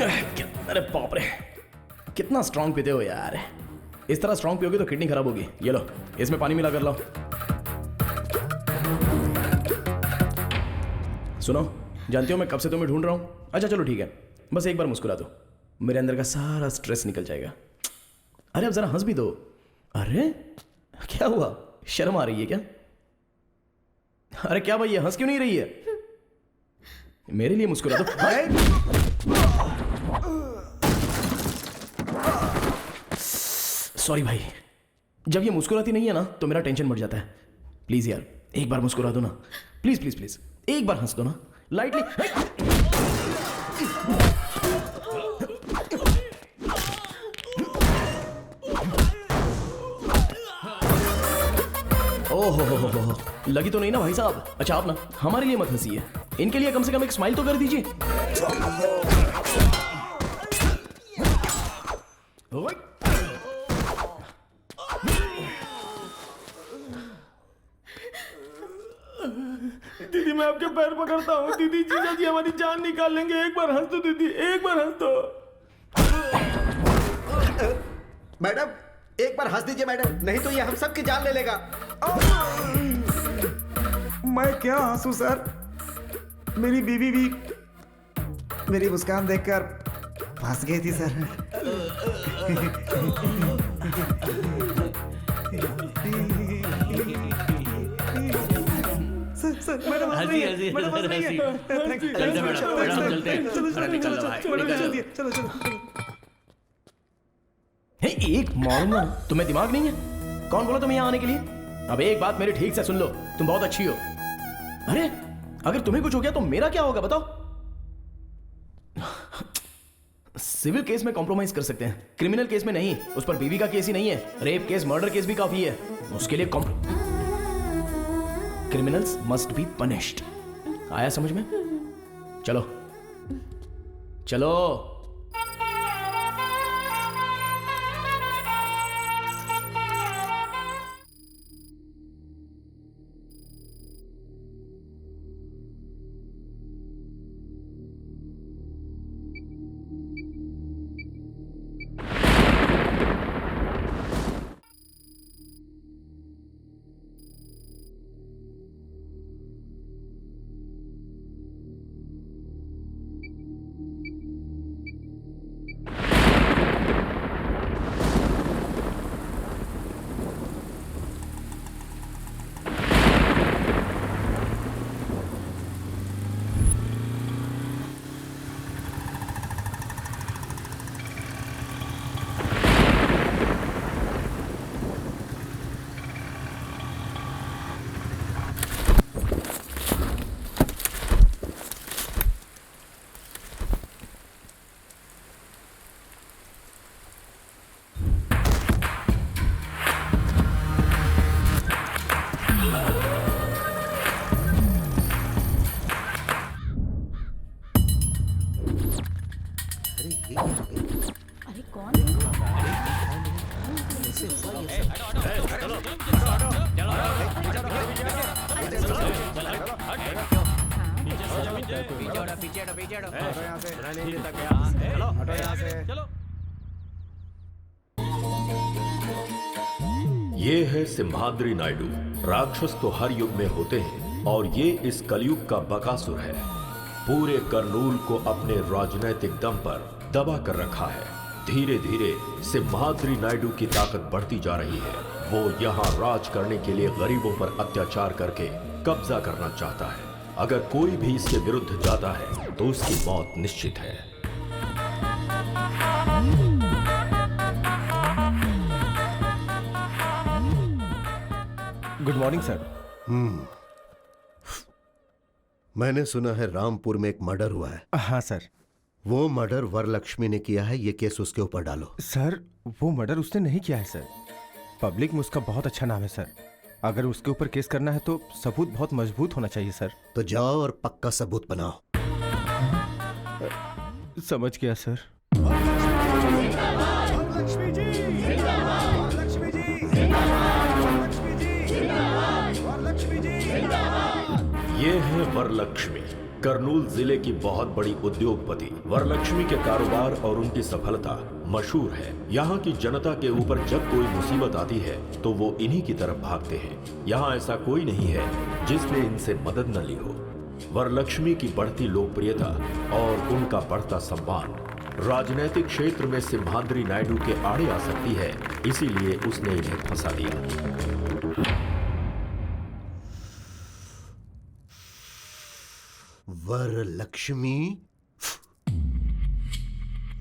अरे बाप रे, कितना स्ट्रांग पीते हो यार। इस तरह स्ट्रांग पियोगे तो किडनी खराब होगी। ये लो, इसमें पानी मिला कर लाओ। सुनो, जानती हो मैं कब से तुम्हें ढूंढ रहा हूँ। अच्छा चलो ठीक है, बस एक बार मुस्कुरा दो, मेरे अंदर का सारा स्ट्रेस निकल जाएगा। अरे अब जरा हंस भी दो। अरे क्या हुआ, शर्म आ रही है क्या? अरे क्या भाई, ये हंस क्यों नहीं रही है? मेरे लिए मुस्कुरा दो। सॉरी भाई, जब ये मुस्कुराती नहीं है ना तो मेरा टेंशन बढ़ जाता है। प्लीज यार एक बार मुस्कुरा दो ना, प्लीज प्लीज प्लीज, एक बार हंस दो ना लाइटली। ओहो, लगी तो नहीं ना भाई साहब? अच्छा आप ना हमारे लिए मत हंसिए, इनके लिए कम से कम एक स्माइल तो कर दीजिए। दीदी मैं आपके पैर पकड़ता हूँ। दीदी जीजा जी हमारी जान निकाल लेंगे, एक बार हंस दो दीदी, एक बार हंस दो। मैडम एक बार हंस दीजिए मैडम, नहीं तो ये हम सब की जान ले लेगा। मैं क्या हंसू सर, मेरी बीवी भी मेरी मुस्कान देखकर फंस गई थी सर। सर मैडम एक मारूंगा ना, तुम्हें दिमाग नहीं है? कौन बोला तुम्हें यहाँ आने के लिए? अब एक बात मेरी ठीक से सुन लो, तुम बहुत अच्छी हो। अरे अगर तुम्हें कुछ हो गया तो मेरा क्या होगा बताओ? सिविल केस में कॉम्प्रोमाइज कर सकते हैं, क्रिमिनल केस में नहीं। उस पर बीवी का केस ही नहीं है, रेप केस मर्डर केस भी काफी है। उसके लिए क्रिमिनल्स मस्ट बी पनिश्ड। आया समझ में? चलो चलो। अरे कौन? ये है सिम्हाद्री नायडू। राक्षस तो हर युग में होते हैं और ये इस कलयुग का बकासुर है। पूरे करनूल को अपने राजनैतिक दम पर दबा कर रखा है। धीरे धीरे सिम्हाद्री नायडू की ताकत बढ़ती जा रही है। वो यहाँ राज करने के लिए गरीबों पर अत्याचार करके कब्जा करना चाहता है। अगर कोई भी इसके विरुद्ध जाता है तो उसकी मौत निश्चित है। Good morning sir. मैंने सुना है रामपुर में एक मर्डर हुआ है। हाँ सर। वो मर्डर वरलक्ष्मी ने किया है, ये केस उसके ऊपर डालो। सर वो मर्डर उसने नहीं किया है सर। पब्लिक में उसका बहुत अच्छा नाम है सर। अगर उसके ऊपर केस करना है तो सबूत बहुत मजबूत होना चाहिए सर। तो जाओ और पक्का सबूत बनाओ। समझ गया सर। ये है वरलक्ष्मी, करनूल जिले की बहुत बड़ी उद्योगपति वरलक्ष्मी के कारोबार और उनकी सफलता मशहूर है। यहाँ की जनता के ऊपर जब कोई मुसीबत आती है तो वो इन्हीं की तरफ भागते हैं। यहाँ ऐसा कोई नहीं है जिसने इनसे मदद न ली हो। वरलक्ष्मी की बढ़ती लोकप्रियता और उनका बढ़ता सम्मान राजनीतिक क्षेत्र में सिम्हाद्री नायडू के आड़े आ सकती है, इसीलिए उसने इन्हें फंसा दिया। वरलक्ष्मी,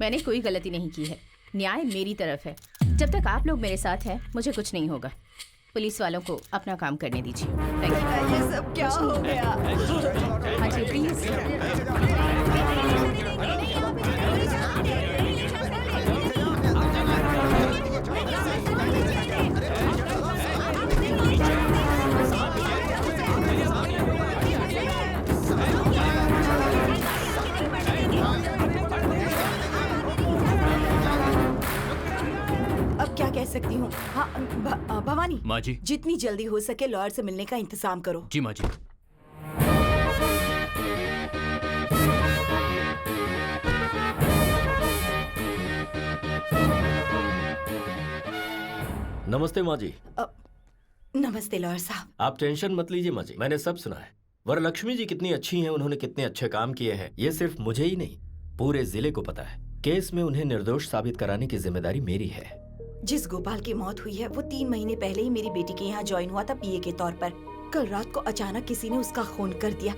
मैंने कोई गलती नहीं की है। न्याय मेरी तरफ है। जब तक आप लोग मेरे साथ हैं, मुझे कुछ नहीं होगा। पुलिस वालों को अपना काम करने दीजिए। Thank you. ये सब क्या हो गया? हाँ जी, प्लीज। अब क्या कह सकती हूँ? हाँ, भवानी माँ जी। जितनी जल्दी हो सके लॉयर से मिलने का इंतजाम करो। जी माँ जी। नमस्ते माँ जी। नमस्ते लॉयर साहब। आप टेंशन मत लीजिए माँ जी, मैंने सब सुना है। वरलक्ष्मी जी कितनी अच्छी हैं, उन्होंने कितने अच्छे काम किए हैं, ये सिर्फ मुझे ही नहीं पूरे जिले को पता है। केस में उन्हें निर्दोष साबित कराने की जिम्मेदारी मेरी है। जिस गोपाल की मौत हुई है वो 3 महीने पहले ही मेरी बेटी के यहाँ ज्वाइन हुआ था पीए के तौर पर। कल रात को अचानक किसी ने उसका खून कर दिया।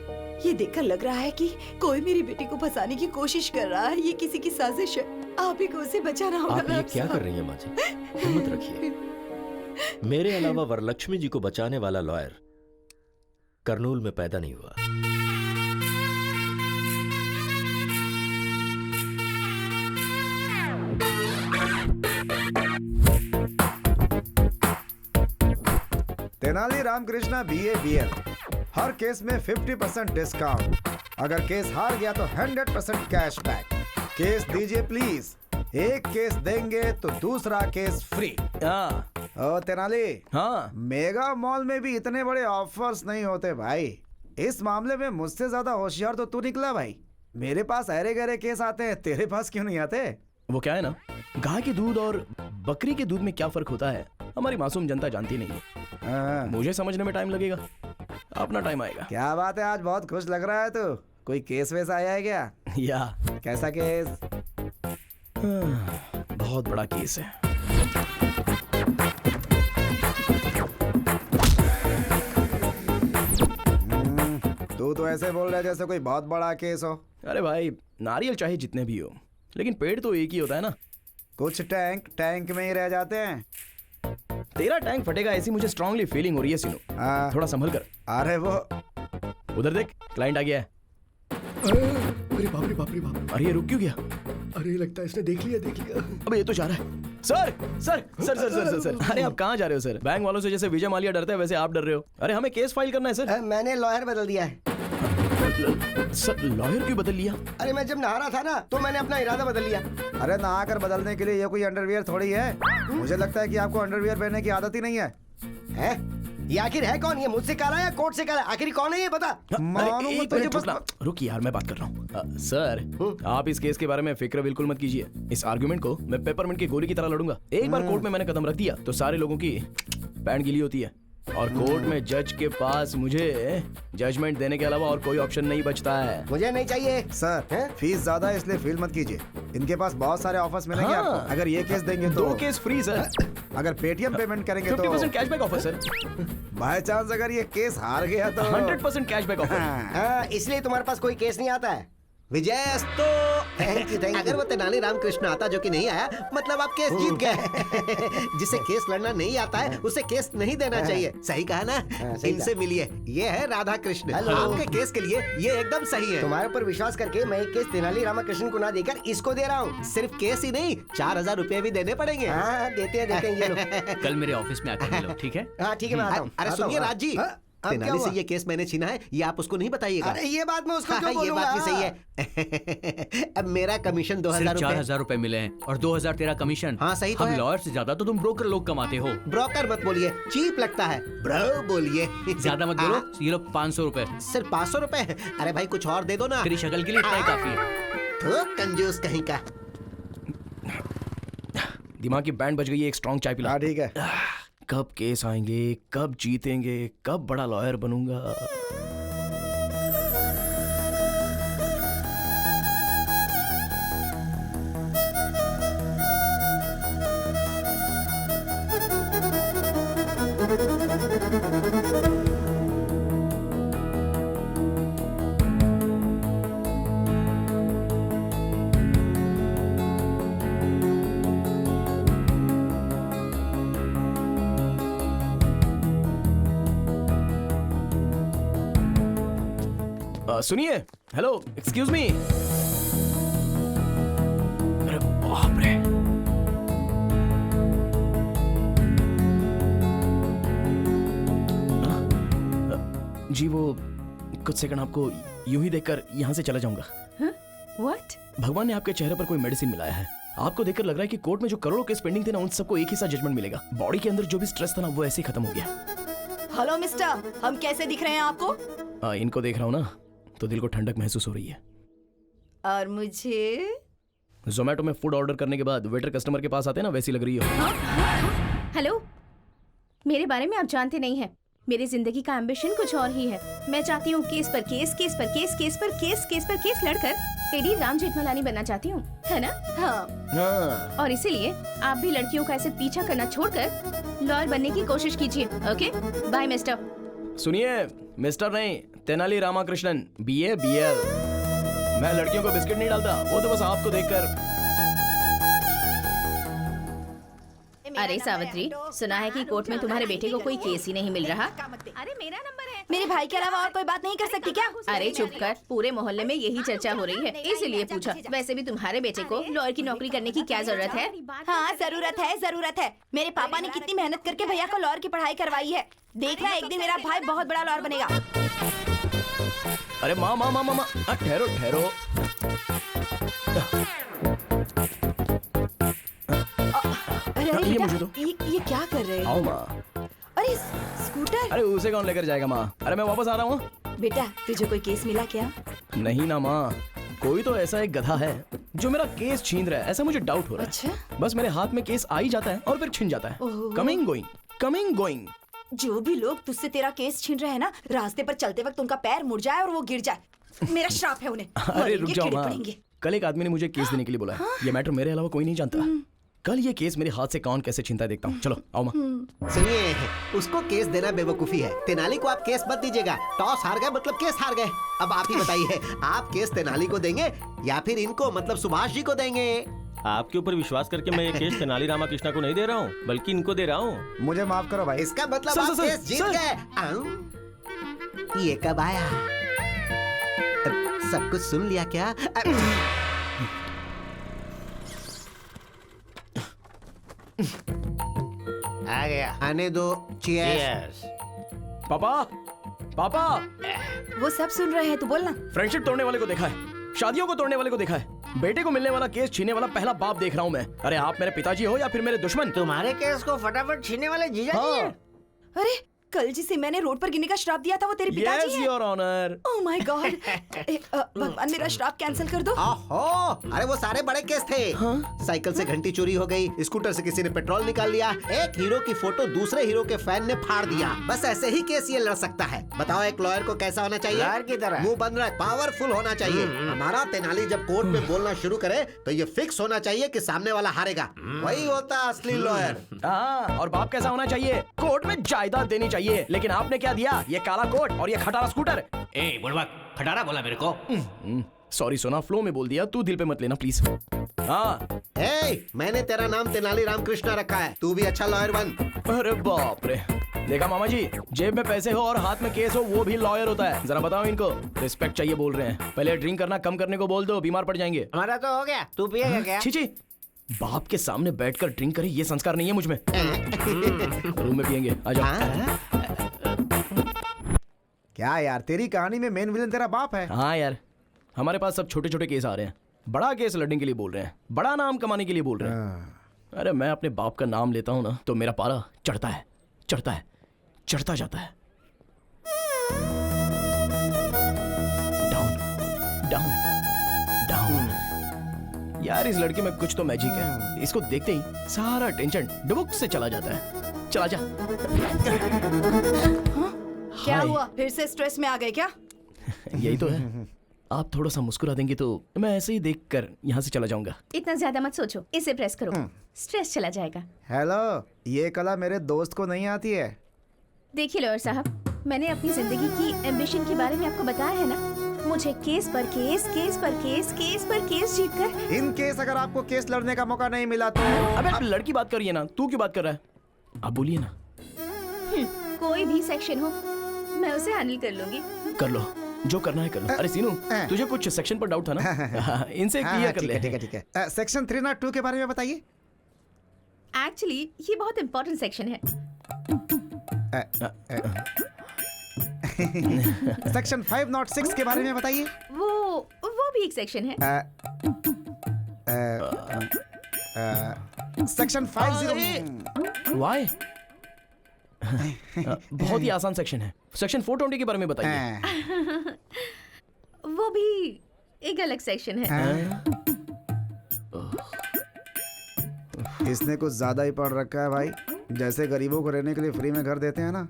ये देखकर लग रहा है कि कोई मेरी बेटी को फंसाने की कोशिश कर रहा है। ये किसी की साजिश है। आप ही को उसे बचाना होगा। आप ये क्या कर रही हैं माँ जी? हिम्मत रखिए। मेरे अलावा वरलक्ष्मी जी को बचाने वाला लॉयर करनूल में पैदा नहीं हुआ। तेनाली रामकृष्णा BA BL, हर केस में 50% डिस्काउंट। अगर केस हार गया तो 100% कैशबैक। केस दीजिए प्लीज। एक केस देंगे तो दूसरा केस फ्री। हाँ ओ तेनाली, हाँ मेगा मॉल में भी इतने बड़े ऑफर्स नहीं होते भाई। इस मामले में मुझसे ज्यादा होशियार तो तू निकला भाई। मेरे पास अरे गहरे केस आते हैं, तेरे पास क्यों नहीं आते? वो क्या है ना, गाय के दूध और बकरी के दूध में क्या फर्क होता है हमारी मासूम जनता जानती नहीं है। हाँ। मुझे समझने में टाइम लगेगा, अपना टाइम आएगा। क्या बात है, आज बहुत खुश लग रहा है तू। कोई केस वैसा आया है क्या? या कैसा केस? बहुत बड़ा केस है। तू तो ऐसे बोल रहा है जैसे कोई बहुत बड़ा केस हो। अरे भाई, नारियल चाहे जितने भी हो, लेकिन पेड़ तो एक ही होता है ना। कुछ टैंक टैंक में ही रह जाते हैं। तेरा टैंक फटेगा ऐसी मुझे स्ट्रांगली फीलिंग हो रही है सीनू। हाँ। थोड़ा संभल कर। अरे वो उधर देख, क्लाइंट आ गया है। अरे बाप रे बाप रे बाप। अरे ये रुक क्यों गया? अरे लगता है इसने देख लिया। अबे ये तो जा रहा है। Sir sir sir sir sir sir sir अरे आप कहाँ जा रहे हो सर? बैंक वालों से जैसे विजय माल्या डरते हैं वैसे आप डर रहे हो। अरे हमें केस फाइल करना है सर। मैंने लॉयर बदल दिया है। सर लॉयर क्यों बदल लिया? अरे मैं जब नहा रहा था ना तो मैंने अपना इरादा बदल लिया। अरे नहा कर बदलने के लिए ये कोई अंडरवियर थोड़ी है। मुझे लगता है कि आपको अंडरवियर पहनने की आदत ही नहीं है। हैं? ये आखिर है कौन? ये मुझसे कह रहा है या कोर्ट से कह रहा है? आखिर कौन है ये बता। मानो एक मत तुझे मिनट बस। रुक यार, मैं बात कर रहा हूँ। सर आप इस केस के बारे में फिक्र बिल्कुल मत कीजिए। इस आर्गुमेंट को मैं पेपरमिंट की गोली की तरह लड़ूंगा। एक बार कोर्ट में मैंने कदम रख दिया तो सारे लोगों की पैंट गीली होती है, और कोर्ट में जज के पास मुझे जजमेंट देने के अलावा और कोई ऑप्शन नहीं बचता है। मुझे नहीं चाहिए सर हैं? फीस ज्यादा है इसलिए फील मत कीजिए। इनके पास बहुत सारे ऑफर्स मिलेंगे हाँ। आपको। अगर ये केस देंगे तो 2 केस फ्री सर। अगर पेटीएम पेमेंट करेंगे तो 50% cashback offer sir. By chance अगर ये केस हार गया तो 100% कैशबैक ऑफर। हाँ, इसलिए तुम्हारे पास कोई केस नहीं आता है। विजयस्तु। Thank you. अगर वो तेनाली रामकृष्ण आता जो कि नहीं आया, मतलब आप केस जीत गए। जिसे केस लड़ना नहीं आता है उसे केस नहीं देना चाहिए। सही कहा ना? इनसे मिलिए, ये है राधा कृष्ण। आपके केस के लिए ये एकदम सही है। तुम्हारे ऊपर विश्वास करके मैं एक केस तेनाली रामकृष्ण को ना देकर इसको दे रहा हूँ। सिर्फ केस ही नहीं, 4000 रुपए भी देने पड़ेंगे। हाँ, देते हैं ये। कल मेरे ऑफिस में आकर मिलो, ठीक है? हाँ ठीक है, मैं आता हूँ। अरे सुनिए राज जी, तेनाली से ये केस मैंने छीना है, ये आप उसको नहीं बताइएगा। अरे ये बात मैं उसको हाँ, क्यों ये बोलूंगा? बात भी सही है। अब मेरा कमीशन 2000 सिर्फ रुपए। 4000 रुपए मिले हैं और 2000 तेरा कमीशन। हाँ सही तो हम है। लॉयर से ज्यादा तो तुम ब्रोकर लोग कमाते हो। ब्रोकर मत बोलिए, चीप लगता है। ब्रो बोलिए। ज्यादा मत बोलो। ये लो 500 रुपए। सिर्फ 500 रुपए? अरे भाई कुछ और दे दो ना। तेरी शक्ल के लिए इतना ही काफी है। तो कंजूस कहीं का। दिमाग की बैंड बज गई है, एक स्ट्रॉन्ग चाय पिला। हाँ ठीक है। कब केस आएंगे, कब जीतेंगे, कब बड़ा लॉयर बनूंगा। सुनिए, हेलो, एक्सक्यूज मी। अरे बाप रे। जी वो कुछ सेकंड आपको यूं ही देखकर यहाँ से चला जाऊंगा। व्हाट? भगवान ने आपके चेहरे पर कोई मेडिसिन मिलाया है। आपको देखकर लग रहा है कि कोर्ट में जो करोड़ों केस पेंडिंग थे ना, उन सबको एक ही साथ जजमेंट मिलेगा। बॉडी के अंदर जो भी स्ट्रेस था ना, वो ऐसे ही खत्म हो गया। हेलो मिस्टर, हम कैसे दिख रहे हैं आपको? इनको देख रहा हूँ ना, तो दिल को ठंडक महसूस हो रही है। और मुझे? जोमेटो में फूड ऑर्डर करने के बाद वेटर कस्टमर के पास आते हैं ना, वैसी लग रही हो। हेलो, मेरे बारे में आप जानते नहीं हैं। मेरी जिंदगी का एम्बिशन कुछ और ही है। मैं चाहती हूँ केस पर केस, केस पर केस, केस पर केस, केस पर केस लड़कर टेडी राम जेठमलानी बनना चाहती हूँ, है ना? हाँ। और इसीलिए आप भी लड़कियों का ऐसे पीछा करना छोड़कर लॉयर बनने की कोशिश कीजिए। Okay, bye mister. सुनिए, मिस्टर नहीं, तेनाली रामाकृष्णन, BA BL। मैं लड़कियों को बिस्किट नहीं डालता, वो तो बस आपको देखकर। अरे सावित्री, सुना है कि कोर्ट में तुम्हारे बेटे को कोई केस ही नहीं मिल रहा। अरे मेरा नंबर है। मेरे भाई के अलावा और कोई बात नहीं कर सकती क्या? अरे चुप कर, पूरे मोहल्ले में यही चर्चा हो रही है, इसीलिए पूछा। वैसे भी तुम्हारे बेटे को लॉयर की नौकरी करने की क्या जरूरत है? हाँ जरूरत है, जरूरत है। मेरे पापा ने कितनी मेहनत करके भैया को लॉयर की पढ़ाई करवाई है। देखना एक दिन मेरा भाई बहुत बड़ा लॉयर बनेगा। अरे माँ माँ माँ माँ, ठहरो ठहरो। अरे ये बेटा, मुझे दो। ये क्या कर रहे आओ हो? माँ। अरे स्कूटर। अरे उसे कौन लेकर जाएगा माँ? अरे मैं वापस आ रहा हूँ। बेटा तुझे कोई केस मिला क्या? नहीं ना माँ, कोई तो ऐसा एक गधा है जो मेरा केस छीन रहा है, ऐसा मुझे डाउट हो रहा है। अच्छा? बस मेरे हाथ में केस आ ही जाता है और फिर छिन जाता है। ओहो। Coming going, coming going. जो भी लोग तुझसे तेरा केस छीन रहे हैं ना, रास्ते पर चलते वक्त उनका पैर मुड़ जाए और वो गिर जाए। मेरा श्राप है उन्हें। अरे रुक मरेंगे, जाओ कीड़े माँ, पड़ेंगे। कल एक आदमी ने मुझे केस देने के लिए बोला है। ये मैटर मेरे अलावा कोई नहीं जानता। कल ये केस मेरे हाथ से कौन कैसे छीनता है देखता हूँ। चलो आओ माँ। सुनिए, उसको केस देना बेवकूफी है। तेनाली को आप केस मत दीजिएगा। टॉस हार गए मतलब केस हार गए। अब आप ही बताइए, आप केस तेनाली को देंगे या फिर इनको मतलब सुभाष जी को देंगे? आपके ऊपर विश्वास करके मैं ये केस तेनाली रामाकृष्णा को नहीं दे रहा हूँ, बल्कि इनको दे रहा हूँ। मुझे माफ करो भाई। इसका मतलब सर, आप सर, केस जीत सर। गए। ये कब आया? सब कुछ सुन लिया क्या? आ गया। आने दो। चीयर्स। पापा, पापा, वो सब सुन रहे हैं, तू बोलना। फ्रेंडशिप तोड़ने वाले को देखा है, शादियों को तोड़ने वाले को देखा है, बेटे को मिलने वाला केस छीनने वाला पहला बाप देख रहा हूँ मैं। अरे आप मेरे पिताजी हो या फिर मेरे दुश्मन? तुम्हारे केस को फटाफट छीनने वाले जीजा जी हैं। अरे कल जिसे मैंने रोड पर गिरने का श्राप दिया था वो तेरे पिताजी यस हैं। Your honour. Oh my god. भगवान मेरा श्राप कैंसिल कर दो। ओहो, अरे वो सारे बड़े केस थे। साइकिल से घंटी चोरी हो गई, स्कूटर से किसी ने पेट्रोल निकाल लिया, एक हीरो की फोटो दूसरे हीरो के फैन ने फाड़ दिया। बस ऐसे ही केस ये लड़ सकता है। बताओ एक लॉयर को कैसा होना चाहिए? लॉयर की तरह। मुंह बंद रख, पावरफुल होना चाहिए। हमारा तेनाली जब कोर्ट में बोलना शुरू करे तो ये फिक्स होना चाहिए कि सामने वाला हारेगा। वही होता असली लॉयर। हाँ, और बाप कैसा होना चाहिए? कोर्ट में जायदाद देनी चाहिए। लेकिन आपने क्या दिया? ये काला कोट और ये खटारा स्कूटर। ए बुढ़वा, खटारा बोला मेरे को। सॉरी सोना, फ्लो में बोल दिया, तू दिल पे मत लेना प्लीज। हाँ। मैंने तेरा नाम तेनाली रामकृष्णा रखा है, तू भी अच्छा लॉयर बन। अरे बाप रे, देखा मामा जी, जेब में पैसे हो और हाथ में केस हो, वो भी लॉयर होता है। जरा बताओ इनको, रिस्पेक्ट चाहिए बोल रहे हैं। पहले ड्रिंक करना कम करने को बोल दो, बीमार पड़ जाएंगे। हमारा तो हो गया, तू पिएगा क्या? छी, बाप के सामने बैठकर ड्रिंक करे, ये संस्कार नहीं है मुझ में। रूम में पियेंगे, आ जाओ। क्या यार, तेरी कहानी में मेन विलन तेरा बाप है। हाँ यार, हमारे पास सब छोटे छोटे केस आ रहे हैं, बड़ा केस लड़ने के लिए बोल रहे हैं, बड़ा नाम कमाने के लिए बोल रहे हैं। अरे मैं अपने बाप का नाम लेता हूँ ना तो मेरा पारा चढ़ता है, चढ़ता है, चढ़ता जाता है। Down down down. यार इस लड़के में कुछ तो मैजिक है, इसको देखते ही सारा टेंशन डुबुक से चला जाता है। चला जा। क्या हाय। हुआ, फिर से स्ट्रेस में आ गए क्या? यही तो है। आप थोड़ा सा मुस्कुरा देंगे तो मैं ऐसे ही देखकर यहाँ से चला जाऊंगा। इतना ज्यादा मत सोचो, इसे प्रेस करो, स्ट्रेस चला जाएगा। हेलो, ये कला मेरे दोस्त को नहीं आती है। देखिए लॉयर साहब, मैंने अपनी जिंदगी की एम्बिशन के बारे में आपको बताया है ना। मुझे केस पर केस, केस पर केस, केस पर केस जीतकर। इन केस अगर आपको केस लड़ने का मौका नहीं मिला तो अबे लड़की बात कर रही है ना, तू क्यों बात कर रहा है? आप बोलिए ना। कोई भी सेक्शन हो मैं उसे हैंडल कर लूंगी। कर लो, जो करना है कर लो। अरे सीनू, तुझे कुछ सेक्शन पर डाउट था ना? इनसे क्लियर कर ले। ठीक है ठीक है। सेक्शन 302 के बारे में बताइए। एक्चुअली ये बहुत इम्पोर्टेंट सेक्शन है। सेक्शन 506 के बारे में बताइए। वो भी एक सेक्शन है। सेक्शन 50। वाई? बहुत ही आसान सेक्शन है। सेक्शन 420 के बारे में बताइए। वो भी एक अलग सेक्शन है। इसने कुछ ज्यादा ही पढ़ रखा है भाई। जैसे गरीबों को रहने के लिए फ्री में घर देते हैं ना,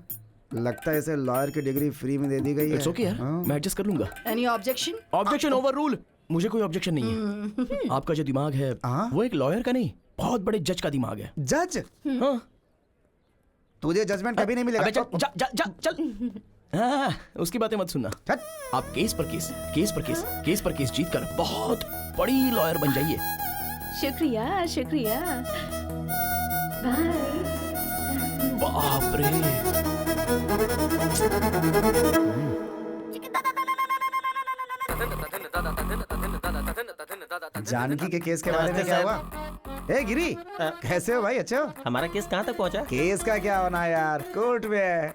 लगता है इसे लॉयर की डिग्री फ्री में दे दी गई है। इट्स ओके यार, मैं एडजस्ट कर लूंगा। Any objection? Objection over rule. मुझे कोई ऑब्जेक्शन नहीं है। आपका जो दिमाग है वो एक लॉयर का नहीं, बहुत बड़े जज का दिमाग है। जज? हाँ। तुझे जजमेंट कभी नहीं मिलेगा। अबे जा, जा, जा, चल। हाँ, उसकी बातें मत सुनना। आप केस पर केस, केस पर केस, केस पर केस जीतकर बहुत बड़ी लॉयर बन जाइए। शुक्रिया शुक्रिया। बाय। बाप रे। जानकी के केस के बारे में क्या हुआ? ए गिरी, कैसे हो भाई? अच्छे हो? हमारा केस कहाँ तक पहुँचा? केस का क्या होना है यार, कोर्ट में है।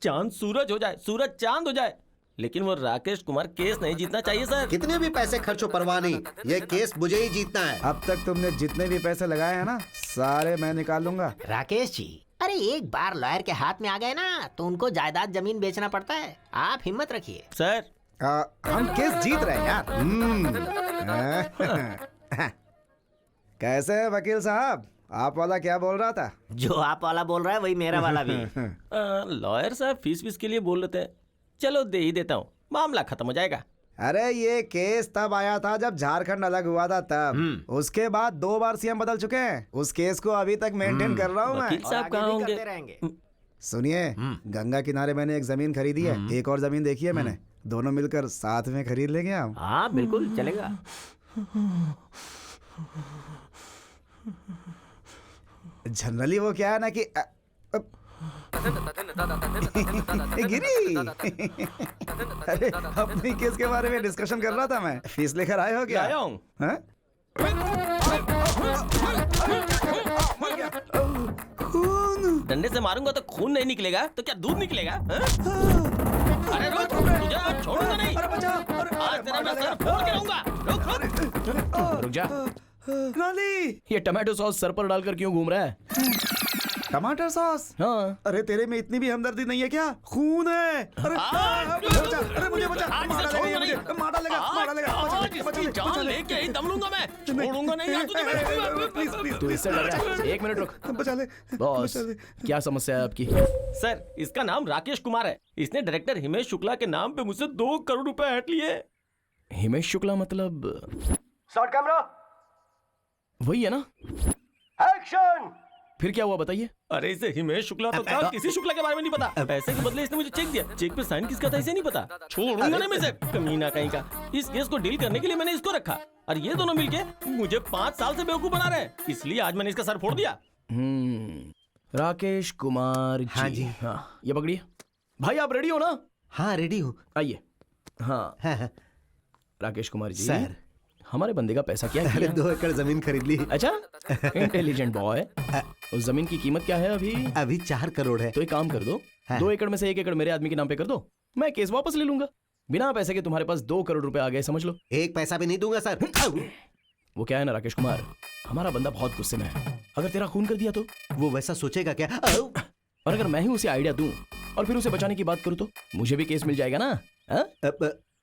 चांद सूरज हो जाए, सूरज चांद हो जाए, लेकिन वो राकेश कुमार केस नहीं जीतना चाहिए सर। कितने भी पैसे खर्च हो परवाह नहीं, ये केस मुझे ही जीतना है। अब तक तुमने जितने भी पैसे लगाए हैं ना, सारे मैं निकाल लूंगा। राकेश जी, अरे एक बार लॉयर के हाथ में आ गए ना तो उनको जायदाद जमीन बेचना पड़ता है। आप हिम्मत रखिए सर। हम केस जीत रहे हैं यार। कैसे है वकील साहब? आप वाला क्या बोल रहा था? जो आप वाला बोल रहा है वही मेरा वाला भी। लॉयर साहब फीस के लिए बोल लेते हैं, चलो दे ही देता हूँ, मामला खत्म हो जाएगा। अरे ये केस तब आया था जब झारखंड अलग हुआ था तब। उसके बाद 2 बार सीएम बदल चुके हैं। उस केस को अभी तक मेंटेन कर रहा हूँ मैं। वकील साहब कहाँ होंगे? सुनिए, गंगा किनारे मैंने एक जमीन खरीदी है, एक और जमीन देखी है मैंने। दोनों मिलकर साथ में खरीद लेंगे हम। हाँ बिल्कुल चलेगा। जनरली वो क्या है ना कि गिरी। अरे अपनी केस के बारे में डिस्कशन कर रहा था मैं। फीस लेकर आए हो क्या? आया हूँ। डंडे से मारूंगा तो खून नहीं निकलेगा तो क्या दूध निकलेगा? अरे रुक, तुझे आज छोड़ूंगा नहीं। आज तेरा मैं सर फोड़ के रहूंगा। रुक जा। ये टमाटो सॉस सर पर डालकर क्यों घूम रहा है? टमाटर सॉस? हाँ। अरे तेरे में इतनी भी हमदर्दी नहीं है क्या? खून है। अरे अरे मुझे बचा, मार डालेगा। जान लेके ही दम लूंगा मैं, छोड़ूंगा नहीं यार तुझे। प्लीज प्लीज, तू इससे डर रहा है? 1 मिनट रुक। बचा ले बॉस, क्या समस्या है आपकी? सर, इसका नाम राकेश कुमार है। इसने डायरेक्टर हिमेश शुक्ला के नाम पे मुझसे 2 करोड़ रुपए हट लिए। हिमेश शुक्ला मतलब? शॉट कैमरा, वही है ना? एक्शन। फिर क्या हुआ बताइए? अरे इसे हिमेश शुक्ला तो था, किसी शुक्ला के बारे में नहीं पता। पैसे के बदले इसने मुझे चेक दिया, चेक पे साइन किसका था इसे नहीं पता। छोड़ूंगा नहीं मैं इसे, कमीना कहीं का। इस केस को डील करने के लिए मैंने इसको रखा और ये दोनों मिलके मुझे 5 साल से बेवकूफ बना रहे हैं, इसलिए आज मैंने इसका सर फोड़ दिया। राकेश कुमार जी। हाँ जी। हाँ, ये पकड़िए। भाई आप रेडी हो ना? हाँ रेडी हूँ। आइए। हाँ राकेश कुमार जी सर, हमारे बंदे का पैसा क्या अरे किया? 2 एकड़ जमीन खरीद ली। अच्छा, इंटेलिजेंट बॉय। उस जमीन की कीमत क्या है अभी? अभी 4 करोड़ है। तो एक काम कर दो, 2 एकड़ में से 1 एकड़ मेरे आदमी के नाम पे कर दो, मैं केस वापस ले लूंगा। बिना पैसे के तुम्हारे पास 2 करोड़ रुपए आ गए, समझ लो। 1 पैसा भी नहीं दूंगा सर। वो क्या है ना राकेश कुमार, हमारा बंदा बहुत गुस्से में है। अगर तेरा खून कर दिया तो वो वैसा सोचेगा क्या? और अगर मैं ही उसे आइडिया दूं और फिर उसे बचाने की बात करूं तो मुझे भी केस मिल जाएगा ना।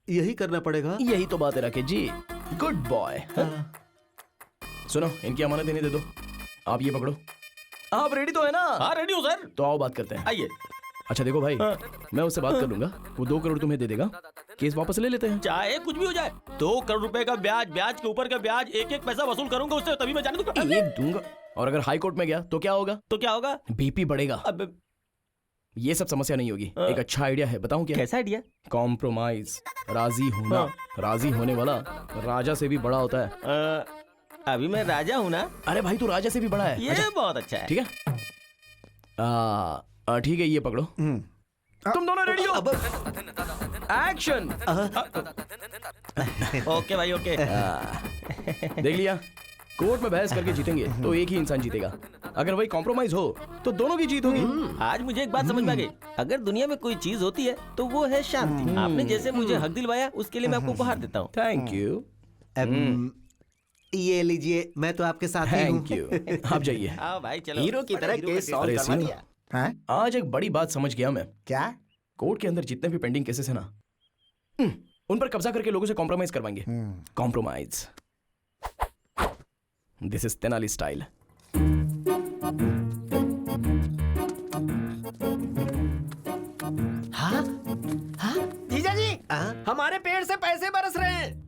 यही करना पड़ेगा। यही तो बात है राकेश जी, गुड बॉय। सुनो, इनकी अमानत इन्हें दे दो, आप ये पकड़ो। आप रेडी तो है ना? हाँ रेडी हूँ सर। तो आओ बात करते हैं। आइए। अच्छा देखो भाई, मैं उससे बात कर लूंगा, वो 2 करोड़ तुम्हें दे देगा, केस वापस ले लेते हैं। चाहे कुछ भी हो जाए, 2 करोड़ रुपए का ब्याज, ब्याज के ऊपर का ब्याज, 1-1 पैसा वसूल करूंगा उससे, तभी मैं जाने दूंगा। एक दूंगा, और अगर हाई कोर्ट में गया तो क्या होगा? तो क्या होगा? बीपी बढ़ेगा। अब ये सब समस्या नहीं होगी। एक अच्छा आइडिया है, बताऊं क्या? कैसा आइडिया? कॉम्प्रोमाइज, राजी होना। राजी होने वाला राजा से भी बड़ा होता है। अभी मैं राजा हूँ ना? अरे भाई तू राजा से भी बड़ा है। ये अच्छा, बहुत अच्छा है। ठीक है, ठीक है, ये पकड़ो। तुम दोनों रेडी हो? एक्शन। ओके भाई ओके। देख लिया, कोर्ट में बहस करके जीतेंगे तो एक ही इंसान जीतेगा, अगर वही कॉम्प्रोमाइज हो तो दोनों की जीत होगी। आज मुझे एक बात समझ में आ गई, अगर दुनिया में कोई चीज होती है तो वो है शांति। आपने जैसे मुझे हक दिलवाया उसके लिए मैं आपको उपहार देता हूँ। Thank you. ये लीजिए, मैं तो आपके साथ ही हूँ। Thank you. आप जाइए। हाँ भाई चलो। हीरो की तरह केस सॉल्व करवा दिया। आज एक बड़ी बात समझ गया मैं। क्या? कोर्ट के अंदर जितने भी पेंडिंग केसेस है ना, उन पर कब्जा करके लोगों से कॉम्प्रोमाइज करवाएंगे। Compromise, this is Tenali style. जीजा जी, हमारे पेड़ से पैसे बरस रहे हैं।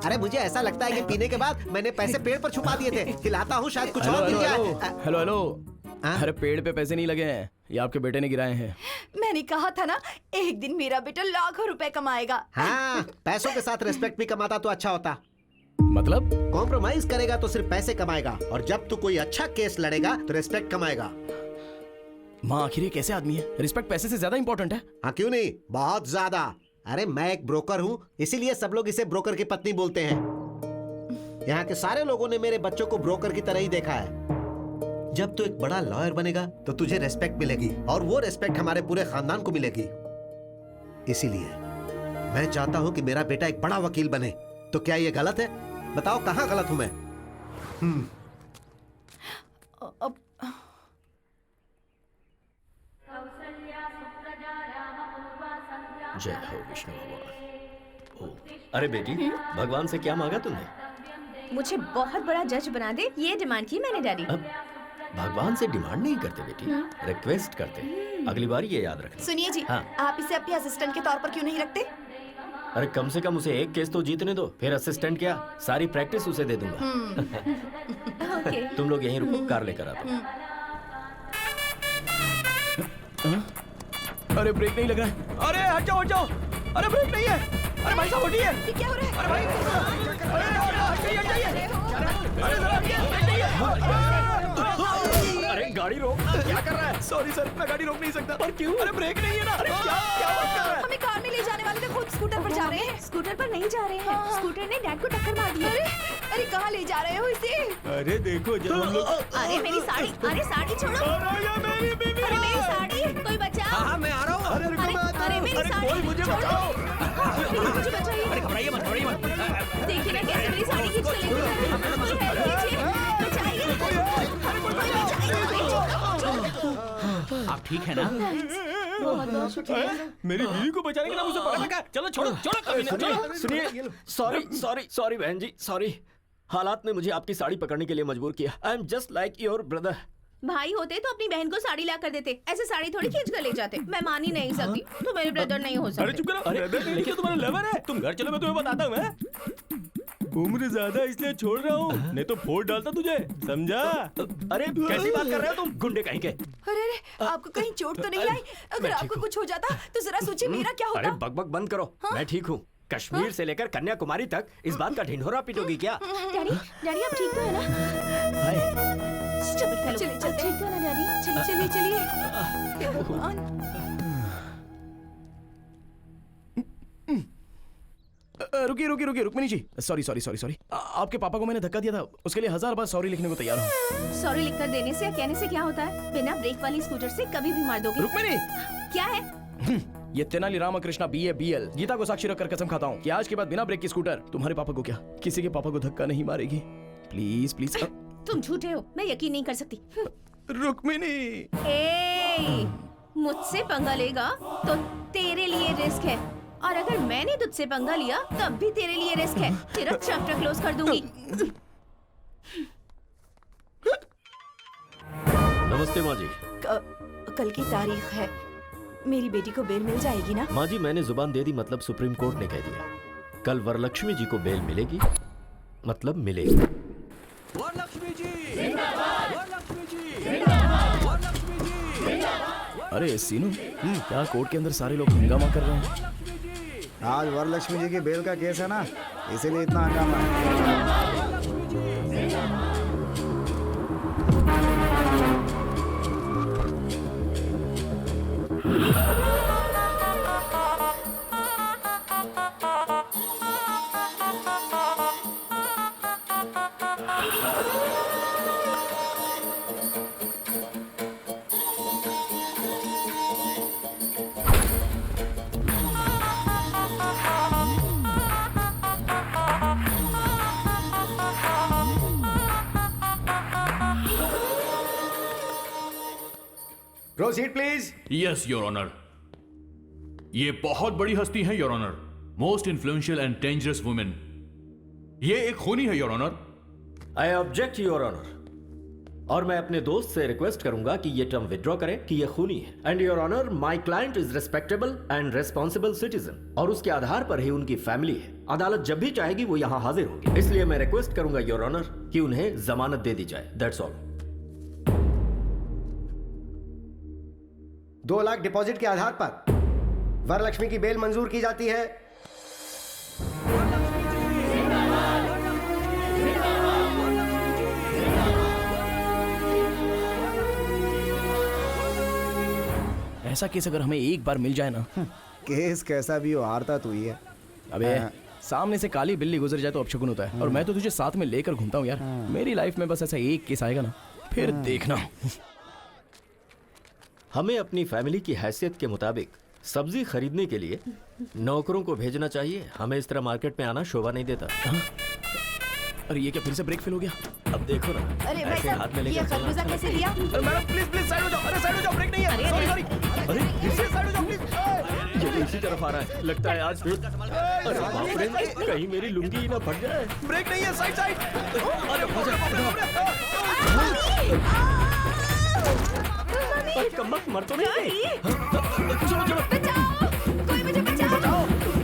अरे मुझे ऐसा लगता है कि पीने के बाद मैंने पैसे पेड़ पर छुपा दिए थे। खिलाता हूँ, शायद कुछ और मिल जाए। हेलो हेलो, अरे पेड़ पे पैसे नहीं लगे हैं, ये आपके बेटे ने गिराए हैं। मैंने कहा था ना, एक दिन मेरा बेटा लाखों रुपए कमाएगा। हाँ, पैसों के साथ रिस्पेक्ट भी कमाता तो अच्छा होता। मतलब? कॉम्प्रोमाइज करेगा तो सिर्फ पैसे कमाएगा, और जब तू कोई अच्छा केस लड़ेगा तो रिस्पेक्ट कमाएगा। माँ आखिर ये कैसे आदमी है? रिस्पेक्ट पैसे से ज्यादा इंपॉर्टेंट है। हाँ क्यों नहीं, बहुत ज्यादा। अरे मैं एक ब्रोकर हूँ, इसीलिए सब लोग इसे ब्रोकर की पत्नी बोलते हैं। यहाँ के सारे लोगों ने मेरे बच्चों को ब्रोकर की तरह ही देखा है। जब तू एक बड़ा लॉयर बनेगा तो तुझे रेस्पेक्ट मिलेगी, और वो रेस्पेक्ट हमारे पूरे खानदान को मिलेगी। इसीलिए मैं चाहता हूँ कि मेरा बेटा एक बड़ा वकील बने। तो क्या ये गलत है? बताओ कहाँ गलत हूँ मैं? जय हो विष्णु भगवान। अरे बेटी, भगवान से क्या मांगा तुमने? मुझे बहुत बड़ा जज बना दे, ये डिमांड की मैंने डैडी। भगवान से डिमांड नहीं करते बेटी, रिक्वेस्ट करते। अगली बार ये याद रखना। सुनिए जी, हाँ। आप इसे अपने असिस्टेंट के तौर पर क्यों नहीं रखते? अरे कम से कम उसे एक केस तो जीतने दो, फिर असिस्टेंट क्या, सारी प्रैक्टिस उसे दे दूंगा। ओके। तुम लोग यहीं रुको, कार लेकर आते। अरे ब्रेक नहीं लग रहा है। अरे हट जाओ हट जाओ। अरे ब्रेक नहीं है। अरे भाई साहब हटिए। ये क्या हो रहा है? अरे भाई, हट जाइए। अरे जरा हटिए, ब्रेक नहीं है। अरे गाड़ी रोक, क्या कर रहा है? सॉरी सर, मैं गाड़ी रोक नहीं सकता। पर क्यों? अरे ब्रेक नहीं है ना। अरे क्या बात कर रहा है? हमें कार में ले जाने वाले थे, खुद स्कूटर पर जा रहे हैं। स्कूटर पर नहीं जा रहे हैं, स्कूटर ने डैड को टक्कर मार दी। अरे कहाँ ले जा रहे हो इसे? अरे देखो जब हम लोग। अरे मेरी साड़ी, अरे साड़ी छोड़ो। मेरी बीवी। अरे मेरी साड़ी, कोई बचाओ। हाँ मैं आ रहा हूँ। अरे रुको, मैं आता अरे हूँ। मेरी अरे साड़ी कोई मुझे छोड़ो। बचाओ। मुझे बचाइए। अरे घबराइए मत, घबराइए मत। देखिए ना कैसे मेरी साड़ी खींच कर लेके जा रहे हैं। कोई हेल्प कीजिए, बचाइए। आप ठीक है ना? बहुत बहुत शुक्रिया। मेरी बीवी को बचाने के नाम उसे पकड़ रखा है। चलो छोड़ो छोड़ो, कभी नहीं, चलो। सुनिए, सॉरी सॉरी सॉरी बहन जी, सॉरी। हालात ने मुझे आपकी साड़ी पकड़ने के लिए मजबूर किया। I am just like your brother. भाई होते तो अपनी बहन को साड़ी ला कर देते, ऐसे साड़ी थोड़ी खींच कर ले जाते। मैं मान ही नहीं सकती, तो मेरे ब्रदर नहीं हो सकते। अरे चुप करो। ब्रदर नहीं, लेकिन तुम्हारा लवर है। तुम घर चलो, मैं तुम्हें बताता हूँ। मैं उम्र ज्यादा इसलिए छोड़ रहा हूँ, नहीं तो फोड़ डालता तुझे, समझा? अरे कैसी बात कर रहे हो तुम, गुंडे कहीं के? अरे आपको कहीं चोट तो नहीं आई? अगर आपको कुछ हो जाता तो जरा सोचिए मेरा क्या अरे होता। बकबक बंद करो। मैं ठीक हूँ। कश्मीर से लेकर कन्याकुमारी तक इस बात का ढिंढोरा पीटोगी क्या? डैडी, डैडी आप ठीक तो है ना? Stupid fellow. चलिए चलते ठीक तो है ना डैडी? चलिए चलिए चलिए। हे भगवान। रुकिए रुकिए रुकिए रुक्मिनी जी, सॉरी सॉरी सॉरी सॉरी। आपके पापा को मैंने धक्का दिया था, उसके लिए 1000 बार सॉरी लिखने को तैयार हूँ। सॉरी लिखकर देने से या कहने से क्या होता है? बिना ब्रेक वाली स्कूटर से कभी भी मार दोगे। रुक्मिनी, क्या है? ये तेनाली रामकृष्णा BA BL गीता को साक्षी रखकर कसम खाता हूँ कि आज के बाद बिना ब्रेक की स्कूटर तुम्हारे पापा को क्या किसी के पापा को धक्का नहीं मारेगी। Please please. तुम झूठे हो, मैं यकीन नहीं कर सकती। रुक्मिनी, मुझसे पंगा लेगा तो तेरे लिए रिस्क है, और अगर मैंने तुझसे पंगा लिया तब भी तेरे लिए रिस्क है। तेरा चैप्टर क्लोज कर दूंगी। नमस्ते माँ जी। कल की तारीख है, मेरी बेटी को बेल मिल जाएगी ना? माँ जी, मैंने जुबान दे दी, मतलब सुप्रीम कोर्ट ने कह दिया कल वरलक्ष्मी जी को बेल मिलेगी, मतलब मिलेगी। वरलक्ष्मी जी, वरलक्ष्मी जी, वरलक्ष्मी जी। अरे सीनू, क्या कोर्ट के अंदर सारे लोग हंगामा कर रहे हैं? आज वरलक्ष्मी जी की बेल का केस है ना, इसीलिए इतना हंगामा है। Proceed please. Yes your honour. ये बहुत बड़ी हस्ती है your honour, most influential and dangerous women. ये एक खूनी है your honour. I object your honour, और मैं अपने दोस्त से रिक्वेस्ट करूंगा कि ये टर्म विड्रॉ करें कि ये खूनी है। And your honour, my client is respectable and responsible citizen, और उसके आधार पर ही उनकी फैमिली है। अदालत जब भी चाहेगी वो यहाँ हाजिर होगी, इसलिए मैं रिक्वेस्ट करूंगा योर ऑनर कि उन्हें जमानत दे दी जाए। That's all. 2 लाख डिपॉजिट के आधार पर वरलक्ष्मी की बेल मंजूर की जाती है। ऐसा केस अगर हमें एक बार मिल जाए ना। केस कैसा भी हो, हारता तू ही है। अबे सामने से काली बिल्ली गुजर जाए तो अपशकुन होता है, और मैं तो तुझे साथ में लेकर घूमता हूँ यार। मेरी लाइफ में बस ऐसा एक केस आएगा ना, फिर देखना। हमें अपनी फैमिली की हैसियत के मुताबिक सब्जी खरीदने के लिए नौकरों को भेजना चाहिए। हमें इस तरह मार्केट में आना शोभा नहीं देता। अरे ये क्या फिर से ब्रेक फेल हो गया? अब देखो ना, अरे भाई ऐसे हाथ में साहब, ये लेकर चलना। खरबूजा कैसे दिया? मैडम प्लीज प्लीज साइड हो जाओ। अरे साइड हो जाओ, ब्रेक नहीं है। Sorry sorry. अरे फिर से साइड हो जाओ प्लीज। ये तो इसी तरफ आ रहा है, लगता है आज। अरे बाप रे, कहीं मेरी लुंगी ही ना फट जाए। ब्रेक नहीं है, साइड साइड। कम्बख्त मर तो नहीं। चलो चलो, बचाओ, कोई मुझे बचाओ।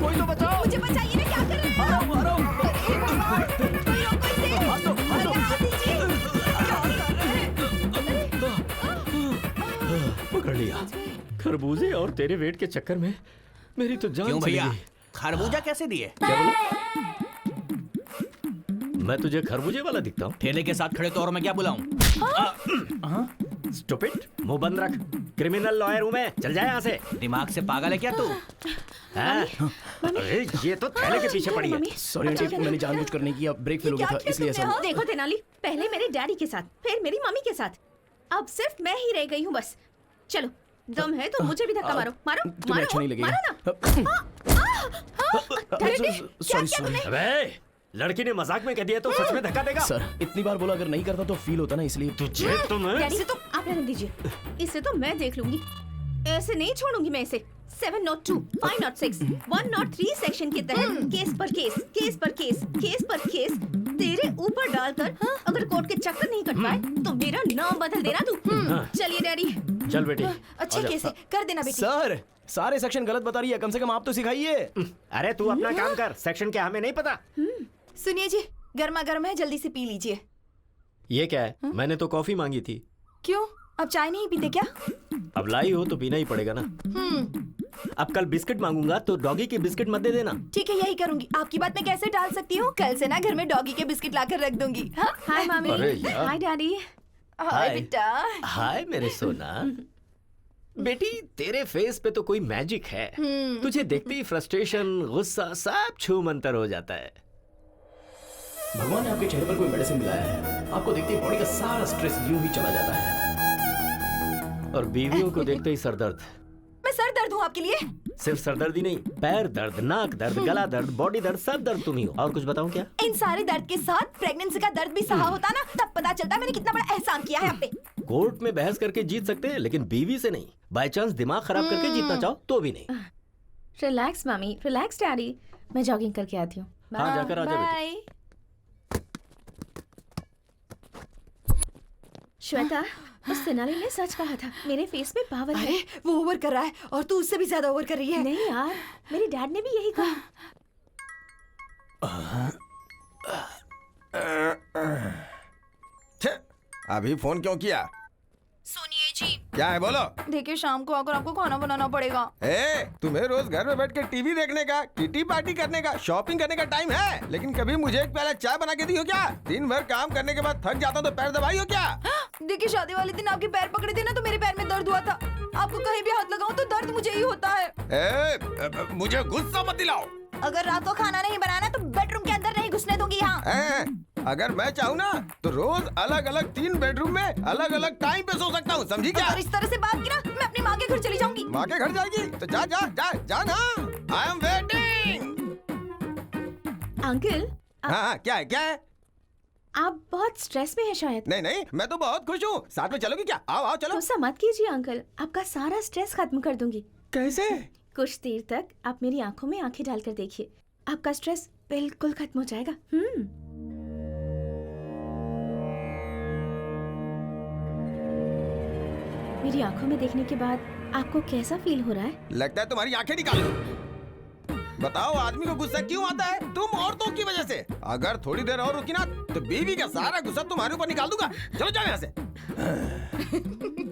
कोई तो बचाओ। मुझे बचाइए, मैं क्या कर रही हूँ? आ रहा हूँ। हे भगवान, कोई रोको इसे। हाथ दो, हाथ दो। अरे हाथ दीजिए। क्या कर रहे हैं? पकड़ लिया। खरबूजे और तेरे वेट के चक्कर में मेरी तो जान क्यों चली भैया, गई। खरबूजा कैसे दिए? क्या बोला? मैं तुझे खरबूजे वाला दिखता हूँ? ठेले के साथ खड़े तो और मैं क्या बुलाऊं? स्टूपिड, मुंह बंद रख। क्रिमिनल लॉयर हूँ मैं, चल जाए यहाँ से। दिमाग से पागल है क्या तू? हैं? अरे ये तो थैले के पीछे पड़ी है। सॉरी आंटी, मैंने जानबूझकर नहीं किया, ब्रेक फेल हो गया था इसलिए ऐसा हुआ। देखो तेनाली, पहले मेरे डैडी के साथ, फिर मेरी मम्मी के साथ, अब सिर्फ मैं ही रह गई हूँ बस। चलो, दम है तो मुझे भी धक्का मारो, मारो, तुम्हें अच्छा नहीं लगेगा। मारो ना। Sorry sorry. अबे लड़की ने मजाक में कह दिया तो सच में धक्का देगा? सर इतनी बार बोला, अगर नहीं करता तो फील होता ना, इसलिए। तुझे तो मैं डैडी, तो आप रहने दीजिए, इसे तो मैं देख लूंगी, ऐसे नहीं छोड़ूंगी मैं इसे। 702, 506, 103 सेक्शन के तहत केस पर केस, केस पर केस, केस पर केस तेरे ऊपर डालकर अगर कोर्ट के चक्कर नहीं कट पाए तो मेरा नाम बदल देना तू। चलिए डैडी। चल बेटी। अच्छे केस है, कर देना बेटी। सर सारे सेक्शन गलत बता रही है, कम से कम आप तो सिखाइए। अरे तू अपना काम कर, सेक्शन क्या हमें नहीं पता। सुनिए जी, गर्मा गर्म है, जल्दी से पी लीजिए। ये क्या है? मैंने तो कॉफी मांगी थी। क्यों, अब चाय नहीं पीते क्या? अब लाई हो तो पीना ही पड़ेगा ना। अब कल बिस्किट मांगूंगा तो डॉगी के बिस्किट मत दे देना। ठीक है, यही करूंगी। आपकी बात मैं कैसे टाल सकती हूँ? कल से ना घर में डॉगी के बिस्किट लाकर रख दूंगी। हाँ? हाय मामी। अरे यार। हाय डैडी। हाय बेटा। हाय मेरे सोना। बेटी तेरे फेस पे तो कोई मैजिक है। तुझे देखते ही फ्रस्ट्रेशन, गुस्सा सब छू मंतर हो जाता है। भगवान ने आपके चेहरे पर कोई मेडिसिन मिलाया है, आपको देखते ही बॉडी का सारा स्ट्रेस यूं ही चला जाता है। और बीवियों को देखते ही सरदर्द। मैं सर दर्द हूँ आपके लिए। सिर्फ सरदर्दी नहीं, पैर दर्द, नाक दर्द, गला दर्द, बॉडी दर्द, सब दर्द तुम ही हो। और कुछ बताऊं क्या? इन सारे दर्द के साथ प्रेगनेंसी का दर्द भी सहा होता ना, तब पता चलता मैंने कितना बड़ा एहसान किया है आप पे। कोर्ट में बहस करके जीत सकते हैं, लेकिन बीवी से नहीं। बाय चांस दिमाग खराब करके जीतना चाहो तो भी नहीं। Relax mummy, relax daddy. मैं जॉगिंग करके आती हूँ। हाँ, जाकर आ जा बेटी। बाय। श्वेता, उस तेनाली ने सच कहा था, मेरे फेस में पावर है। अरे वो ओवर कर रहा है और तू उससे भी ज्यादा ओवर कर रही है। नहीं यार, मेरे डैड ने भी यही कहा। अभी फोन क्यों किया? सुनिए जी। क्या है बोलो? देखिए शाम को आकर आपको खाना बनाना पड़ेगा। तुम्हें रोज घर में बैठ के टीवी देखने का, किटी पार्टी करने का, शॉपिंग करने का टाइम है, लेकिन कभी मुझे एक प्याला चाय बना के दी हो क्या? दिन भर काम करने के बाद थक जाता तो पैर दबाई हो क्या? देखिए शादी वाले दिन आपके पैर पकड़े थे ना, तो मेरे पैर में दर्द हुआ था। आपको कहीं भी हाथ लगाऊं तो दर्द मुझे ही होता है। मुझे गुस्सा मत दिलाओ। अगर रात को खाना नहीं बनाना तो बेडरूम के अंदर नहीं घुसने दूंगी यहाँ। अगर मैं चाहूँ ना तो रोज अलग अलग 3 बेडरूम में अलग अलग टाइम पे सो सकता हूँ, समझी क्या? अगर इस तरह से बात की ना, मैं अपनी माँ के घर चली जाऊंगी। माँ के घर जाएगी तो जा जा जा जा ना। I am waiting. अंकल। हाँ, क्या है? आप बहुत स्ट्रेस में हैं शायद। नहीं नहीं, मैं तो बहुत खुश हूँ। साथ में चलोगी क्या? आओ आओ चलो। गुस्सा मत कीजिए अंकल, आपका सारा स्ट्रेस खत्म कर दूंगी। कैसे? कुछ देर तक आप मेरी आंखों में आंखें डालकर देखिए, आपका स्ट्रेस बिल्कुल खत्म हो जाएगा। मेरी आंखों में देखने के बाद आपको कैसा फील हो रहा है? लगता है तुम्हारी आंखें निकालो। बताओ आदमी को गुस्सा क्यों आता है? तुम औरतों की वजह से। अगर थोड़ी देर और रुकी ना तो बीवी का सारा गुस्सा तुम्हारे ऊपर निकाल दूंगा। चलो जाओ यहाँ से।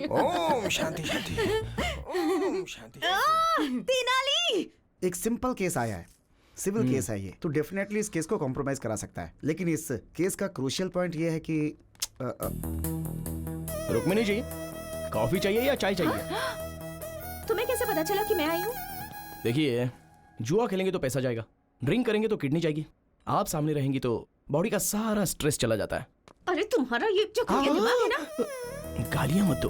ओम शांति शांति, ओम शांति। तेनाली, एक सिंपल केस आया है, सिविल केस है ये, तो डेफिनेटली इस केस को कॉम्प्रोमाइज करा सकता है। लेकिन इस केस का क्रूशियल पॉइंट ये है कि रुक्मिणी जी, कॉफी चाहिए या चाय चाहिए? तुम्हें कैसे पता चला कि मैं आई हूँ? देखिए, जुआ खेलेंगे तो पैसा जाएगा, ड्रिंक करेंगे तो किडनी जाएगी, आप सामने रहेंगी तो बॉडी का सारा स्ट्रेस चला जाता है। अरे तुम्हारा ये जो दिमाग है ना। गालियां मत दो।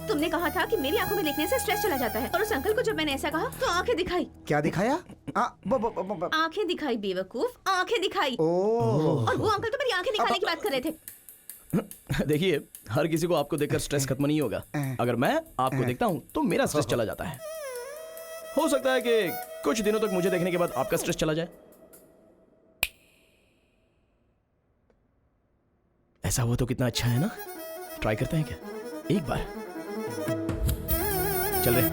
तुमने कहा था कि मेरी आंखों में देखने से स्ट्रेस चला जाता है, और उस अंकल को जब मैंने ऐसा कहा तो आंखें दिखाई। क्या दिखाया? आंखें दिखाई बेवकूफ, आंखें दिखाई। और वो अंकल तो मेरी आंखें दिखाने की बात कर रहे थे। देखिए, हर किसी को आपको देखकर स्ट्रेस खत्म नहीं होगा। अगर मैं आपको देखता हूँ तो मेरा स्ट्रेस चला जाता है। हो सकता है कि कुछ दिनों तक मुझे देखने के बाद आपका स्ट्रेस चला जाए। ऐसा हुआ तो कितना अच्छा है ना। ट्राई करते हैं क्या एक बार? चल रहे।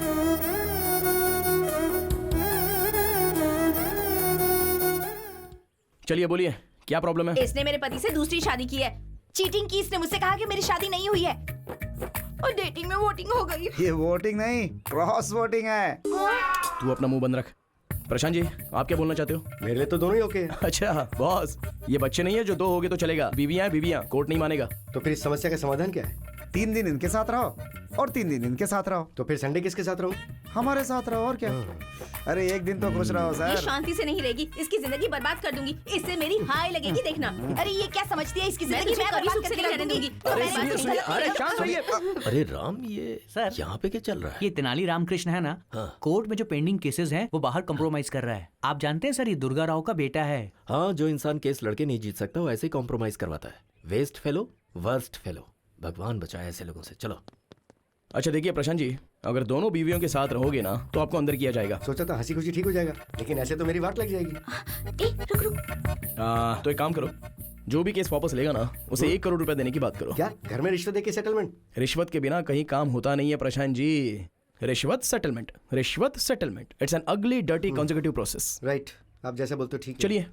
चलिए बोलिए, क्या प्रॉब्लम है? इसने मेरे पति से दूसरी शादी की है, चीटिंग की। इसने मुझसे कहा कि मेरी शादी नहीं हुई है और डेटिंग में वोटिंग हो गई। ये वोटिंग नहीं, क्रॉस वोटिंग है। तू अपना मुंह बंद रख। प्रशांत जी, आप क्या बोलना चाहते हो? मेरे लिए तो दोनों ही ओके। अच्छा बॉस, ये बच्चे नहीं है जो 2 हो गए तो चलेगा। बीवियां, कोर्ट नहीं मानेगा। तो फिर इस समस्या का समाधान क्या है? 3 दिन इनके साथ रहो और 3 दिन इनके साथ रहो। तो फिर संडे किसके साथ रहो? हमारे साथ रहो और क्या। अरे एक दिन तो खुश रहो ये सर। शांति से नहीं रहेगी, इसकी जिंदगी बर्बाद कर दूंगी। इससे मेरी हाय लगेगी, देखना। अरे ये क्या समझती है, इसकी जिंदगी मैं कभी बर्बाद सुख से करके नहीं रहने रहने दूंगी। दूंगी। अरे शांत रहिए। अरे राम, ये सर, यहाँ पे क्या चल रहा है? ये तेनाली रामकृष्ण है ना, कोर्ट में जो पेंडिंग केसेस हैं वो बाहर कंप्रोमाइज कर रहा है। आप जानते हैं सर, ये दुर्गा राव का बेटा है। हाँ, जो इंसान केस लड़के नहीं जीत सकता वो ऐसे कॉम्प्रोमाइज करवाता है। Waste fellow, worst fellow. भगवान बचाए ऐसे लोगों से। चलो। अच्छा देखिए प्रशांत जी, अगर दोनों बीवियों के साथ रहोगे ना तो आपको अंदर किया जाएगा। सोचा था हंसी खुशी ठीक हो जाएगा, लेकिन ऐसे तो मेरी वाट लग जाएगी। तो एक काम करो, जो भी केस वापस लेगा ना उसे 1 करोड़ रुपए देने की बात करो। क्या घर में रिश्वत देके सेटलमेंट? रिश्वत के बिना कहीं काम होता नहीं है प्रशांत जी। रिश्वत सेटलमेंट, रिश्वत सेटलमेंट, इट्स एन अगली डर्टी कॉन्जिक्यूटिव प्रोसेस। राइट, आप जैसा बोलते हो ठीक है। चलिए।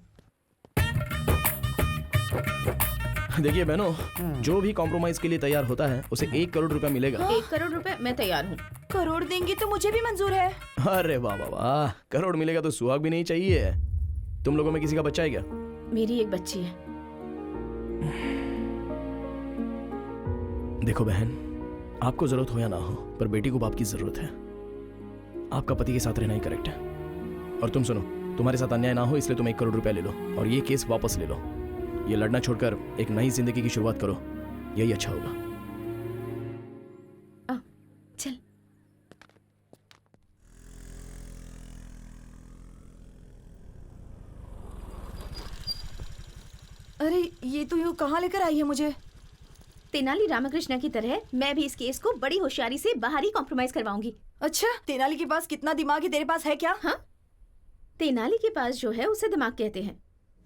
देखिए बहनों, जो भी कॉम्प्रोमाइज के लिए तैयार होता है उसे 1 करोड़ रुपए मिलेगा। 1 करोड़ रुपए मैं तैयार हूँ। करोड़ देंगी तो मुझे भी मंजूर है। अरे वाह वाह वाह, करोड़ मिलेगा तो सुहाग भी नहीं चाहिए। तुम लोगों में किसी का बच्चा है क्या? मेरी एक बच्ची है। देखो बहन, आपको जरूरत हो या ना हो, पर बेटी को बाप की जरूरत है। आपका पति के साथ रहना ही करेक्ट है। और तुम सुनो, तुम्हारे साथ अन्याय ना हो इसलिए तुम 1 करोड़ रुपया ले लो और ये केस वापस ले लो। ये लड़ना छोड़कर एक नई जिंदगी की शुरुआत करो, यही अच्छा होगा। चल। अरे ये तो यूँ कहाँ लेकर आई है मुझे? तेनाली रामकृष्ण की तरह मैं भी इस केस को बड़ी होशियारी से बाहर ही कॉम्प्रोमाइज करवाऊंगी। अच्छा, तेनाली के पास कितना दिमाग है, तेरे पास है क्या? हाँ, तेनाली के पास जो है उसे दिमाग कहते हैं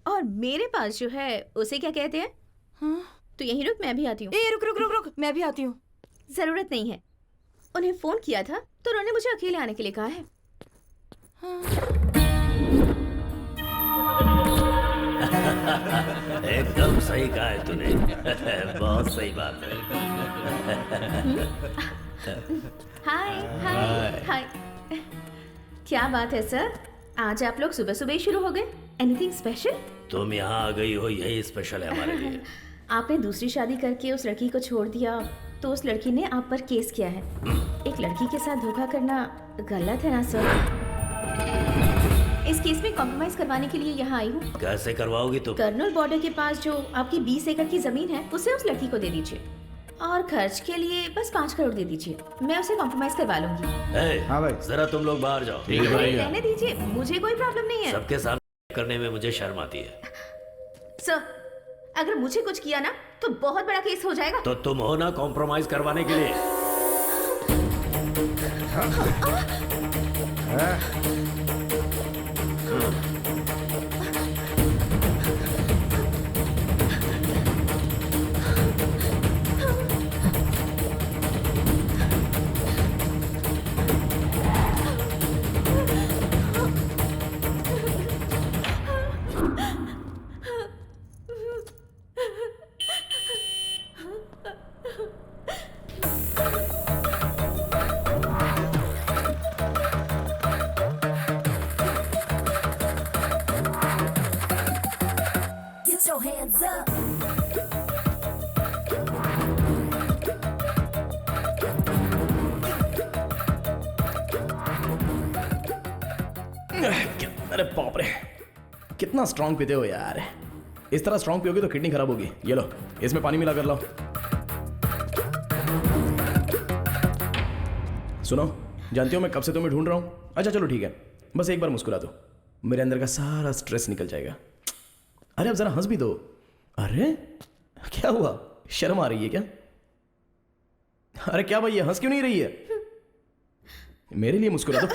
और मेरे पास जो है उसे क्या कहते हैं? हाँ? तो यहीं रुक, मैं भी आती हूँ। ए रुक रुक रुक रुक, मैं भी आती हूँ। जरूरत नहीं है, उन्हें फोन किया था तो उन्होंने मुझे अकेले आने के लिए कहा है। एकदम सही कहा है तूने। बहुत सही बात है। हाय हाय हाय। क्या बात है सर, आज आप लोग सुबह सुबह ही शुरू हो गए? Anything special? तुम यहाँ आ गई हो यही स्पेशल है हमारे लिए। आपने दूसरी शादी करके उस लड़की को छोड़ दिया तो उस लड़की ने आप पर केस किया है। एक लड़की के साथ धोखा करना गलत है ना सर? इस केस में कॉम्प्रोमाइज करवाने के लिए यहाँ आई हूँ। कैसे करवाओगी तुम? कर्नल बॉर्डर के पास जो आपकी 20 एकड़ की जमीन है उसे उस लड़की को दे दीजिए और खर्च के लिए बस 5 करोड़ दे दीजिए, मैं उसे कॉम्प्रोमाइज करवा लूंगी। हाँ भाई, जरा तुम लोग बाहर जाओ। रहने दीजिए, मुझे कोई प्रॉब्लम नहीं है। सबके सामने करने में मुझे शर्म आती है। सर, अगर मुझे कुछ किया ना तो बहुत बड़ा केस हो जाएगा। तो तुम हो ना कॉम्प्रोमाइज करवाने के लिए। अरे बाप रे, कितना स्ट्रांग पीते हो यार। इस तरह स्ट्रांग पियोगे तो किडनी खराब होगी। ये लो, इसमें पानी मिला कर लाओ। सुनो, जानती हो मैं कब से तुम्हें ढूंढ रहा हूँ। अच्छा चलो ठीक है, बस एक बार मुस्कुरा दो, मेरे अंदर का सारा स्ट्रेस निकल जाएगा। अरे अब जरा हंस भी दो। अरे क्या हुआ, शर्म आ रही है क्या? अरे क्या भाई, ये हंस क्यों नहीं रही है? मेरे लिए मुस्कुरा दो।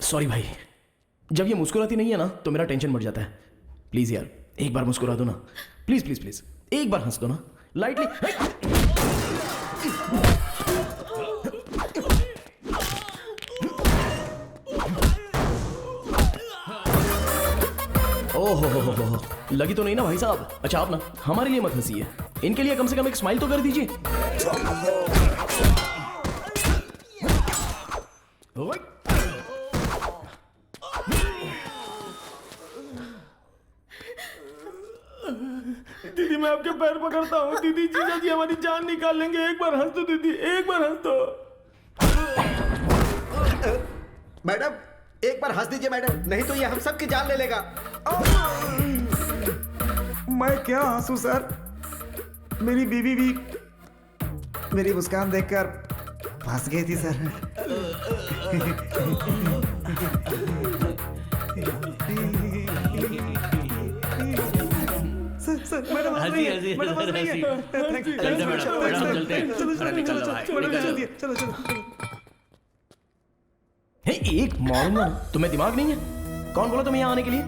सॉरी भाई, जब ये मुस्कुराती नहीं है ना तो मेरा टेंशन बढ़ जाता है। प्लीज यार एक बार मुस्कुरा दो ना, प्लीज प्लीज प्लीज, एक बार हंस दो ना लाइटली। ओहो, लगी तो नहीं ना भाई साहब? अच्छा आप ना हमारे लिए मत हंसिए, इनके लिए कम से कम एक स्माइल तो कर दीजिए। दीदी मैं आपके पैर पकड़ता हूँ। दीदी, जीजा जी हमारी जान निकाल लेंगे। एक बार हंस दो दीदी, एक बार हंस दो। मैडम एक बार हंस दीजिए मैडम, नहीं तो ये हम सबकी जान ले लेगा। मैं क्या हंसू सर, मेरी बीवी भी मेरी मुस्कान देखकर फंस गई थी सर। सर मैडम एक मारूंगा, तुम्हें दिमाग नहीं है? कौन बोला तुम्हें यहाँ आने के लिए?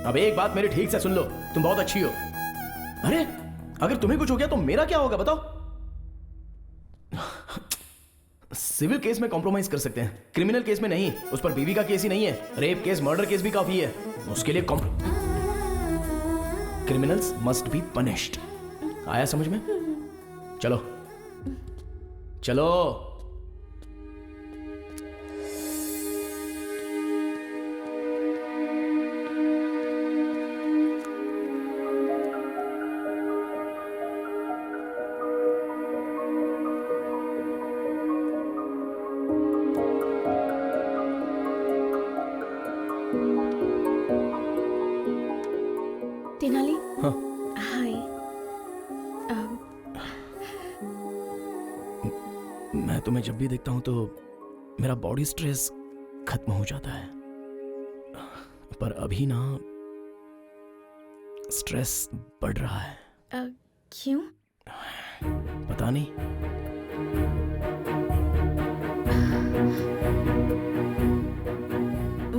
अब एक बात मेरी ठीक से सुन लो, तुम बहुत अच्छी हो। अरे अगर तुम्हें कुछ हो गया तो मेरा क्या होगा बताओ? सिविल केस में कॉम्प्रोमाइज कर सकते हैं, क्रिमिनल केस में नहीं। उस पर बीवी का केस ही नहीं है, रेप केस मर्डर केस भी काफी है। उसके लिए क्रिमिनल्स मस्ट बी पनिश्ड। आया समझ में? चलो चलो। तुम्हें जब भी देखता हूँ तो मेरा बॉडी स्ट्रेस खत्म हो जाता है, पर अभी ना स्ट्रेस बढ़ रहा है। क्यों? पता नहीं।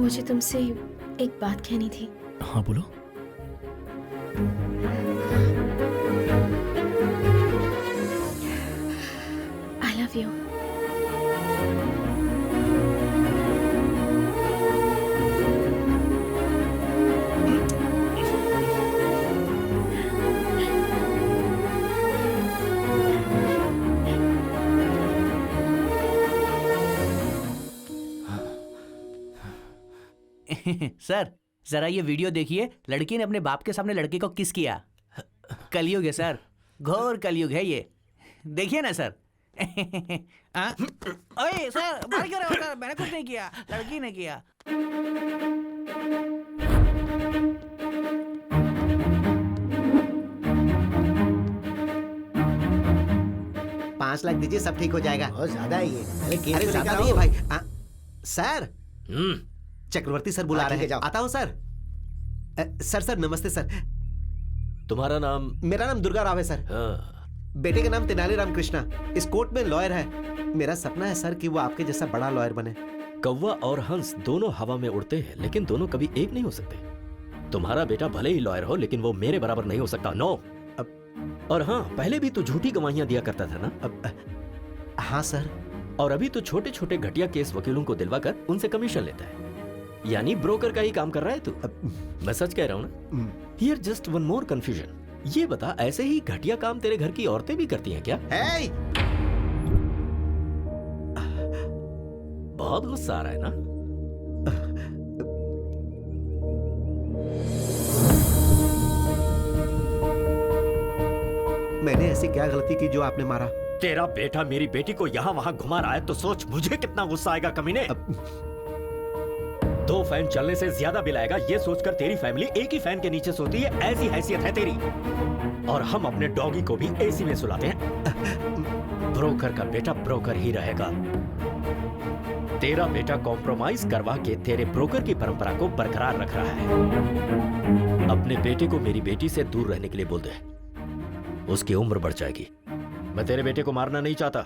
मुझे तुमसे एक बात कहनी थी। हाँ बोलो। I love you. सर जरा ये वीडियो देखिए, लड़की ने अपने बाप के सामने लड़के को किस किया। कलयुग है सर, घोर कलयुग है ये, देखिए ना सर। ओए सर, बात कर रहे हो सर? मैंने कुछ नहीं किया, लड़की ने किया। 5 लाख दीजिए, सब ठीक हो जाएगा। बहुत ज्यादा है ये। अरे ज्यादा नहीं है भाई। सर, चक्रवर्ती सर बुला रहे हैं। आता हूँ सर। सर नमस्ते सर। तुम्हारा नाम? मेरा नाम दुर्गा राव है सर। बेटे का नाम तेनाली राम कृष्णा, इस कोर्ट में लॉयर है। मेरा सपना है सर कि वो आपके जैसा बड़ा लॉयर बने। कौवा और हंस दोनों हवा में उड़ते हैं, लेकिन दोनों कभी एक नहीं हो सकते। तुम्हारा बेटा भले ही लॉयर हो, लेकिन वो मेरे बराबर नहीं हो सकता। नो। और हाँ, पहले भी तू झूठी गवाहियां दिया करता था ना? हाँ सर। और अभी तो छोटे छोटे घटिया केस वकीलों को दिलवाकर उनसे कमीशन लेता है, यानी ब्रोकर का ही काम कर रहा है तू। मैं सच कह रहा हूँ ना? Here just one more confusion. ये बता, ऐसे ही घटिया काम तेरे घर की औरतें भी करती हैं क्या? hey! बहुत गुस्सा आ रहा है ना? मैंने ऐसी क्या गलती की जो आपने मारा? तेरा बेटा मेरी बेटी को यहाँ वहाँ घुमा रहा है तो सोच मुझे कितना गुस्सा आएगा कमीने। 2 फैन चलने से ज्यादा बिल आएगा, ये सोचकर तेरी फैमिली एक ही फैन के नीचे सोती है, ऐसी हैसियत है तेरी। और हम अपने डॉगी को भी एसी में सुलाते हैं। ब्रोकर का बेटा ब्रोकर ही रहेगा। तेरा बेटा कॉम्प्रोमाइज करवा के तेरे ब्रोकर की परंपरा को बरकरार रख रहा है। अपने बेटे को मेरी बेटी से दूर रहने के लिए बोल दे, उसकी उम्र बढ़ जाएगी। मैं तेरे बेटे को मारना नहीं चाहता,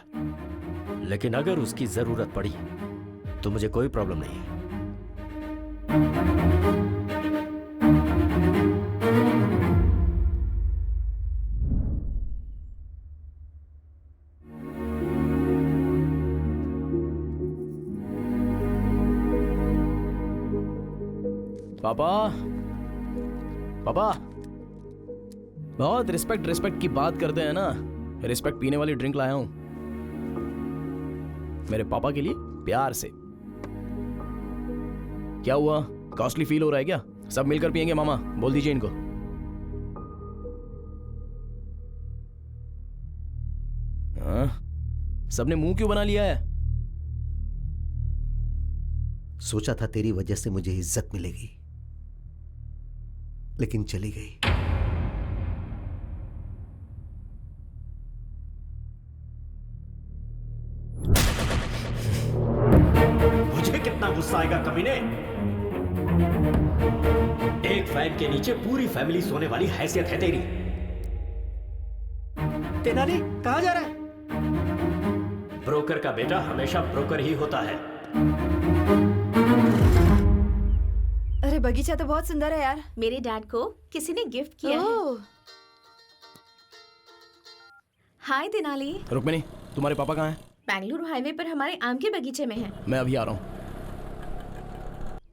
लेकिन अगर उसकी जरूरत पड़ी तो मुझे कोई प्रॉब्लम नहीं है। पापा, पापा, बहुत रिस्पेक्ट की बात करते हैं ना। रिस्पेक्ट पीने वाली ड्रिंक लाया हूं मेरे पापा के लिए, प्यार से। क्या हुआ, कॉस्टली फील हो रहा है क्या? सब मिलकर पियेंगे मामा, बोल दीजिए इनको। हाँ, सबने मुंह क्यों बना लिया है? सोचा था तेरी वजह से मुझे इज्जत मिलेगी, लेकिन चली गई। मुझे कितना गुस्सा आएगा कमीने। एक फैन के नीचे पूरी फैमिली सोने वाली हैसियत है तेरी। तेनाली कहां जा रहा है? ब्रोकर का बेटा हमेशा ब्रोकर ही होता है। अरे बगीचा तो बहुत सुंदर है यार। मेरे डैड को किसी ने गिफ्ट किया है। हाय तेनाली। रुक्मिनी, तुम्हारे पापा कहाँ हैं? बेंगलुरु हाईवे पर हमारे आम के बगीचे में हैं। मैं अभी आ रहा हूँ।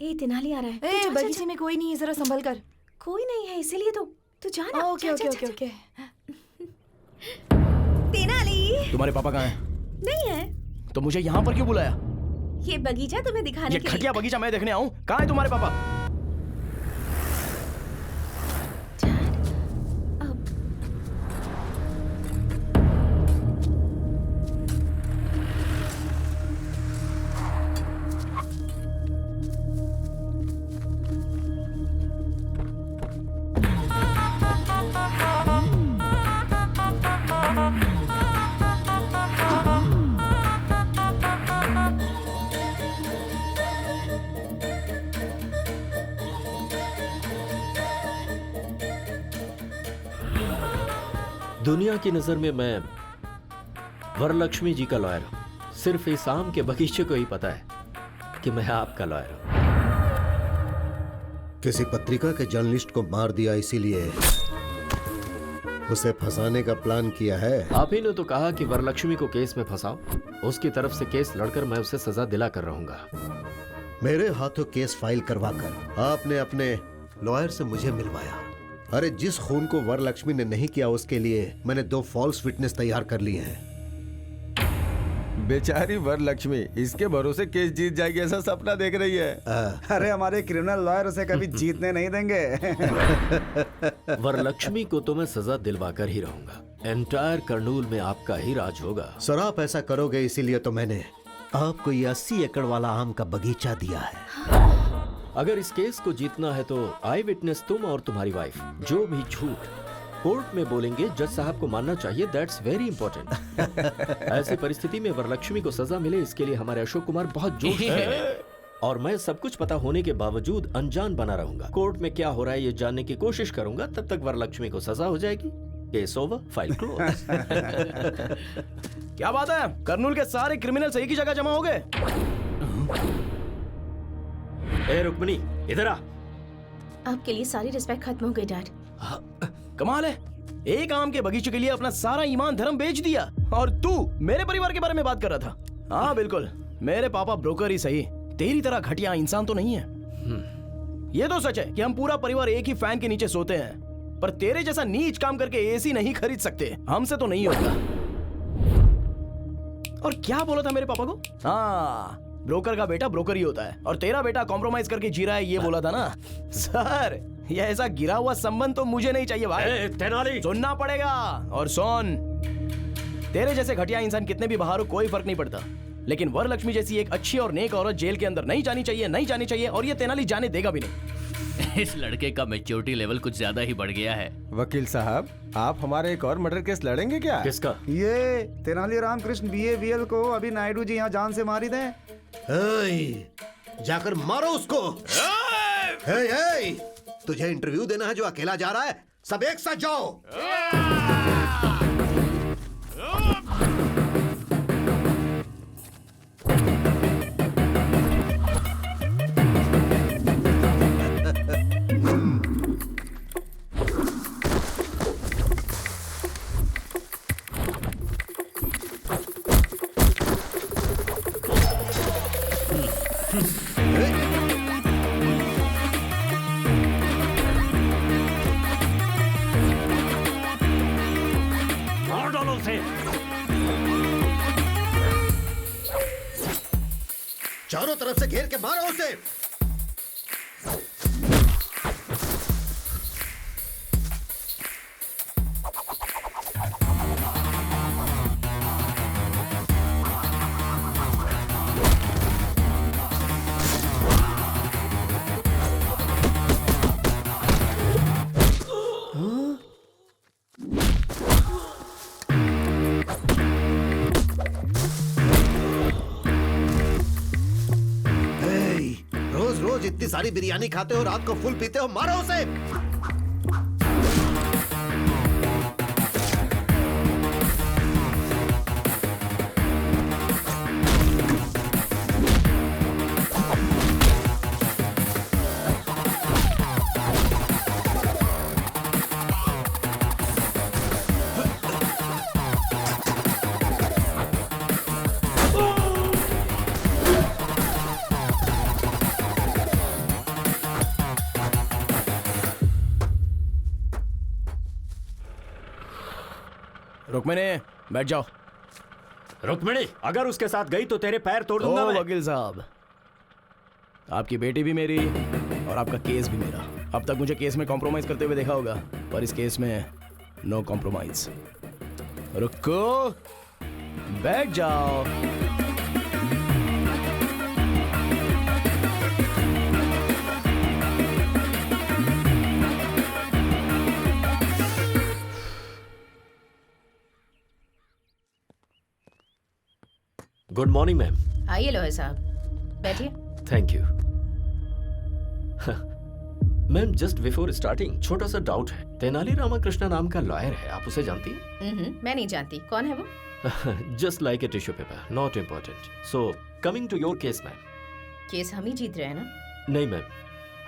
ए तेनाली आ रहा है। ए, बगीचे में कोई नहीं है, जरा संभल कर। कोई नहीं है इसीलिए तो तू जा ना। Okay okay okay okay. Tenali, तुम्हारे पापा कहाँ हैं? नहीं है तो मुझे यहाँ पर क्यों बुलाया? ये बगीचा तुम्हें दिखाने ये के लिए। घटिया बगीचा मैं देखने आऊँ? कहाँ है तुम्हारे पापा? दुनिया की नजर में मैं वरलक्ष्मी जी का लॉयर हूं। सिर्फ इस आम के बगीचे को ही पता है कि मैं आपका लॉयर हूं। किसी पत्रिका के जर्नलिस्ट को मार दिया, इसीलिए उसे फंसाने का प्लान किया है। आप ही ने तो कहा कि वरलक्ष्मी को केस में फंसाओ। उसकी तरफ से केस लड़कर मैं उसे सजा दिला कर रहूंगा। मेरे हाथों केस फाइल करवाकर आपने अपने लॉयर से मुझे मिलवाया। अरे जिस खून को वरलक्ष्मी ने नहीं किया उसके लिए मैंने 2 फॉल्स विटनेस तैयार कर लिए हैं। बेचारी वरलक्ष्मी इसके भरोसे केस जीत जाएगी ऐसा सपना देख रही है। अरे हमारे क्रिमिनल लॉयर उसे कभी जीतने नहीं देंगे। वरलक्ष्मी को तो मैं सजा दिलवा कर ही रहूंगा। एंटायर कर्नूल में आपका ही राज होगा। सर आप ऐसा करोगे इसीलिए तो मैंने आपको ये 80 एकड़ वाला आम का बगीचा दिया है। अगर इस केस को जीतना है तो आई विटनेस तुम और तुम्हारी वाइफ जो भी झूठ कोर्ट में बोलेंगे जज साहब को मानना चाहिए। That's very important. ऐसी परिस्थिति में वरलक्ष्मी को सजा मिले इसके लिए हमारे अशोक कुमार बहुत जोश है और मैं सब कुछ पता होने के बावजूद अनजान बना रहूंगा। कोर्ट में क्या हो रहा है ये जानने की कोशिश करूंगा। तब तक वरलक्ष्मी को सजा हो जाएगी। Case over, file close. क्या बात है, कर्नूल के सारे क्रिमिनल्स एक ही जगह जमा हो गए। ए रुक्मिणी इधर आ। आपके लिए सारी रिस्पेक्ट खत्म हो गई डैड। कमाल है, एक आम के बगीचे के लिए अपना सारा ईमान धर्म बेच दिया और तू मेरे परिवार के बारे में बात कर रहा था। हाँ बिल्कुल, मेरे पापा ब्रोकर ही सही, तेरी तरह घटिया इंसान तो नहीं है। ये तो सच है कि हम पूरा परिवार एक ही फैन के नीचे सोते हैं, पर तेरे जैसा नीच काम करके एसी नहीं खरीद सकते। हमसे तो नहीं होगा। और क्या बोला था मेरे पापा को? हाँ, ब्रोकर का बेटा ब्रोकर ही होता है और तेरा बेटा कॉम्प्रोमाइज करके जी रहा है, ये बोला था ना। सर ये ऐसा गिरा हुआ संबंध तो मुझे नहीं चाहिए भाई। तेनाली सुनना पड़ेगा। और सुन, तेरे जैसे घटिया इंसान कितने भी बाहर हो कोई फर्क नहीं पड़ता, लेकिन वरलक्ष्मी जैसी एक अच्छी और नेक औरत जेल के अंदर नहीं जानी चाहिए, नहीं जानी चाहिए, और ये तेनाली जाने देगा भी नहीं। इस लड़के का मैच्योरिटी लेवल कुछ ज्यादा ही बढ़ गया है। वकील साहब, आप हमारे एक और मर्डर केस लड़ेंगे क्या? किसका? ये तेनाली रामकृष्ण BABL को अभी नायडू जी यहाँ जान से मारी दें। जाकर मारो उसको। तुझे इंटरव्यू देना है जो अकेला जा रहा है? सब एक साथ जाओ। चारों तरफ से घेर के मारो उसे। इतनी सारी बिरयानी खाते हो, रात को फुल पीते हो, मारो उसे। रुक्मिणी बैठ जाओ। रुक्मिणी अगर उसके साथ गई तो तेरे पैर तोड़ दूंगा मैं। वकील साहब, आपकी बेटी भी मेरी और आपका केस भी मेरा। अब तक मुझे केस में कॉम्प्रोमाइज करते हुए देखा होगा, पर इस केस में नो कॉम्प्रोमाइज। रुको, बैठ जाओ। Good morning ma'am. आइए लॉयर साहब, बैठिए। Thank you. Ma'am just before starting छोटा सा डाउट है। तेनाली रामकृष्ण नाम का लॉयर है, आप उसे जानती हैं? मैं नहीं जानती, कौन है वो? Just like a tissue paper, not important. So coming to your case ma'am. Case हम ही जीत रहे हैं ना? नहीं मैम,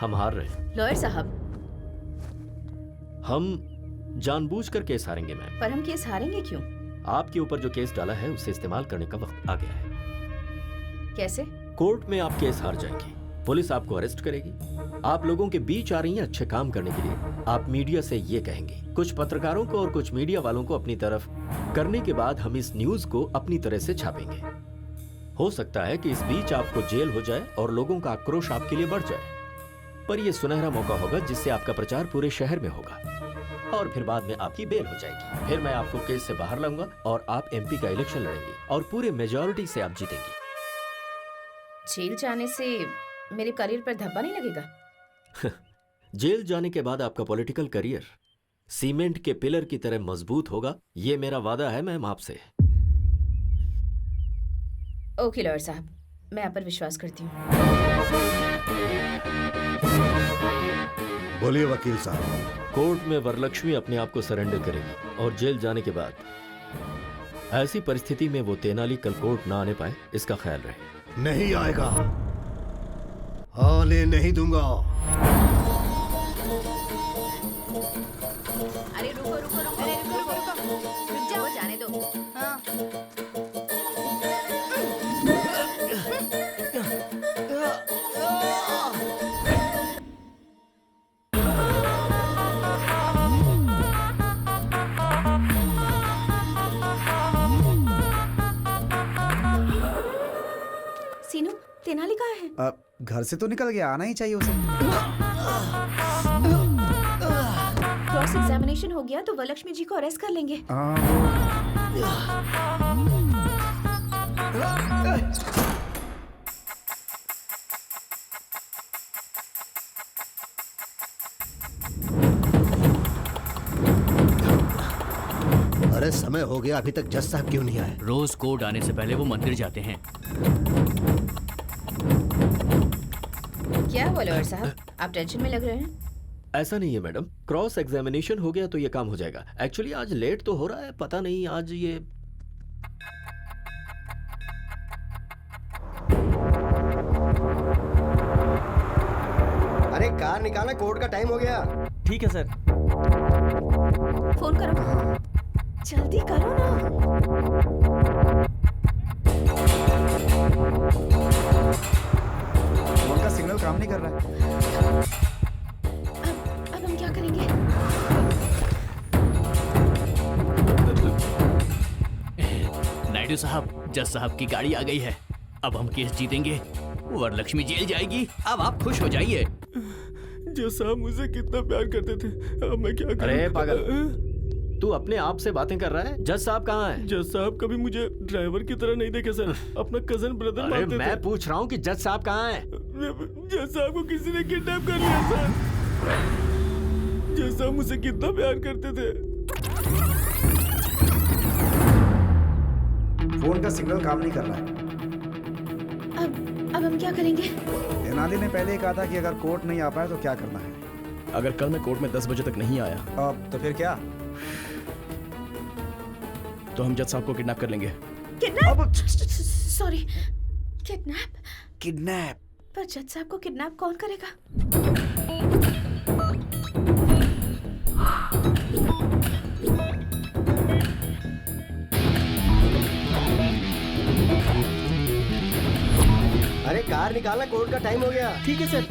हम हार रहे हैं। लॉयर साहब, हम जानबूझकर केस हारेंगे मैम। पर हम केस हारेंगे क्यों? आपके ऊपर जो केस डाला है उसे इस्तेमाल करने का वक्त आ गया है। कैसे? कोर्ट में आप केस हार जाएंगे, पुलिस आपको अरेस्ट करेगी। आप लोगों के बीच आ रही हैं अच्छे काम करने के लिए। आप मीडिया से ये कहेंगे, कुछ पत्रकारों को और कुछ मीडिया वालों को अपनी तरफ करने के बाद हम इस न्यूज को अपनी तरह से छापेंगे। हो सकता है कि इस बीच आपको जेल हो जाए और लोगों का आक्रोश आपके लिए बढ़ जाए, पर यह सुनहरा मौका होगा जिससे आपका प्रचार पूरे शहर में होगा और फिर बाद में आपकी बेल हो जाएगी। फिर मैं आपको केस से बाहर लाऊंगा और आप एमपी का इलेक्शन लड़ेंगे और पूरे मेजॉरिटी से आप जीतेंगे। जेल जाने से मेरे करियर पर धब्बा नहीं लगेगा? जेल जाने के बाद आपका पॉलिटिकल करियर सीमेंट के पिलर की तरह मजबूत होगा, ये मेरा वादा है मैम आपसे। ओके लॉयर साहब, मैं आप पर विश्वास करती हूँ। बोलिए वकील साहब। कोर्ट में वरलक्ष्मी अपने आप को सरेंडर करेगी और जेल जाने के बाद ऐसी परिस्थिति में वो तेनाली कल कोर्ट ना आने पाए, इसका ख्याल रहे। नहीं आएगा, आने नहीं दूंगा। अरे रुको रुको रुको, अरे रुको रुको रुको, रुक जाओ, जाने दो। हाँ। सीनू, तेनाली कहाँ है? घर से तो निकल गया, आना ही चाहिए उसे। क्रॉस एग्जामिनेशन हो गया तो वरलक्ष्मी जी को अरेस्ट कर लेंगे। अरे समय हो गया, अभी तक जज साहब क्यों नहीं आए? रोज कोर्ट आने से पहले वो मंदिर जाते हैं। क्या हुआ लॉयर साहब, आप टेंशन में लग रहे हैं? ऐसा नहीं है मैडम, क्रॉस एग्जामिनेशन हो गया तो ये काम हो जाएगा। एक्चुअली आज लेट तो हो रहा है, पता नहीं आज ये अरे कार निकाला, कोर्ट का टाइम हो गया। ठीक है सर। फोन करो, जल्दी करो ना। फोन का सिग्नल काम नहीं कर रहा है। अब हम क्या करेंगे? नायडू साहब, जज साहब की गाड़ी आ गई है। अब हम केस जीतेंगे, वरलक्ष्मी जेल जाएगी। अब आप खुश हो जाइए। जज साहब मुझे कितना प्यार करते थे, अब मैं क्या करूं? अरे पागल, तू अपने आप से बातें कर रहा है? जज साहब कहाँ हैं? जज साहब कभी मुझे ड्राइवर की तरह नहीं देखे सर, अपना कजन ब्रदर मानते थे। मैं पूछ रहा हूँ कि जज साहब कहाँ हैं? जज साहब को किसी ने किडनैप कर लिया सर। जज साहब मुझसे कितना प्यार करते थे। फोन का सिग्नल काम नहीं कर रहा है। अब हम क्या करेंगे? तेनाली ने पहले ही कहा था कि अगर कोर्ट नहीं आ पाए तो क्या करना है। अगर कल मैं कोर्ट में 10 बजे तक नहीं आया तो फिर क्या? तो हम जज साहब को किडनैप कर लेंगे। किडनैप? Sorry, kidnap? किडनैप? पर जज साहब को किडनैप कौन करेगा? अरे कार निकालना, कोर्ट का टाइम हो गया। ठीक है सर।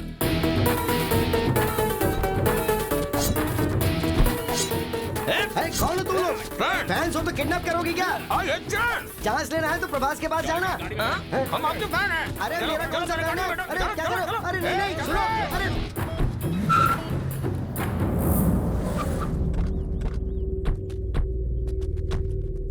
अरे कौन हो तुम लोग? फैंस हो तो किडनैप करोगे क्या? चांस लेना है तो प्रभास के पास जाना। हम आपके फैन हैं। अरे मेरा कौन सा फैन है? अरे क्या करो? अरे नहीं सुनो, अरे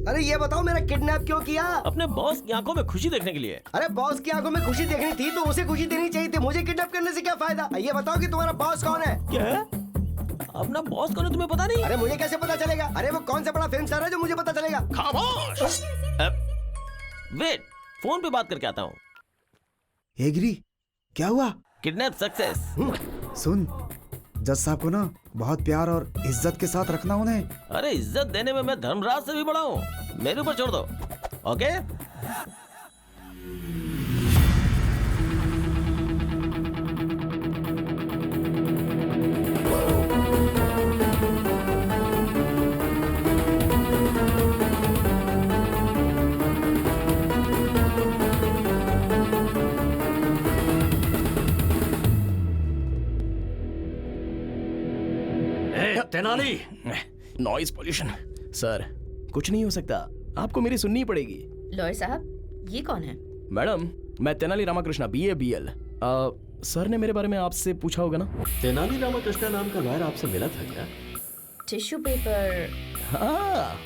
अरे ये बताओ मेरा किडनैप क्यों किया? अपने बॉस की आंखों में खुशी देखने के लिए। अरे बॉस की आंखों में खुशी देखनी थी तो उसे खुशी देनी चाहिए थी, मुझे किडनैप करने से क्या फायदा? ये बताओ कि तुम्हारा बॉस कौन है? क्या है? अपना बॉस कौन है तुम्हें पता नहीं? अरे मुझे कैसे पता चलेगा? अरे वो कौन सा बड़ा फिल्म स्टार है जो मुझे पता चलेगा? खामोश। वेट, फोन पे बात करके आता हूँ। एग्री, क्या हुआ? Kidnap success. सुन, जज साहब को ना बहुत प्यार और इज्जत के साथ रखना उन्हें। अरे इज्जत देने में मैं धर्मराज से भी बड़ा हूँ, मेरे ऊपर छोड़ दो। Okay Tenali, noise pollution. Sir कुछ नहीं हो सकता, आपको मेरी सुननी पड़ेगी। लॉयर साहब ये कौन है? मैडम मैं Tenali Ramakrishna BA BL। Sir ने मेरे बारे में आपसे पूछा होगा ना? तेनाली रामाकृष्णा नाम का लॉयर आपसे मिला था क्या? Tissue paper. हाँ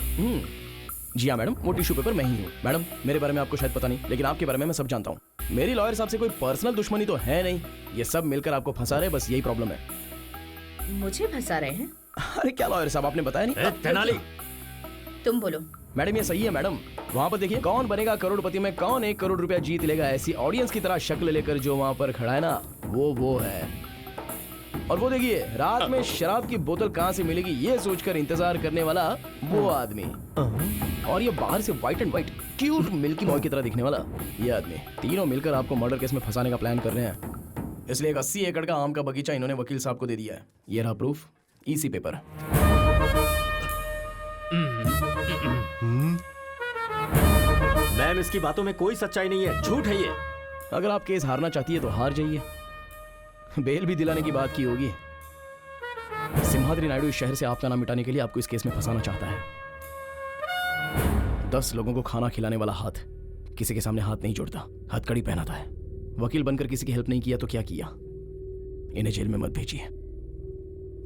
जी हाँ मैडम, वो टिश्यू पेपर मैं ही हूँ। मैडम मेरे बारे में आपको शायद पता नहीं, लेकिन आपके बारे में मैं सब जानता हूँ। मेरी लॉयर साहब से कोई पर्सनल दुश्मनी तो है नहीं, ये सब मिलकर आपको फंसा रहे, बस यही प्रॉब्लम है। मुझे फंसा रहे हैं? अरे क्या लॉयर साहब, आपने बताया नहीं? तेनाली तुम बोलो। मैडम ये सही है मैडम, वहाँ पर देखिए कौन बनेगा करोड़पति में कौन 1 करोड़ रुपया जीत लेगा, ऐसी ऑडियंस की तरह शक्ल लेकर जो वहाँ पर खड़ा है ना, वो है। और वो देखिए रात में शराब की बोतल कहाँ से मिलेगी ये सोचकर इंतजार करने वाला वो आदमी, और ये बाहर से white and white cute milky boy की तरह दिखने वाला ये आदमी, तीनों मिलकर आपको मर्डर केस में फंसाने का प्लान कर रहे हैं। इसलिए एक 80 एकड़ का आम का बगीचा इन्होंने वकील साहब को दे दिया है। ये रहा प्रूफ, EC पेपर। मैम इसकी बातों में कोई सच्चाई नहीं है, झूठ है ये। अगर आप केस हारना चाहती है तो हार जाइए, बेल भी दिलाने की बात की होगी। सिम्हाद्री नायडू इस शहर से आपका नाम मिटाने के लिए आपको इस केस में फंसाना चाहता है। 10 लोगों को खाना खिलाने वाला हाथ किसी के सामने हाथ नहीं जोड़ता, हथकड़ी पहनाता है। वकील बनकर किसी की हेल्प नहीं किया तो क्या किया? इन्हें जेल में मत भेजिए।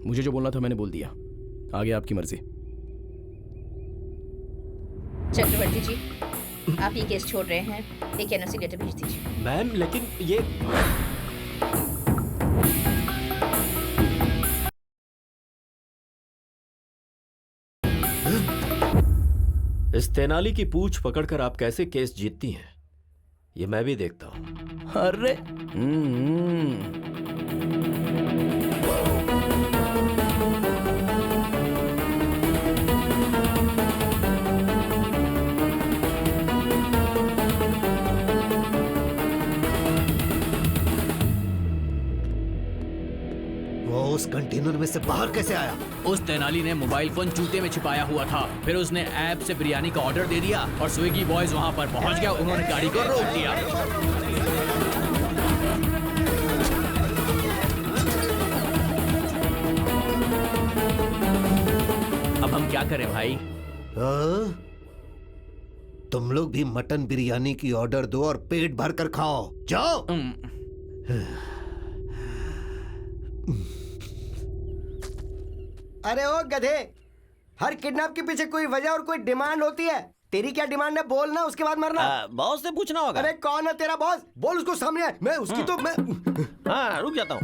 मुझे जो बोलना था मैंने बोल दिया, आगे आपकी मर्जी। चक्रवर्ती जी आप ये केस छोड़ रहे हैं, एक NOC लेटर भेज दीजिए। मैम लेकिन ये इस तेनाली की पूंछ पकड़कर आप कैसे केस जीतती हैं, ये मैं भी देखता हूं। अरे वो उस कंटेनर में से बाहर कैसे आया? उस तेनाली ने मोबाइल फोन जूते में छिपाया हुआ था, फिर उसने ऐप से बिरयानी का ऑर्डर दे दिया और स्विगी बॉयज वहां पर पहुंच गया, उन्होंने गाड़ी को रोक दिया। अब हम क्या करें भाई? तुम लोग भी मटन बिरयानी की ऑर्डर दो और पेट भर कर खाओ, जाओ। अरे ओ गधे, हर किडनैप के पीछे कोई वजह और कोई डिमांड होती है। तेरी क्या डिमांड है बोल ना, उसके बाद मरना। बॉस से पूछना होगा। अरे कौन है तेरा बॉस? बोल उसको सामने है। मैं उसकी तो मैं हाँ रुक जाता हूँ।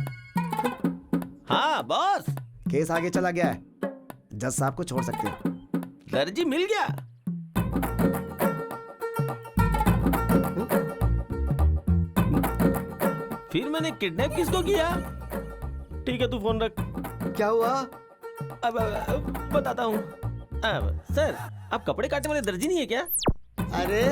हाँ बॉस, केस आगे चला गया है, जज साहब को छोड़ सकते हो। दर्जी मिल गया। फिर मैंने किडनैप किसको किया? ठीक है तू फोन रख। क्या हुआ? अब बताता हूँ। सर आप कपड़े काटने वाले दर्जी नहीं है क्या? अरे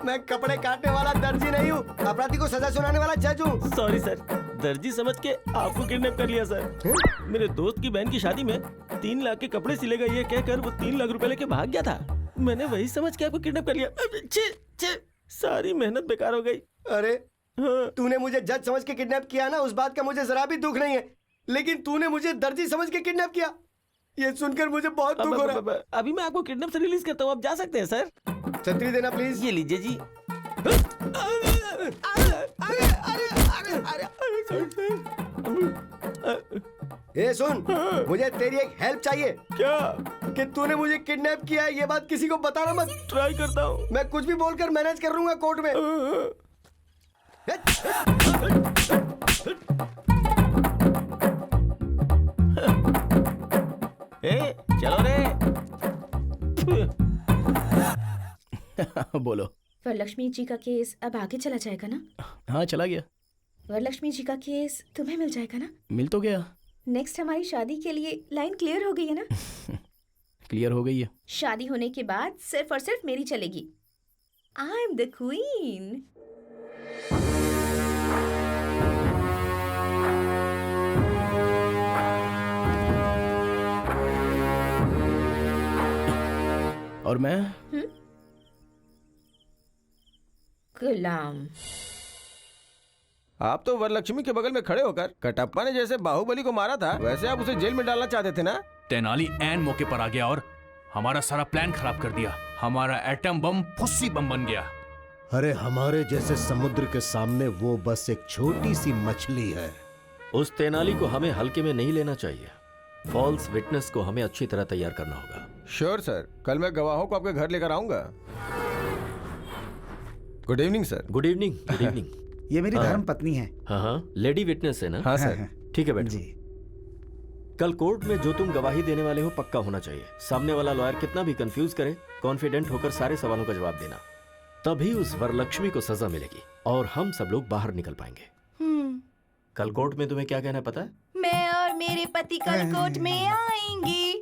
मैं कपड़े काटने वाला दर्जी नहीं हूँ, अपराधी को सजा सुनाने वाला जज हूँ। सॉरी सर, दर्जी समझ के आपको किडनैप कर लिया सर। मेरे दोस्त की बहन की शादी में 3 लाख के कपड़े सिलेगा ये कहकर वो 3 लाख रुपए लेके भाग गया था। मैंने वही समझ के आपको किडनैप कर लिया। सारी मेहनत बेकार हो गई। अरे तूने मुझे जज समझ के किडनैप किया ना, उस बात का मुझे जरा भी दुख नहीं है, लेकिन तूने मुझे दर्जी समझ के किडनैप किया, ये सुनकर मुझे बहुत दुख हो रहा है। अभी मैं आपको किडनैप से रिलीज करता हूँ, आप जा सकते हैं सर। छतरी देना प्लीज। ये लीजिए जी। ए सुन, मुझे तेरी एक हेल्प चाहिए। क्या? कि तूने मुझे किडनैप किया है, ये बात किसी को बताना मत। ट्राई करता हूँ। मैं कुछ भी बोलकर मैनेज कर लूंगा कोर्ट में। चलो रे। बोलो। वरलक्ष्मी जी का केस अब आगे चला जाएगा ना? हाँ चला गया। वरलक्ष्मी जी का केस तुम्हें मिल जाएगा ना? मिल तो गया, नेक्स्ट हमारी शादी के लिए लाइन क्लियर हो गई है ना? क्लियर हो गई है। शादी होने के बाद सिर्फ और सिर्फ मेरी चलेगी। I am the queen. और मैं गुलाम। आप तो वरलक्ष्मी के बगल में खड़े होकर कटप्पा ने जैसे बाहुबली को मारा था वैसे आप उसे जेल में डालना चाहते थे ना? तेनाली ऐन मौके पर आ गया और हमारा सारा प्लान खराब कर दिया। हमारा एटम बम फुस्सी बम बन गया। अरे हमारे जैसे समुद्र के सामने वो बस एक छोटी सी मछली है। उस तेनाली को हमें हल्के में नहीं लेना चाहिए। फॉल्स विटनेस को हमें अच्छी तरह तैयार करना होगा। श्योर सर, कल मैं गवाहों को आपके घर लेकर आऊंगा। Good evening sir. Good evening. Good evening. ये मेरी धर्म पत्नी है। हाँ, लेडी विटनेस है ना? हाँ सर। ठीक है बेटा जी। कल कोर्ट में जो तुम गवाही देने वाले हो पक्का होना चाहिए। सामने वाला लॉयर कितना भी कंफ्यूज करे, कॉन्फिडेंट होकर सारे सवालों का जवाब देना। तभी उस वरलक्ष्मी को सजा मिलेगी और हम सब लोग बाहर निकल पाएंगे। कल कोर्ट में तुम्हें क्या कहना है पता है? मैं और मेरे पति कल कोर्ट में आएंगे।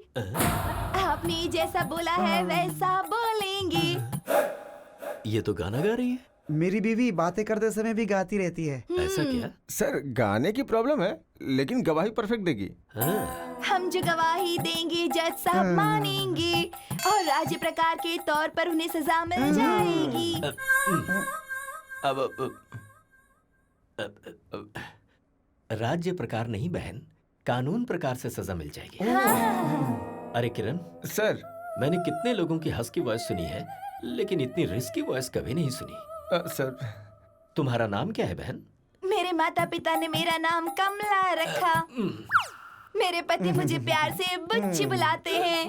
आपने जैसा बोला है वैसा बोलेंगे। ये तो गाना गा रही है। मेरी बीवी बातें करते समय भी गाती रहती है। ऐसा क्या? सर गाने की प्रॉब्लम है लेकिन गवाही परफेक्ट देगी। हम जो गवाही देंगे जज साहब मानेंगे और राज्य प्रकार के तौर पर उन्हें सजा मिल जाएगी। राज्य प्रकार नहीं बहन, कानून प्रकार से सजा मिल जाएगी। अरे किरण सर, मैंने कितने लोगों की हंस की वॉइस सुनी है लेकिन इतनी रिस्की वॉइस कभी नहीं सुनी। सर तुम्हारा नाम क्या है बहन? मेरे माता पिता ने मेरा नाम कमला रखा। मेरे पति मुझे प्यार से बुच्ची बुलाते हैं।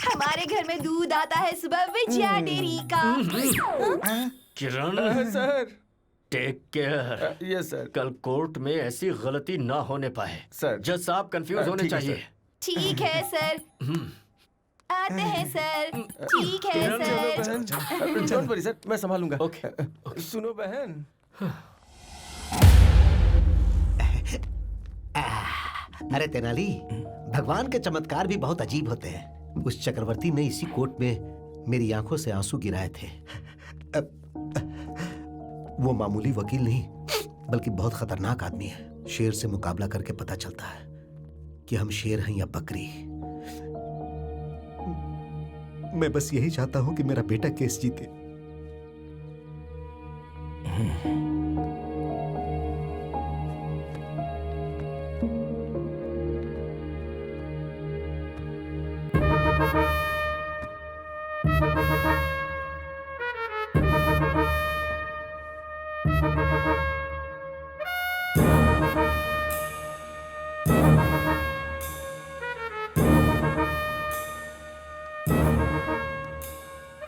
हमारे घर में दूध आता है सुबह विजया डेयरी का। Kiran sir, take care. Yes sir. कल कोर्ट में ऐसी गलती ना होने पाए। सर जज साहब कंफ्यूज होने चाहिए। ठीक है सर। आते हैं सर। ठीक है सर। डोंट वरी सर, मैं संभालूंगा। ओके। सुनो बहन, अरे तेनाली, भगवान के चमत्कार भी बहुत अजीब होते हैं। उस चक्रवर्ती ने इसी कोर्ट में मेरी आंखों से आंसू गिराए थे। वो मामूली वकील नहीं बल्कि बहुत खतरनाक आदमी है। शेर से मुकाबला करके पता चलता है कि हम शेर हैं या बकरी। मैं बस यही चाहता हूं कि मेरा बेटा केस जीते।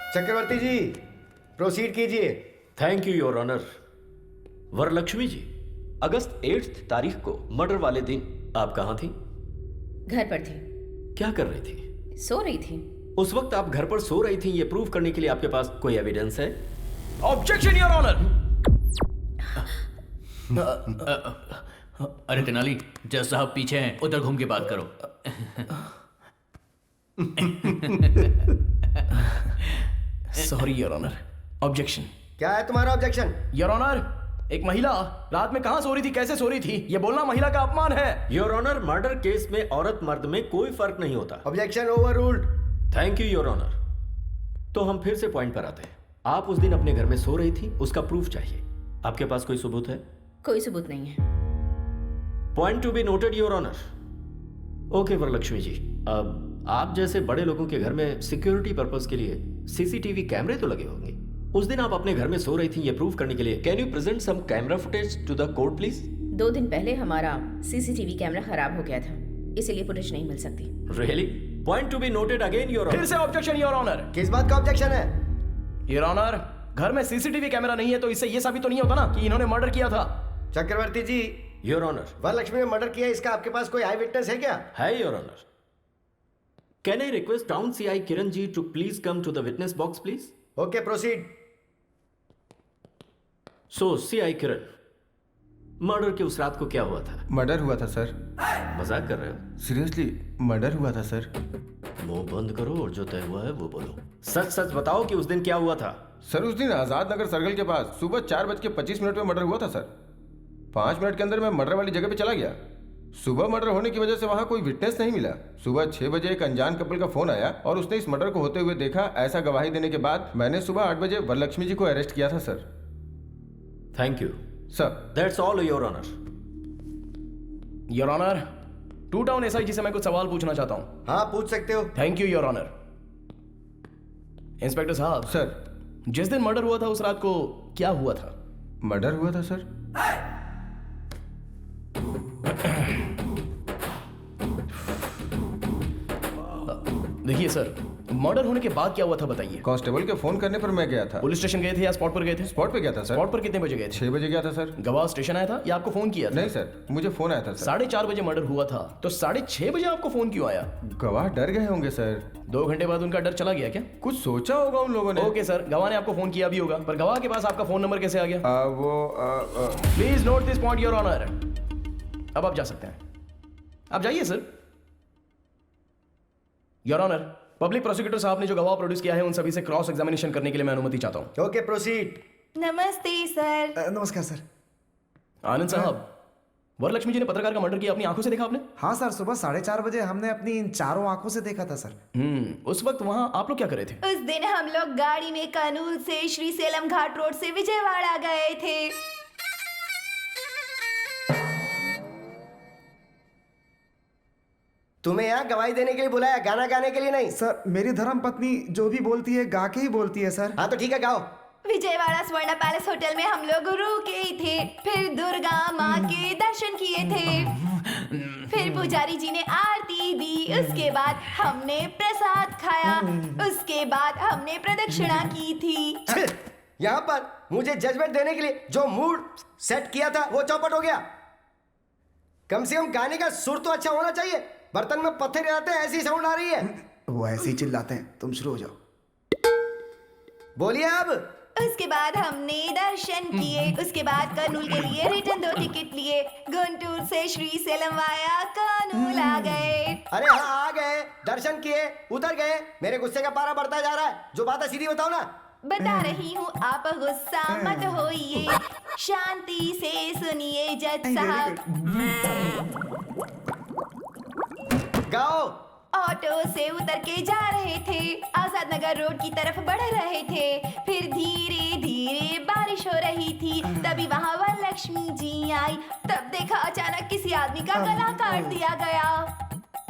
चक्रवर्ती जी, प्रोसीड कीजिए। Thank you your honour. Varalakshmi ji, अगस्त 8 तारीख को मर्डर वाले दिन आप कहाँ थी? घर पर थी। क्या कर रही थी? सो रही थी। उस वक्त आप घर पर सो रही थी, ये प्रूव करने के लिए आपके पास कोई एविडेंस है? Objection your honour. अरे तेनाली, जज साहब पीछे हैं, उधर घूम के बात करो। Sorry your honour. ऑब्जेक्शन। क्या है तुम्हारा ऑब्जेक्शन? योर ऑनर, एक महिला रात में कहां सो रही थी, कैसे सो रही थी, ये बोलना महिला का अपमान है। योर ऑनर, मर्डर केस में औरत मर्द में कोई फर्क नहीं होता। Objection overruled. Thank you your honour. तो हम फिर से पॉइंट पर आते हैं। आप उस दिन अपने घर में सो रही थी, उसका प्रूफ चाहिए। आपके पास कोई सबूत है? कोई सबूत नहीं है। Point to be noted your honour. Okay Varalakshmi ji, अब आप जैसे बड़े लोगों के घर में सिक्योरिटी पर्पस के लिए सीसीटीवी कैमरे तो लगे होंगे। उस दिन आप अपने घर में सो रही थी, ये प्रूव करने के लिए can you present some camera footage to the court please? 2 दिन पहले हमारा सीसीटीवी कैमरा खराब हो गया था, इसीलिए फुटेज नहीं मिल सकती। Really? Point to be noted again your honour. फिर से ऑब्जेक्शन योर ऑनर। किस बात का ऑब्जेक्शन है? योर ऑनर, घर में सीसीटीवी कैमरा नहीं है तो इससे ये साबित तो नहीं होता ना कि इन्होंने मर्डर किया था। चक्रवर्ती जी, योर ऑनर, वरलक्ष्मी ने मर्डर किया, इसका आपके पास कोई आई विटनेस है क्या? है your honour. Can I request town CI Kiran ji to please come to the witness box please? Okay, proceed. So CI Kiran, murder की उस रात को क्या हुआ था? मर्डर हुआ था सर। मजाक कर रहे हो? सीरियसली मर्डर हुआ था सर। मुंह बंद करो और जो तय हुआ है वो बोलो। सच सच बताओ कि उस दिन क्या हुआ था। सर उस दिन आजाद नगर सर्कल के पास सुबह 4:25 में मर्डर हुआ था सर। 5 मिनट के अंदर मैं मर्डर वाली जगह पे चला गया। सुबह मर्डर होने की वजह से वहाँ कोई विटनेस नहीं मिला। सुबह 6 बजे एक अनजान कपल का फोन आया और उसने इस मर्डर को होते हुए देखा। ऐसा गवाही देने के बाद मैंने सुबह 8 बजे वरलक्ष्मी जी को अरेस्ट किया था sir. Thank you sir. That's all your honour. Your honour, 2 town SIG से मैं कुछ सवाल पूछना चाहता हूँ। हाँ पूछ सकते हो। Thank you your honour. Inspector साहब। सर। जिस दिन मर्डर हुआ था उस रात को क्या हुआ था? मर्डर हुआ था सर। देखिए सर, मर्डर होने के बाद क्या हुआ था बताइए। कांस्टेबल के फोन करने पर मैं गया था। पुलिस स्टेशन गए थे या स्पॉट पर गए थे? स्पॉट पे गया था सर। स्पॉट पर कितने बजे गए थे? 6 बजे गया था सर। गवाह स्टेशन आया था या आपको फोन किया था? नहीं सर, मुझे फोन आया था सर। 4:30 बजे मर्डर हुआ था तो 6:30 बजे आपको फोन क्यों आया? गवाह डर गए होंगे सर। 2 घंटे बाद उनका डर चला गया क्या? कुछ सोचा होगा उन लोगों ने। ओके सर, गवाह ने आपको फोन किया भी होगा, पर गवाह के पास आपका फोन नंबर कैसे आ गया? Please note this point your honour. अब आप जा सकते हैं, आप जाइए sir. Your honour, public prosecutor साहब ने जो गवाह प्रोड्यूस किया है उन सभी से क्रॉस एग्जामिनेशन करने के लिए मैं अनुमति चाहता हूं। Okay proceed. नमस्ते सर। नमस्कार सर। आनंद साहब, वरलक्ष्मी जी ने पत्रकार का मर्डर किया अपनी आंखों से देखा आपने? हाँ सर, सुबह 4:30 बजे हमने अपनी इन चारों आंखों से देखा था सर। उस वक्त वहां आप लोग क्या कर रहे थे? उस दिन हम लोग गाड़ी में कर्नूल से श्रीसेलम घाट रोड से विजयवाड़ा गए थे। तुम्हें यहाँ गवाही देने के लिए बुलाया, गाना गाने के लिए नहीं। सर मेरी धर्म पत्नी जो भी बोलती है गा के ही बोलती है सर। हाँ तो ठीक है गाओ। विजयवाड़ा स्वर्ण पैलेस होटल में हम लोग रुके थे, फिर दुर्गा माँ के दर्शन किए थे, फिर पुजारी जी ने आरती दी, उसके बाद हमने प्रसाद खाया, उसके बाद हमने प्रदक्षिणा की थी। यहाँ पर मुझे जजमेंट देने के लिए जो मूड सेट किया था वो चौपट हो गया। कम से कम गाने का सुर तो अच्छा होना चाहिए। बर्तन में पत्थर रहते हैं, ऐसी साउंड आ रही है। वो ऐसे ही चिल्लाते हैं, तुम शुरू हो जाओ। बोलिए अब। उसके बाद हमने दर्शन किए, उसके बाद कर्नूल के लिए रिटर्न 2 टिकट लिए, गुंटूर से श्रीसेलम वाया कर्नूल आ गए। अरे हाँ आ गए, दर्शन किए, उतर गए। मेरे गुस्से का पारा बढ़ता जा रहा है। जो बात है सीधी बताओ ना। बता रही हूँ, आप गुस्सा मत होइए, शांति से सुनिए जज साहब। गाओ। ऑटो से उतर के जा रहे थे, आजाद नगर रोड की तरफ बढ़ रहे थे, फिर धीरे धीरे बारिश हो रही थी, तभी वहाँ वरलक्ष्मी जी आई। तब देखा अचानक किसी आदमी का गला काट दिया गया,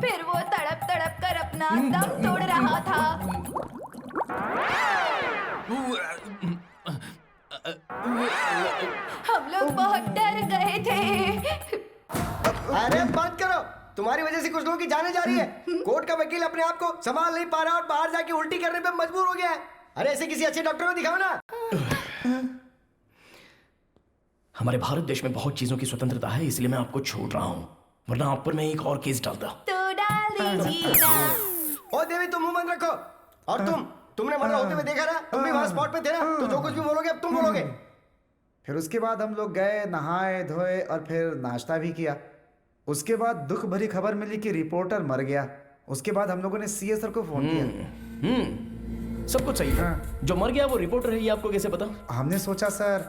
फिर वो तड़प तड़प कर अपना दम तोड़ रहा था। हम लोग बहुत डर गए थे। अरे बंद करो, तुम्हारी वजह से कुछ लोगों की जाने जा रही है। कोर्ट का वकील अपने आप को संभाल नहीं पा रहा और बाहर जाके उल्टी करने पे मजबूर हो गया है। अरे ऐसे किसी अच्छे डॉक्टर को दिखाओ ना। हमारे भारत देश में बहुत चीजों की स्वतंत्रता है, इसलिए मैं आपको छोड़ रहा हूँ, वरना आप पर मैं एक और केस डालता। तो डाल दीजिए ना। ओ देवी तुम मुंह बंद रखो। और तुमने मर्डर होते हुए देखा ना, तुम भी वहां स्पॉट पे थे ना, तो जो कुछ भी बोलोगे अब तुम बोलोगे। फिर उसके बाद हम लोग गए, नहाए धोए और फिर नाश्ता भी किया। उसके बाद दुख भरी खबर मिली कि रिपोर्टर मर गया। उसके बाद हम लोगों ने सीए सर को फोन किया। सब कुछ सही है। जो मर गया वो रिपोर्टर है, ये आपको कैसे पता? हमने सोचा sir.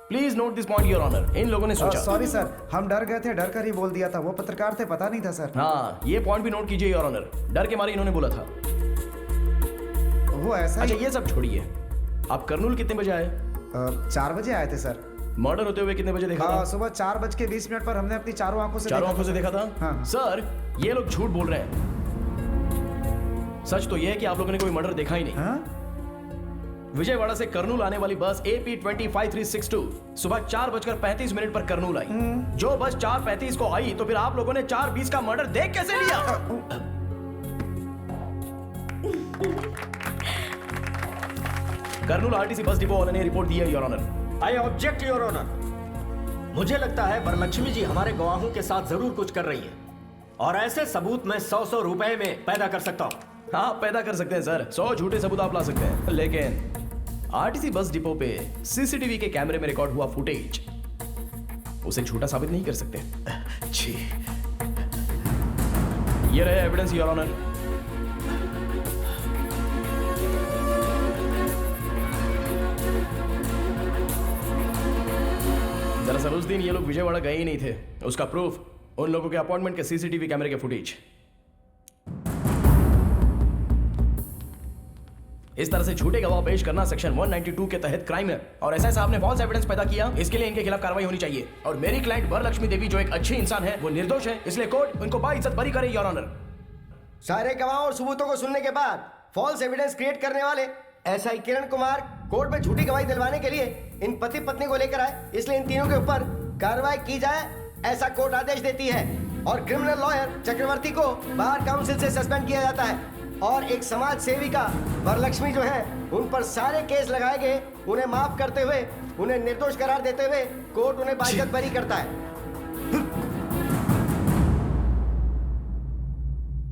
Please note this point your honour. इन लोगों ने सोचा। सॉरी सर, हम डर गए थे, डर कर ही बोल दिया था। वो पत्रकार थे, पता नहीं था सर। हाँ, ये पॉइंट भी नोट कीजिए योर ऑनर। डर के मारे इन्होंने बोला था। वो ऐसा अच्छा, ये सब छोड़िए। आप कर्नूल कितने बजे आए? 4 बजे आए थे सर। मर्डर होते हुए कितने बजे देखा था? सुबह 4:20 पर हमने अपनी चारों आंखों से देखा था। हाँ। सर, ये लोग झूठ बोल रहे हैं। सच तो यह है कि आप लोगों ने कोई मर्डर देखा ही नहीं। हाँ? विजयवाड़ा से कर्नूल आने वाली बस AP-25362 सुबह 4:35 पर कर्नूल आई। जो बस 4:35 को आई, तो फिर आप लोगों ने 4:20 का मर्डर देख कैसे लिया? कर्नूल RTC बस डिपो वाले ने रिपोर्ट दी है your honour. I object your honour. मुझे लगता है वरलक्ष्मी जी हमारे गवाहों के साथ जरूर कुछ कर रही है, और ऐसे सबूत मैं 100 रुपए में पैदा कर सकता हूँ। हाँ, पैदा कर सकते हैं सर। 100 झूठे सबूत आप ला सकते हैं, लेकिन RTC बस डिपो पे CCTV के कैमरे में रिकॉर्ड हुआ फुटेज उसे झूठा साबित नहीं कर सकते। जी ये रहे एविडेंस योर ऑनर। दरअसल उस दिन ये लोग विजयवाड़ा गए ही नहीं थे। उसका प्रूफ उन लोगों के अपॉइंटमेंट के सीसीटीवी कैमरे के फुटेज। इस तरह से झूठे गवाह पेश करना सेक्शन 192 के तहत क्राइम है और ऐसा आपने फॉल्स एविडेंस पैदा किया, इसके लिए इनके खिलाफ कार्रवाई होनी चाहिए। और मेरी क्लाइंट वरलक्ष्मी देवी जो एक अच्छी इंसान है वो निर्दोष है, इसलिए कोर्ट उनको बाइज्जत बरी करे योर ऑनर। सारे गवाहों और सबूतों को सुनने के बाद फॉल्स एविडेंस क्रिएट करने वाले एसआई किरण कुमार कोर्ट में झूठी गवाही दिलवाने के लिए इन पति पत्नी को लेकर आए, इसलिए इन तीनों के ऊपर कार्रवाई की जाए ऐसा कोर्ट आदेश देती है। और क्रिमिनल लॉयर चक्रवर्ती को बार काउंसिल से सस्पेंड किया जाता है और एक समाज सेविका वरलक्ष्मी जो है उन पर सारे केस लगाए गए, उन्हें माफ करते हुए उन्हें निर्दोष करार देते हुए कोर्ट उन्हें बाइज्जत बरी करता है।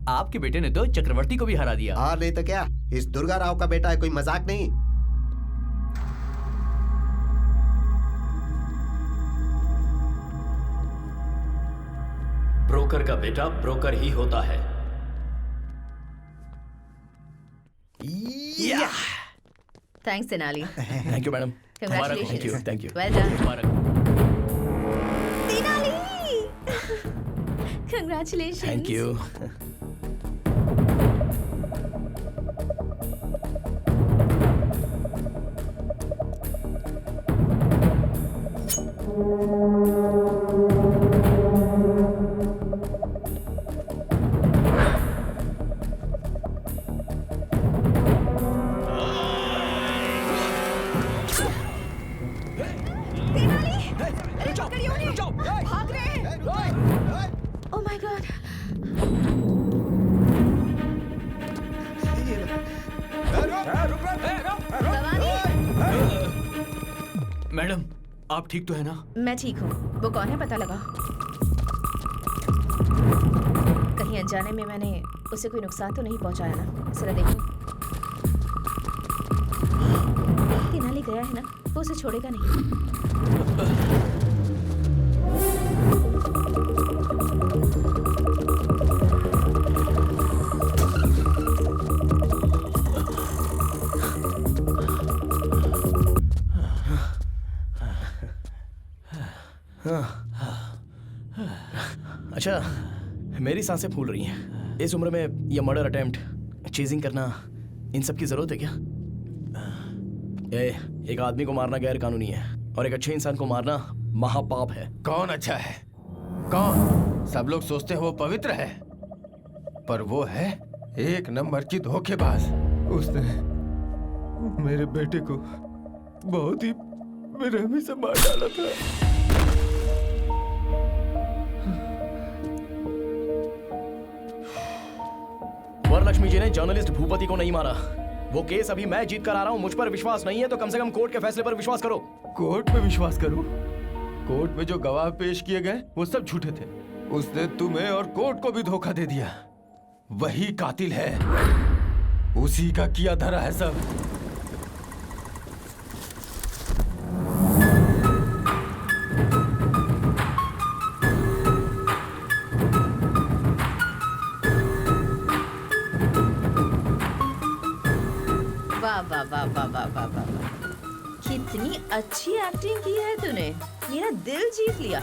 आपके बेटे ने तो चक्रवर्ती को भी हरा दिया। हाँ नहीं तो क्या, इस दुर्गा राव का बेटा है, कोई मजाक नहीं। ब्रोकर का बेटा ब्रोकर ही होता है। Thanks Tenali. Thank you madam. Congratulations. Thank you. Well done. Tenali. Congratulations. Thank you. Oh my God. Madam आप ठीक तो है ना? मैं ठीक हूँ। वो कौन है पता लगा? कहीं अनजाने में मैंने उसे कोई नुकसान तो नहीं पहुँचाया ना? जरा देखो। तेनाली गया है ना, वो उसे छोड़ेगा नहीं। अच्छा, मेरी सांसें फूल रही हैं। इस उम्र में ये मर्डर अटेम्प्ट, चेजिंग करना, इन सब की जरूरत है क्या? एक आदमी को मारना गैर कानूनी है और एक अच्छे इंसान को मारना महापाप है। कौन अच्छा है? कौन? सब लोग सोचते हैं वो पवित्र है, पर वो है एक नंबर की धोखेबाज। उसने मेरे बेटे को बहुत ही बेरहमी से मार डाला था। वरलक्ष्मी जी ने जर्नलिस्ट भूपति को नहीं मारा। वो केस अभी मैं जीत कर आ रहा हूँ। मुझ पर विश्वास नहीं है तो कम से कम कोर्ट के फैसले पर विश्वास करो। कोर्ट पे विश्वास करूं? कोर्ट में जो गवाह पेश किए गए वो सब झूठे थे। उसने तुम्हें और कोर्ट को भी धोखा दे दिया। वही कातिल है, उसी का किया धरा है सब। वाह वाह वाह वाह वाह वाह वाह, कितनी अच्छी एक्टिंग की है तूने। मेरा दिल जीत लिया।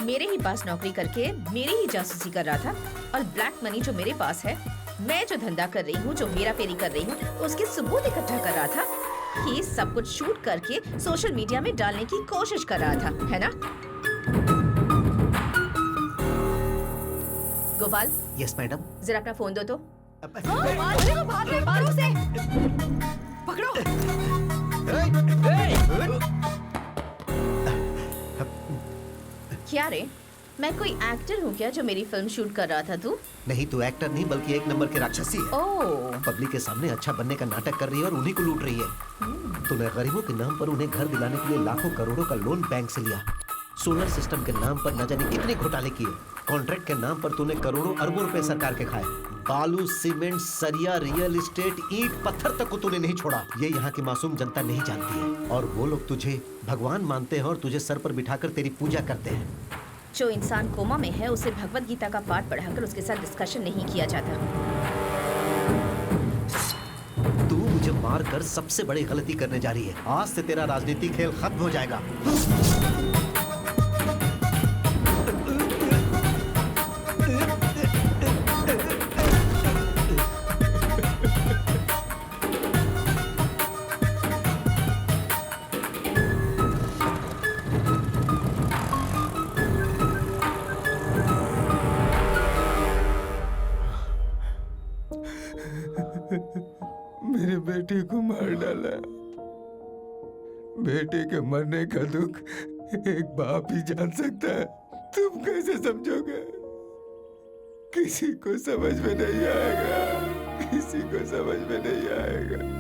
मेरे ही पास नौकरी करके मेरी ही जासूसी कर रहा था और ब्लैक मनी जो मेरे पास है, मैं जो धंधा कर रही हूँ, जो हेरा फेरी कर रही हूँ, उसके सबूत इकट्ठा कर रहा था। ये सब कुछ शूट करके सोशल मीडिया में डालने की कोशिश कर रहा था, है ना? गोपाल। Yes madam. जरा अपना फोन दो तो। पकड़ो। क्या रे, मैं कोई एक्टर हूँ क्या जो मेरी फिल्म शूट कर रहा था तू? नहीं, तू एक्टर नहीं बल्कि एक नंबर की राक्षसी है। ओह। पब्लिक के सामने अच्छा बनने का नाटक कर रही है और उन्हीं को लूट रही है। तूने गरीबों के नाम पर उन्हें घर दिलाने के लिए लाखों करोड़ों का लोन बैंक से लिया। सोलर सिस्टम के नाम पर न जाने कितने घोटाले किए। कॉन्ट्रैक्ट के नाम पर तूने करोड़ों अरबों रुपए सरकार के खाए। बालू, सीमेंट, सरिया, रियल एस्टेट, ईंट, पत्थर तक को तूने नहीं छोड़ा। ये यहाँ की मासूम जनता नहीं जानती है और वो लोग तुझे भगवान मानते हैं और तुझे सर पर बिठाकर तेरी पूजा करते हैं। जो इंसान कोमा में है उसे भगवत गीता का पाठ पढ़ाकर उसके साथ डिस्कशन नहीं किया जाता। तू मुझे मार कर सबसे बड़ी गलती करने जा रही है। आज से तेरा राजनीतिक खेल खत्म हो जाएगा। मेरे बेटे को मार डाला। बेटे के मरने का दुख एक बाप ही जान सकता है। तुम कैसे समझोगे? किसी को समझ में नहीं आएगा, किसी को समझ में नहीं आएगा।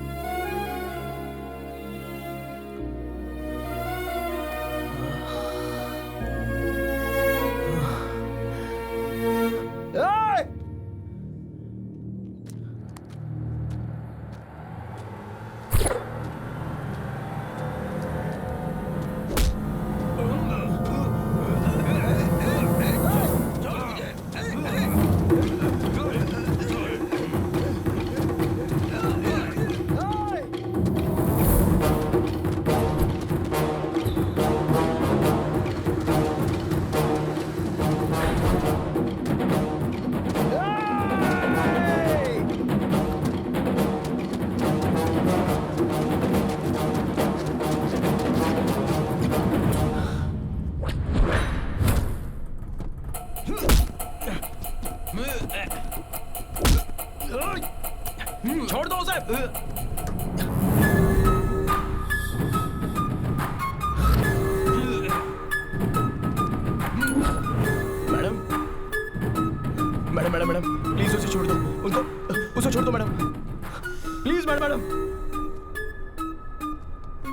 छोड़ दो उसे। Madam madam madam madam please उसे छोड़ दो, उसे छोड़ दो मैडम, प्लीज मैडम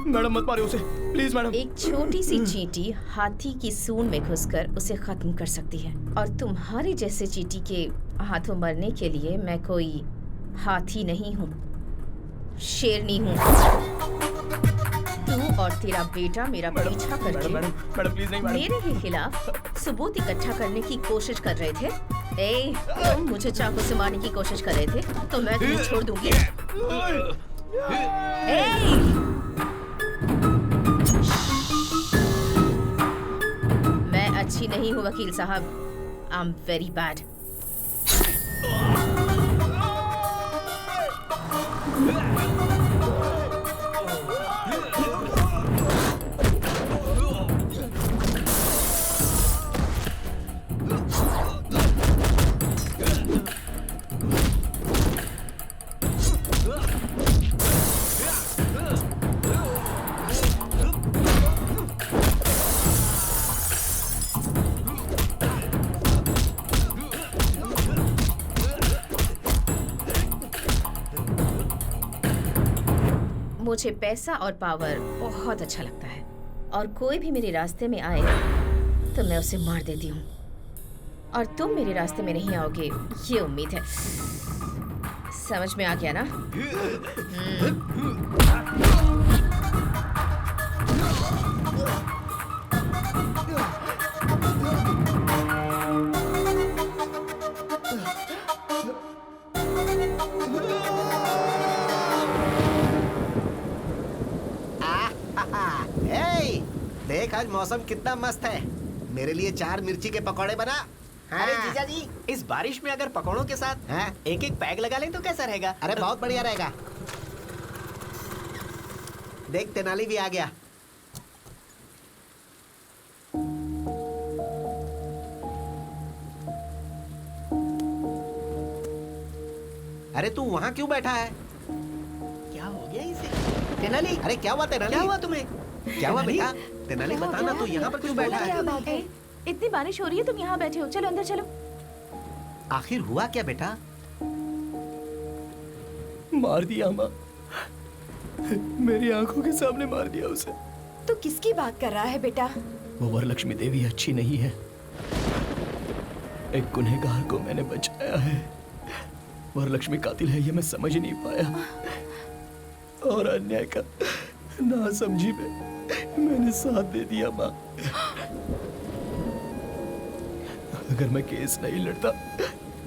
मैडम मत मारिए उसे, प्लीज मैडम। एक छोटी सी चींटी हाथी की सूंड में घुसकर उसे खत्म कर सकती है, और तुम्हारे जैसे चींटी के हाथों मरने के लिए मैं कोई हाथी नहीं हूँ, शेरनी हूँ। तू और तेरा बेटा मेरा पीछा करके मैडम प्लीज नहीं मैडम। मेरे ही खिलाफ सबूत इकट्ठा करने की कोशिश कर रहे थे। ए, तुम मुझे चाकू से मारने की कोशिश कर रहे थे तो मैं तुम्हें छोड़ दूंगी। ए! मैं अच्छी नहीं हूँ वकील साहब, आई एम वेरी बैड। मुझे पैसा और पावर बहुत अच्छा लगता है, और कोई भी मेरे रास्ते में आए तो मैं उसे मार देती हूँ, और तुम मेरे रास्ते में नहीं आओगे ये उम्मीद है। समझ में आ गया ना? देख आज मौसम कितना मस्त है, मेरे लिए 4 मिर्ची के पकौड़े बना। अरे जीजा जी, इस बारिश में अगर पकौड़ों के साथ एक एक पैग लगा लें तो कैसा रहेगा? अरे बहुत बढ़िया रहेगा। देख तेनाली भी आ गया। अरे तू वहाँ क्यों बैठा है? क्या हो गया इसे? तेनाली, अरे क्या हुआ तेनाली? क्या हुआ तुम्हें? क्या हुआ बेटा? तेनाली बताना, तू यहाँ पर क्यों बैठा है? क्या बात है? इतनी बारिश हो रही है, तुम यहाँ बैठे हो, चलो अंदर चलो। आखिर हुआ क्या बेटा? मार दिया माँ, मेरी आंखों के सामने मार दिया उसे। तो किसकी बात कर रहा है बेटा? वो वरलक्ष्मी देवी अच्छी नहीं है, एक गुनहगार को मैंने बचाया है। वरलक्ष्मी कातिल है ये मैं समझ नहीं पाया, और अन्याय का नासमझी में मैंने साथ दे दिया माँ। अगर मैं केस नहीं लड़ता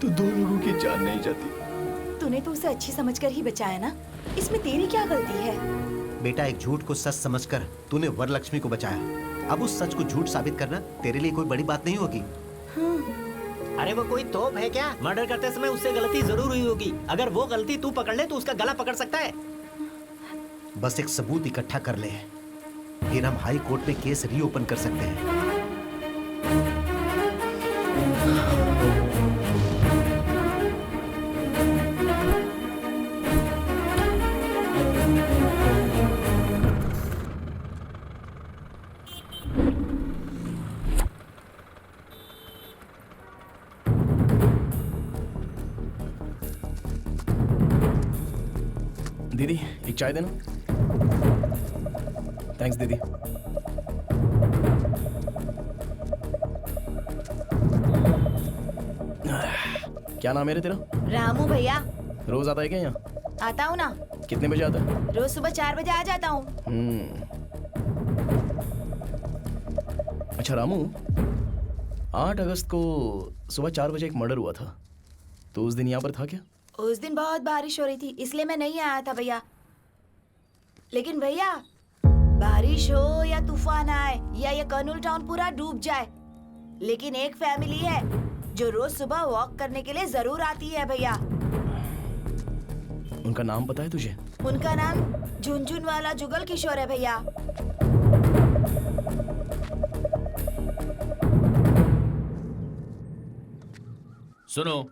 तो 2 लोगों की जान नहीं जाती। तूने तो उसे अच्छी समझकर ही बचाया ना, इसमें तेरी क्या गलती है? बेटा, एक झूठ को सच समझकर तूने वरलक्ष्मी को बचाया। अब उस सच को झूठ साबित करना तेरे लिए कोई बड़ी बात नहीं होगी। अरे वो कोई तोप है क्या? मर्डर करते समय उससे गलती जरूर हुई होगी। अगर वो गलती तू पकड़ ले तो उसका गला पकड़ सकता है। बस एक सबूत इकट्ठा कर ले, फिर हम हाई कोर्ट में केस रीओपन कर सकते हैं। दीदी एक चाय देना। थैंक्स दीदी। क्या नाम है रे तेरा? रामू भैया। रोज आता है क्या यहाँ? आता हूँ ना, कितने बजे आता है? रोज सुबह 4 बजे आ जाता हूँ। अच्छा रामू, 8 अगस्त को सुबह 4 बजे एक मर्डर हुआ था, तो उस दिन यहाँ पर था क्या? उस दिन बहुत बारिश हो रही थी, इसलिए मैं नहीं आया था भैया। लेकिन भैया, बारिश हो या तूफान आए या ये कर्नूल टाउन पूरा डूब जाए, लेकिन एक फैमिली है जो रोज सुबह वॉक करने के लिए जरूर आती है भैया। उनका नाम पता है तुझे? उनका नाम झुनझुन वाला जुगल किशोर है भैया। सुनो,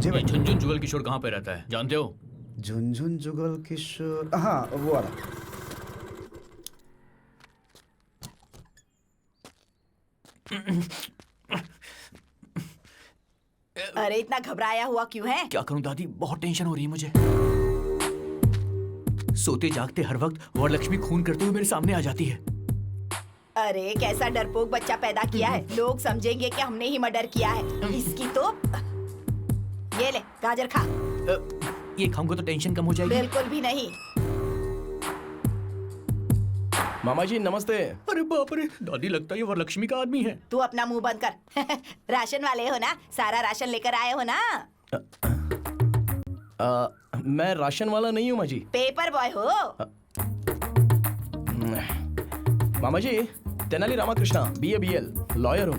ये झुनझुन जुगल किशोर कहाँ पे रहता है जानते हो? झुनझुन जुगल किशोर, हाँ वो वाला। अरे इतना घबराया हुआ क्यों है? क्या करूं दादी, बहुत टेंशन हो रही है मुझे। सोते जागते हर वक्त वरलक्ष्मी खून करते हुए मेरे सामने आ जाती है। अरे कैसा डरपोक बच्चा पैदा किया है, लोग समझेंगे कि हमने ही मर्डर किया है। इसकी तो ये ले गाजर खा। ये खाऊंगा तो टेंशन कम हो जाएगी? बिल्कुल भी नहीं। मामा जी नमस्ते। अरे बाप रे, दादी लगता है ये वरलक्ष्मी का आदमी है। तू अपना मुंह बंद कर। राशन वाले हो ना, सारा राशन लेकर आए हो ना? मैं राशन वाला नहीं हूँ माँ जी। पेपर बॉय हो। मामा जी, Tenali Ramakrishna, BA BL, lawyer हूँ।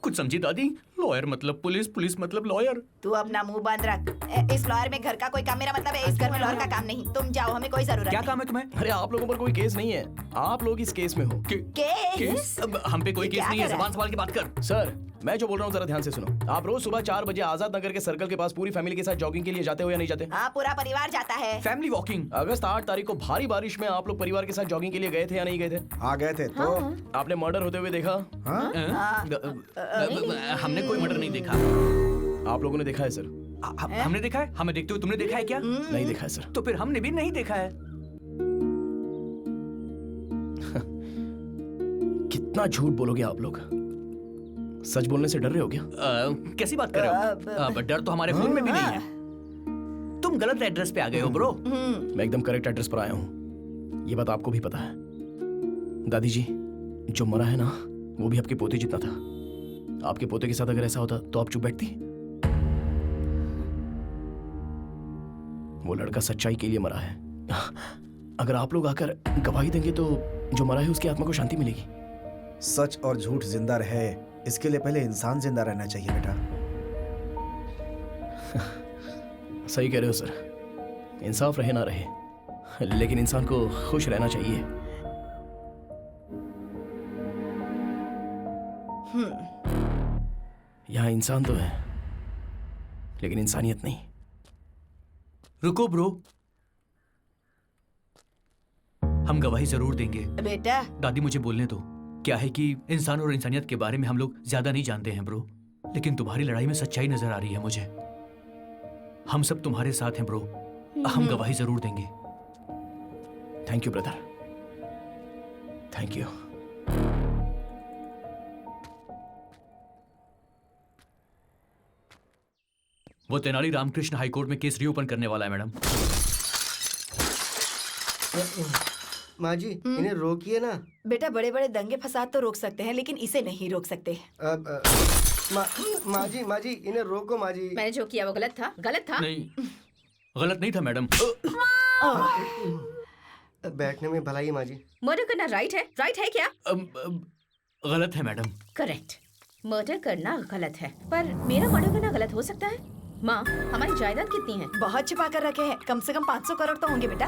कुछ समझी दादी? लॉयर मतलब पुलिस, पुलिस मतलब लॉयर। तू अपना मुंह बंद रख। इस लॉयर में घर का कोई काम, मेरा मतलब है इस घर में लॉयर का काम नहीं। तुम जाओ, हमें कोई जरूरत नहीं। क्या काम है तुम्हें? अरे आप लोगों पर कोई केस नहीं है, आप लोग इस केस में हो। केस? हम पे कोई केस नहीं है, जबान संभाल के बात कर। सर मैं जो बोल रहा हूँ जरा ध्यान से सुनो। आप रोज सुबह 4 बजे आजाद नगर के सर्कल के पास पूरी फैमिली के साथ जॉगिंग के लिए जाते हो या नहीं जाते? हाँ, पूरा परिवार जाता है। Family walking. अगस्त 8 तारीख को भारी बारिश में आप लोग परिवार के साथ जॉगिंग के लिए गए थे या नहीं गए थे? हाँ गए थे। तो आपने मर्डर होते हुए देखा? हमने कोई मर्डर नहीं देखा। आप लोगों ने देखा है सर? हमने देखा है? हमें देखते हुए तुमने देखा है क्या? नहीं देखा है सर। तो फिर हमने भी नहीं देखा है। कितना झूठ बोलोगे आप लोग? सच बोलने से डर रहे हो क्या? कैसी बात कर रहे हो? डर तो हमारे खून में भी नहीं है। तुम गलत एड्रेस पे आ गए हो ब्रो। मैं एकदम करेक्ट एड्रेस पर आया हूँ, ये बात आपको भी पता है। दादी जी, जो मरा है ना वो भी आपके पोते जितना था। आपके पोते के साथ अगर ऐसा होता तो आप चुप बैठती? वो लड़का सच्चाई के लिए मरा है। अगर आप लोग आकर गवाही देंगे तो जो मरा है उसकी आत्मा को शांति मिलेगी। सच और झूठ जिंदा रहे, इसके लिए पहले इंसान जिंदा रहना चाहिए बेटा। सही कह रहे हो सर, इंसाफ रहे ना रहे, लेकिन इंसान को खुश रहना चाहिए। यहाँ इंसान तो है लेकिन इंसानियत नहीं। रुको ब्रो, हम गवाही जरूर देंगे। बेटा दादी मुझे बोलने दो। क्या है कि इंसान और इंसानियत के बारे में हम लोग ज्यादा नहीं जानते हैं ब्रो, लेकिन तुम्हारी लड़ाई में सच्चाई नजर आ रही है मुझे। हम सब तुम्हारे साथ हैं ब्रो, हम गवाही जरूर देंगे। Thank you brother, thank you. वो तेनाली रामकृष्ण हाईकोर्ट में केस रीओपन करने वाला है मैडम। माँ जी इन्हें रोकिए ना। बेटा बड़े बड़े दंगे फसाद तो रोक सकते हैं लेकिन इसे नहीं रोक सकते। माँ जी इन्हें रोको माँ जी। मैंने जो किया वो गलत था, गलत था। नहीं, गलत नहीं था मैडम। बैठने में भलाई माँ जी। मर्डर करना राइट है क्या? गलत है मैडम। करेक्ट, मर्डर करना गलत है, पर मेरा मर्डर करना गलत हो सकता है? माँ, हमारी जायदाद कितनी है? बहुत छिपा कर रखे हैं, कम से कम 500 करोड़ तो होंगे बेटा।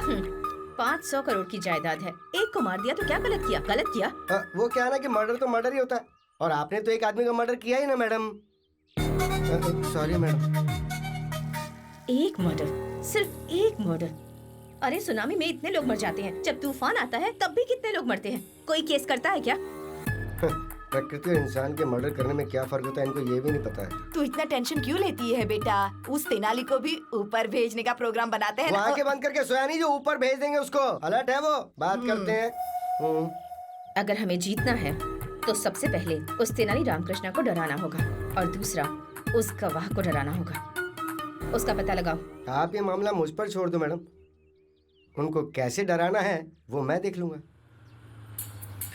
500 करोड़ की जायदाद है, एक को मार दिया तो क्या गलत किया? गलत किया? वो क्या है ना कि मर्डर तो मर्डर ही होता है, और आपने तो एक आदमी का मर्डर किया ही ना मैडम। Sorry madam. एक मर्डर, सिर्फ एक मर्डर। अरे सुनामी में इतने लोग मर जाते हैं, जब तूफान आता है तब भी कितने लोग मरते हैं। कोई केस करता है क्या? प्रकृति और इंसान के मर्डर करने में क्या फर्क होता है इनको ये भी नहीं पता है। तू इतना टेंशन क्यों लेती है बेटा? उस तेनाली को भी ऊपर भेजने का प्रोग्राम बनाते हैं वो ना। आंखें बंद करके सोया नहीं जो ऊपर भेज देंगे उसको। अलर्ट है वो, बात करते हैं। अगर हमें जीतना है तो सबसे पहले उस तेनाली रामकृष्ण को डराना होगा, और दूसरा उस गवाह को डराना होगा। उसका पता लगाओ। आप ये मामला मुझ पर छोड़ दो मैडम, उनको कैसे डराना है वो मैं देख लूंगा।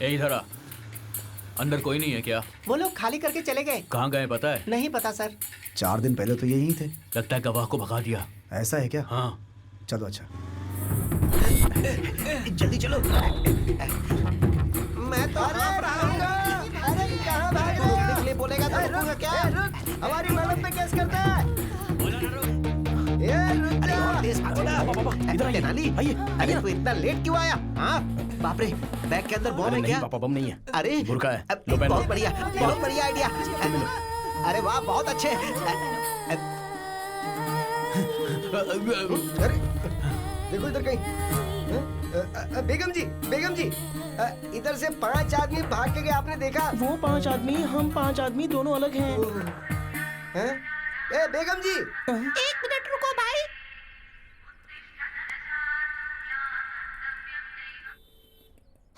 इधर आ। अंदर कोई नहीं है क्या? वो लोग खाली करके चले गए। कहाँ गए पता है? नहीं पता सर। 4 दिन पहले तो यही थे। लगता है गवाह को भगा दिया। ऐसा है क्या? हाँ। चलो अच्छा। जल्दी चलो। मैं तो अरे कहाँ भाग रहे हो? बोलेगा तो रुकूंगा क्या? हमारी मैडम पे केस करता है। तेनाली, अरे तू इतना लेट क्यों आया? हाँ बाप रे, बैग के अंदर बॉम्ब है क्या? पापा बम नहीं है, अरे बुर्का है। बहुत बढ़िया, बहुत बढ़िया आइडिया। अरे वाह, बहुत अच्छे। अरे देखो इधर कहीं। बेगम जी इधर से 5 आदमी भाग के गए, आपने देखा? वो 5 आदमी, हम 5 आदमी दोनों अलग हैं। ए बेगम जी, 1 मिनट रुको भाई।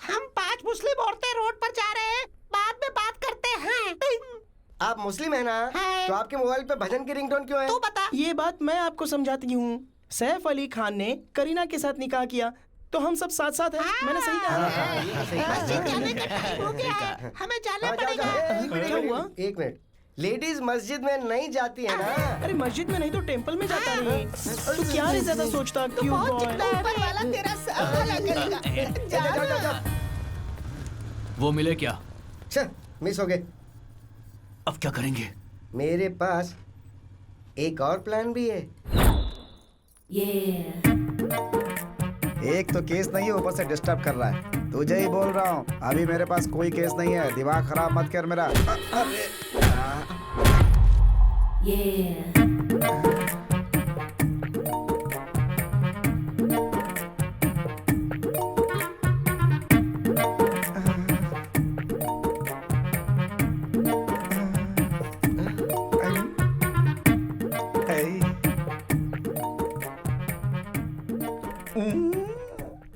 हम 5 मुस्लिम औरतें रोड पर जा रहे हैं, बाद में बात करते हैं। आप मुस्लिम है ना? तो आपके मोबाइल पे भजन की रिंगटोन क्यों है? तू बता। ये बात मैं आपको समझाती हूँ। सैफ अली खान ने करीना के साथ निकाह किया तो हम सब साथ साथ हैं। मैंने सही कहा। हमें जाना पड़ेगा। क्या हुआ? 1 मिनट। लेडीज मस्जिद में नहीं जाती है ना? अरे मस्जिद में नहीं तो टेंपल में जाता नहीं। तू क्या रे ज्यादा सोचता? क्यों ऊपर वाला तेरा सर भला करेगा। वो मिले क्या? मिस हो गए। अब क्या करेंगे? मेरे पास एक और प्लान भी है। एक तो केस नहीं है, ऊपर से डिस्टर्ब कर रहा है। तुझे ही बोल रहा हूँ, अभी मेरे पास कोई केस नहीं है। दिमाग खराब मत कर मेरा।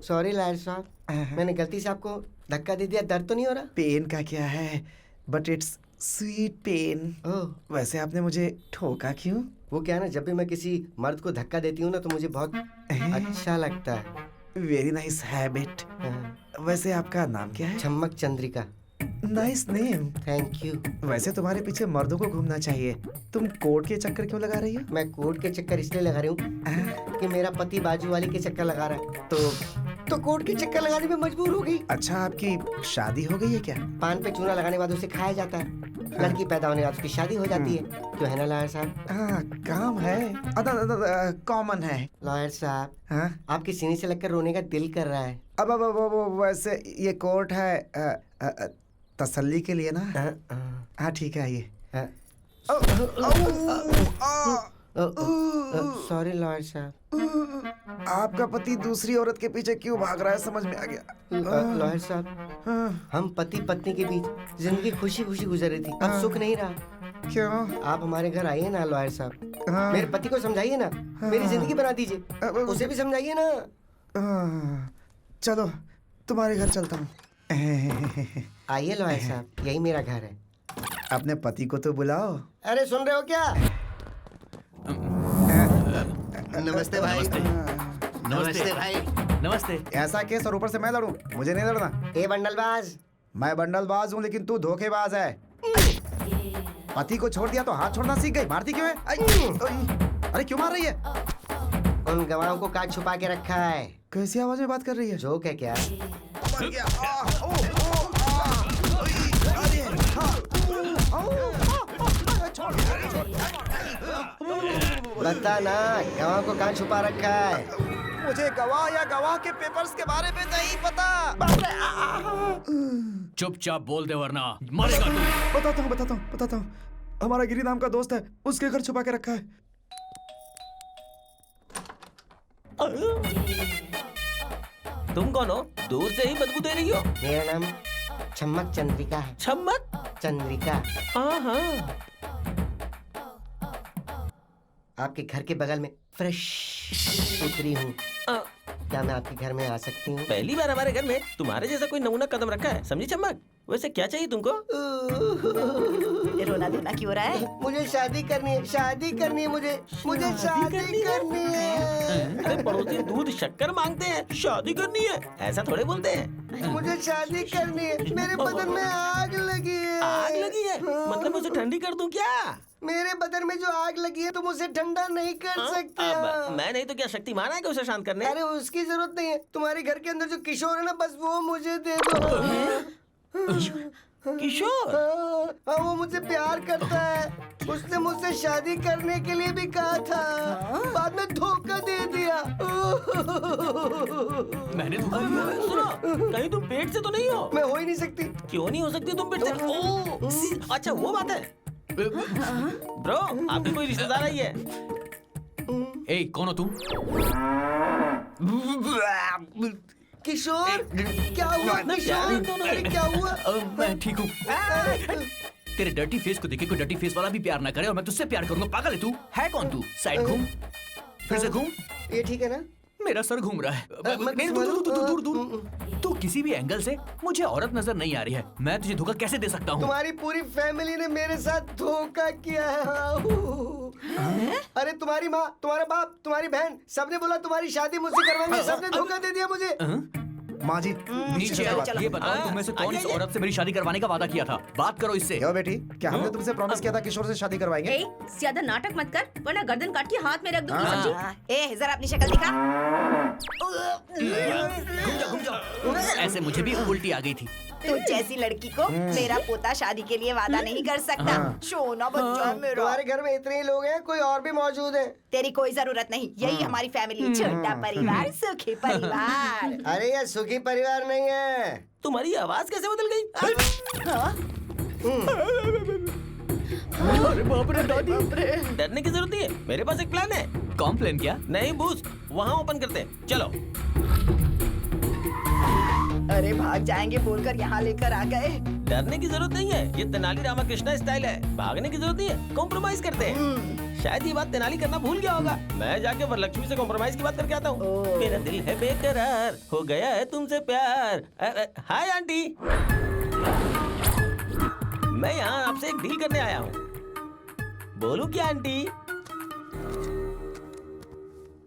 सॉरी लायर साहब, मैंने गलती से आपको धक्का दे दिया। दर्द तो नहीं हो रहा? पेन का क्या है, बट इट्स स्वीट पेन। वैसे आपने मुझे ठोका क्यों? वो क्या है ना, जब भी मैं किसी मर्द को धक्का देती हूँ ना तो मुझे बहुत अच्छा लगता है। Very nice habit. वैसे आपका नाम क्या है? Chammak Chandrika. Nice name. Thank you. वैसे तुम्हारे पीछे मर्दों को घूमना चाहिए। तुम कोर्ट के चक्कर क्यों लगा रही हो? मैं कोर्ट के चक्कर इसलिए लगा रही हूँ कि मेरा पति बाजू वाली के चक्कर लगा रहा है, तो कोर्ट के चक्कर लगाने में मजबूर हो गई। अच्छा, आपकी शादी हो गई है क्या? पान पे चूना लगाने के बाद उसे खाया जाता है। लड़की पैदा होने के बाद उसकी शादी हो जाती है। क्यों है ना लॉयर साहब? हाँ, काम है, कॉमन है। लॉयर साहब, आपकी सीने से लगकर रोने का दिल कर रहा है। अब वैसे ये कोर्ट है तसल्ली के लिए ना। हाँ ठीक है, आइए। सॉरी लॉयर साहब। आपका पति दूसरी औरत के पीछे क्यों भाग रहा है, समझ में आ गया। लॉयर साहब, हम पति पत्नी के बीच जिंदगी खुशी खुशी गुजर रही थी, अब सुख नहीं रहा। क्यों? आप हमारे घर आइए ना लॉयर साहब। मेरे पति को समझाइए ना, मेरी जिंदगी बना दीजिए। उसे भी समझाइए ना। चलो तुम्हारे घर चलता हूँ। आइए लॉयर साहब, यही मेरा घर है। अपने पति को तो बुलाओ। अरे सुन रहे हो क्या? नमस्ते भाई। नमस्ते भाई। नमस्ते। ऐसा केस और ऊपर से मैं लड़ूं, मुझे नहीं लड़ना। ए बंडलबाज। मैं बंडलबाज हूँ लेकिन तू धोखेबाज है। पति को छोड़ दिया तो हाथ छोड़ना सीख गई, मारती क्यों है? अरे क्यों मार रही है? उन गवाहों को काट छुपा के रखा है। कैसी आवाज में बात कर रही है? जोक है क्या? मर गया। बता ना, गवाह को कहाँ छुपा रखा है? मुझे गवाह या गवाह के पेपर्स के बारे में नहीं पता। चुपचाप बोल दे वरना मरेगा तू। बताता हूँ। हमारा गिरी नाम का दोस्त है, उसके घर छुपा के रखा है। तुम कौन हो? दूर से ही बदबू दे रही हो। मेरा नाम छम्मक चंद्रिका है। छम्मक चंद्रिका। हाँ। आपके घर के बगल में फ्रेश उतरी हूँ। क्या मैं आपके घर में आ सकती हूँ? पहली बार हमारे घर में तुम्हारे जैसा कोई नमूना कदम रखा है, समझी चम्मक? वैसे क्या चाहिए तुमको? रोना धोना क्यों हो रहा है? मुझे शादी करनी है, शादी करनी है मुझे शादी करनी है। अरे पड़ोसी दूध शक्कर मांगते हैं, शादी करनी है ऐसा थोड़े बोलते हैं। मुझे शादी करनी है, मेरे बदन में आग लगी है। आग लगी है? मतलब उसे ठंडी कर दूं क्या? मेरे बदन में जो आग लगी है तुम उसे ठंडा नहीं कर सकते हो। मैं नहीं तो क्या शक्तिमान है कि उसे शांत करने? अरे उसकी जरूरत नहीं है, तुम्हारे घर के अंदर जो किशोर है ना, बस वो मुझे दे दो। किशोर? हाँ, वो मुझसे प्यार करता है। उसने मुझसे शादी करने के लिए भी कहा था, बाद में धोखा दे दिया। मैंने धोखा दिया? सुनो, कहीं तुम पेट से तो नहीं हो? मैं हो ही नहीं सकती। क्यों नहीं हो सकती तुम पेट से? ओह, अच्छा वो बात है। ब्रो, आपकी कोई रिश्तेदार आई है? ए, कौन हो तुम? किशोर, क्या हुआ? किशोर, अरे क्या हुआ? मैं ठीक हूँ। तेरे डर्टी फेस को देखे कोई डर्टी फेस वाला भी प्यार ना करे और मैं तुझसे प्यार करूंगा। पागल है तू? है कौन तू? साइड घूम, फिर से घूम। ये ठीक है ना? मेरा सर घूम रहा है। नहीं, दूर। तू किसी भी एंगल से मुझे औरत नजर नहीं आ रही है। मैं तुझे धोखा कैसे दे सकता हूँ? तुम्हारी पूरी फैमिली ने मेरे साथ धोखा किया है। अरे तुम्हारी माँ, तुम्हारा बाप, तुम्हारी बहन, सबने बोला तुम्हारी शादी मुझसे करवाएंगे। सबने धोखा दे दिया मुझे। माँ जी नीचे आओ। ये बताओ तुम में से कौन इस औरत से मेरी शादी करवाने का वादा किया था? बात करो इससे। क्यों बेटी, क्या हमने तुमसे प्रॉमिस किया था किशोर से शादी करवाएंगे? ज्यादा नाटक मत कर वरना गर्दन काट के हाथ में रख दूंगी। समझी? ए, जरा अपनी शक्ल दिखा। घूम जाओ। ऐसे मुझे भी उल्टी आ गई थी। तू जैसी लड़की को मेरा पोता शादी के लिए वादा नहीं कर सकता। सोना बच्चा मेरा। तुम्हारे घर में इतने ही लोग हैं, कोई और भी मौजूद है? तेरी कोई जरूरत नहीं, यही हमारी फैमिली। छोटा परिवार, सुखी परिवार। अरे ये सुखी परिवार नहीं है। तुम्हारी आवाज कैसे बदल गई? अरे बाप रे दादी। डरने की जरूरत नहीं है, मेरे पास एक प्लान है। कौन प्लान? क्या? नहीं बूस्ट, वहाँ ओपन करते हैं, चलो। अरे भाग जाएंगे बोलकर यहाँ लेकर आ गए। डरने की जरूरत नहीं है, ये तेनाली रामकृष्णा स्टाइल है। भागने की जरूरत नहीं है, कॉम्प्रोमाइज करते हैं। शायद ये बात तेनाली करना भूल गया होगा। मैं जाके वरलक्ष्मी से कॉम्प्रोमाइज की बात करके आता हूँ। मेरा दिल है बेकरार, हो गया है तुमसे प्यार। हाय आंटी, मैं यहाँ आपसे एक डील करने आया हूँ। बोलूं क्या आंटी?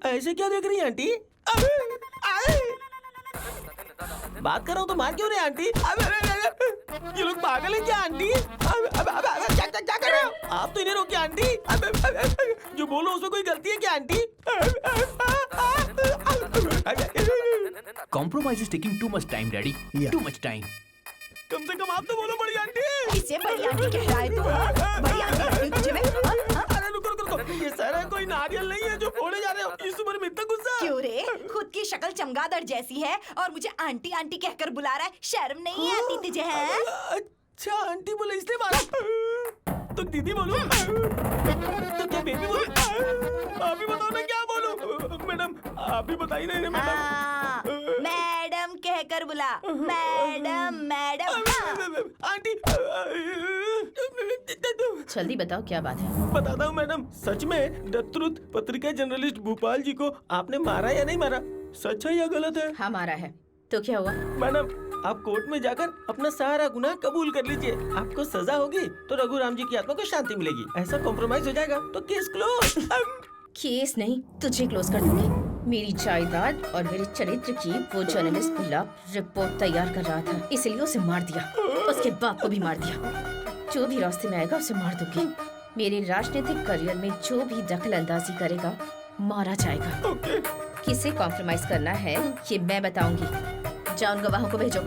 ऐसे क्या देख रही है आंटी? बात कर रहा हूँ तो मार क्यों रहे आंटी? ये लोग पागल हैं क्या आंटी? क्या कर रहे हो आप? तो इन्हें रोकिए आंटी। जो बोलो उसमें कोई गलती है क्या aunty? Compromise is taking too much time, Daddy. Too much time. कम से कम आप तो बोलो बड़ी आंटी। इसे बड़ी आंटी कह रहा है तू? बड़ी आंटी कहती तुझे मैं? अरे रुको, ये सारा कोई नारियल नहीं है जो फोड़े जा रहे हो। इस उम्र में इतना गुस्सा? क्यों रे? खुद की शक्ल चमगादड़ जैसी है और मुझे आंटी आंटी कहकर बुला रहा है। शर्म नहीं आती तुझे? है अच्छा आंटी बोले इसलिए मारा। तो दीदी बोलो, तो क्या बेबी बोलो? आप ही बताओ ना क्या बोलूं? मैडम आप ही बताइए ना मैडम। मैडम कहकर बुला। Madam aunty. जल्दी बताओ क्या बात है? बताता हूँ मैडम। सच में द ट्रुथ पत्रिका जर्नलिस्ट भोपाल जी को आपने मारा या नहीं मारा? सच है या गलत है? हाँ मारा है। तो क्या हुआ? मैडम आप कोर्ट में जाकर अपना सारा गुनाह कबूल कर लीजिए। आपको सजा होगी तो रघुराम जी की आत्मा को शांति मिलेगी। ऐसा कॉम्प्रोमाइज हो जाएगा तो केस क्लोज। केस नहीं, तुझे क्लोज कर दूंगी। मेरी जायदाद और मेरे चरित्र की वो जर्नलिस्ट बुल्ला रिपोर्ट तैयार कर रहा था, इसलिए उसे मार दिया। उसके बाप को भी मार दिया। जो भी रास्ते में आएगा उसे मार दूंगी। मेरे राजनीतिक करियर में जो भी दखल अंदाजी करेगा मारा जाएगा। किसे कॉम्प्रोमाइज करना है ये मैं बताऊंगी। जाओ उन गवाहों को भेजो।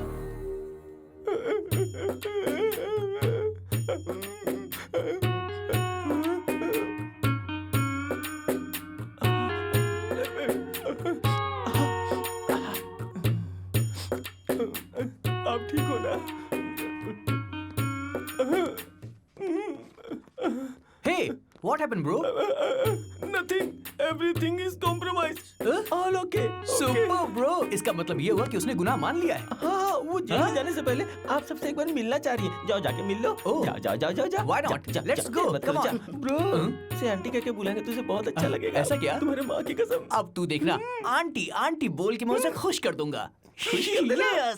आप ठीक हो ना? Hey, what happened, bro? Nothing. Everything is compromised. All okay. Super, bro. इसका मतलब ये हुआ कि उसने गुनाह मान लिया है। हाँ, वो जेल में जाने से पहले आप सबसे एक बार मिलना चाह रही है। जाओ जाके मिल लो। जाओ। Why not? Let's go. Come on. Bro, से आंटी कह के बुलाएंगे तुझे बहुत अच्छा लगेगा। ऐसा क्या? तुम्हारे माँ की कसम। अब तू देखना, आंटी बोल के मैं उसे खुश कर दूंगा। खुशी कर देना।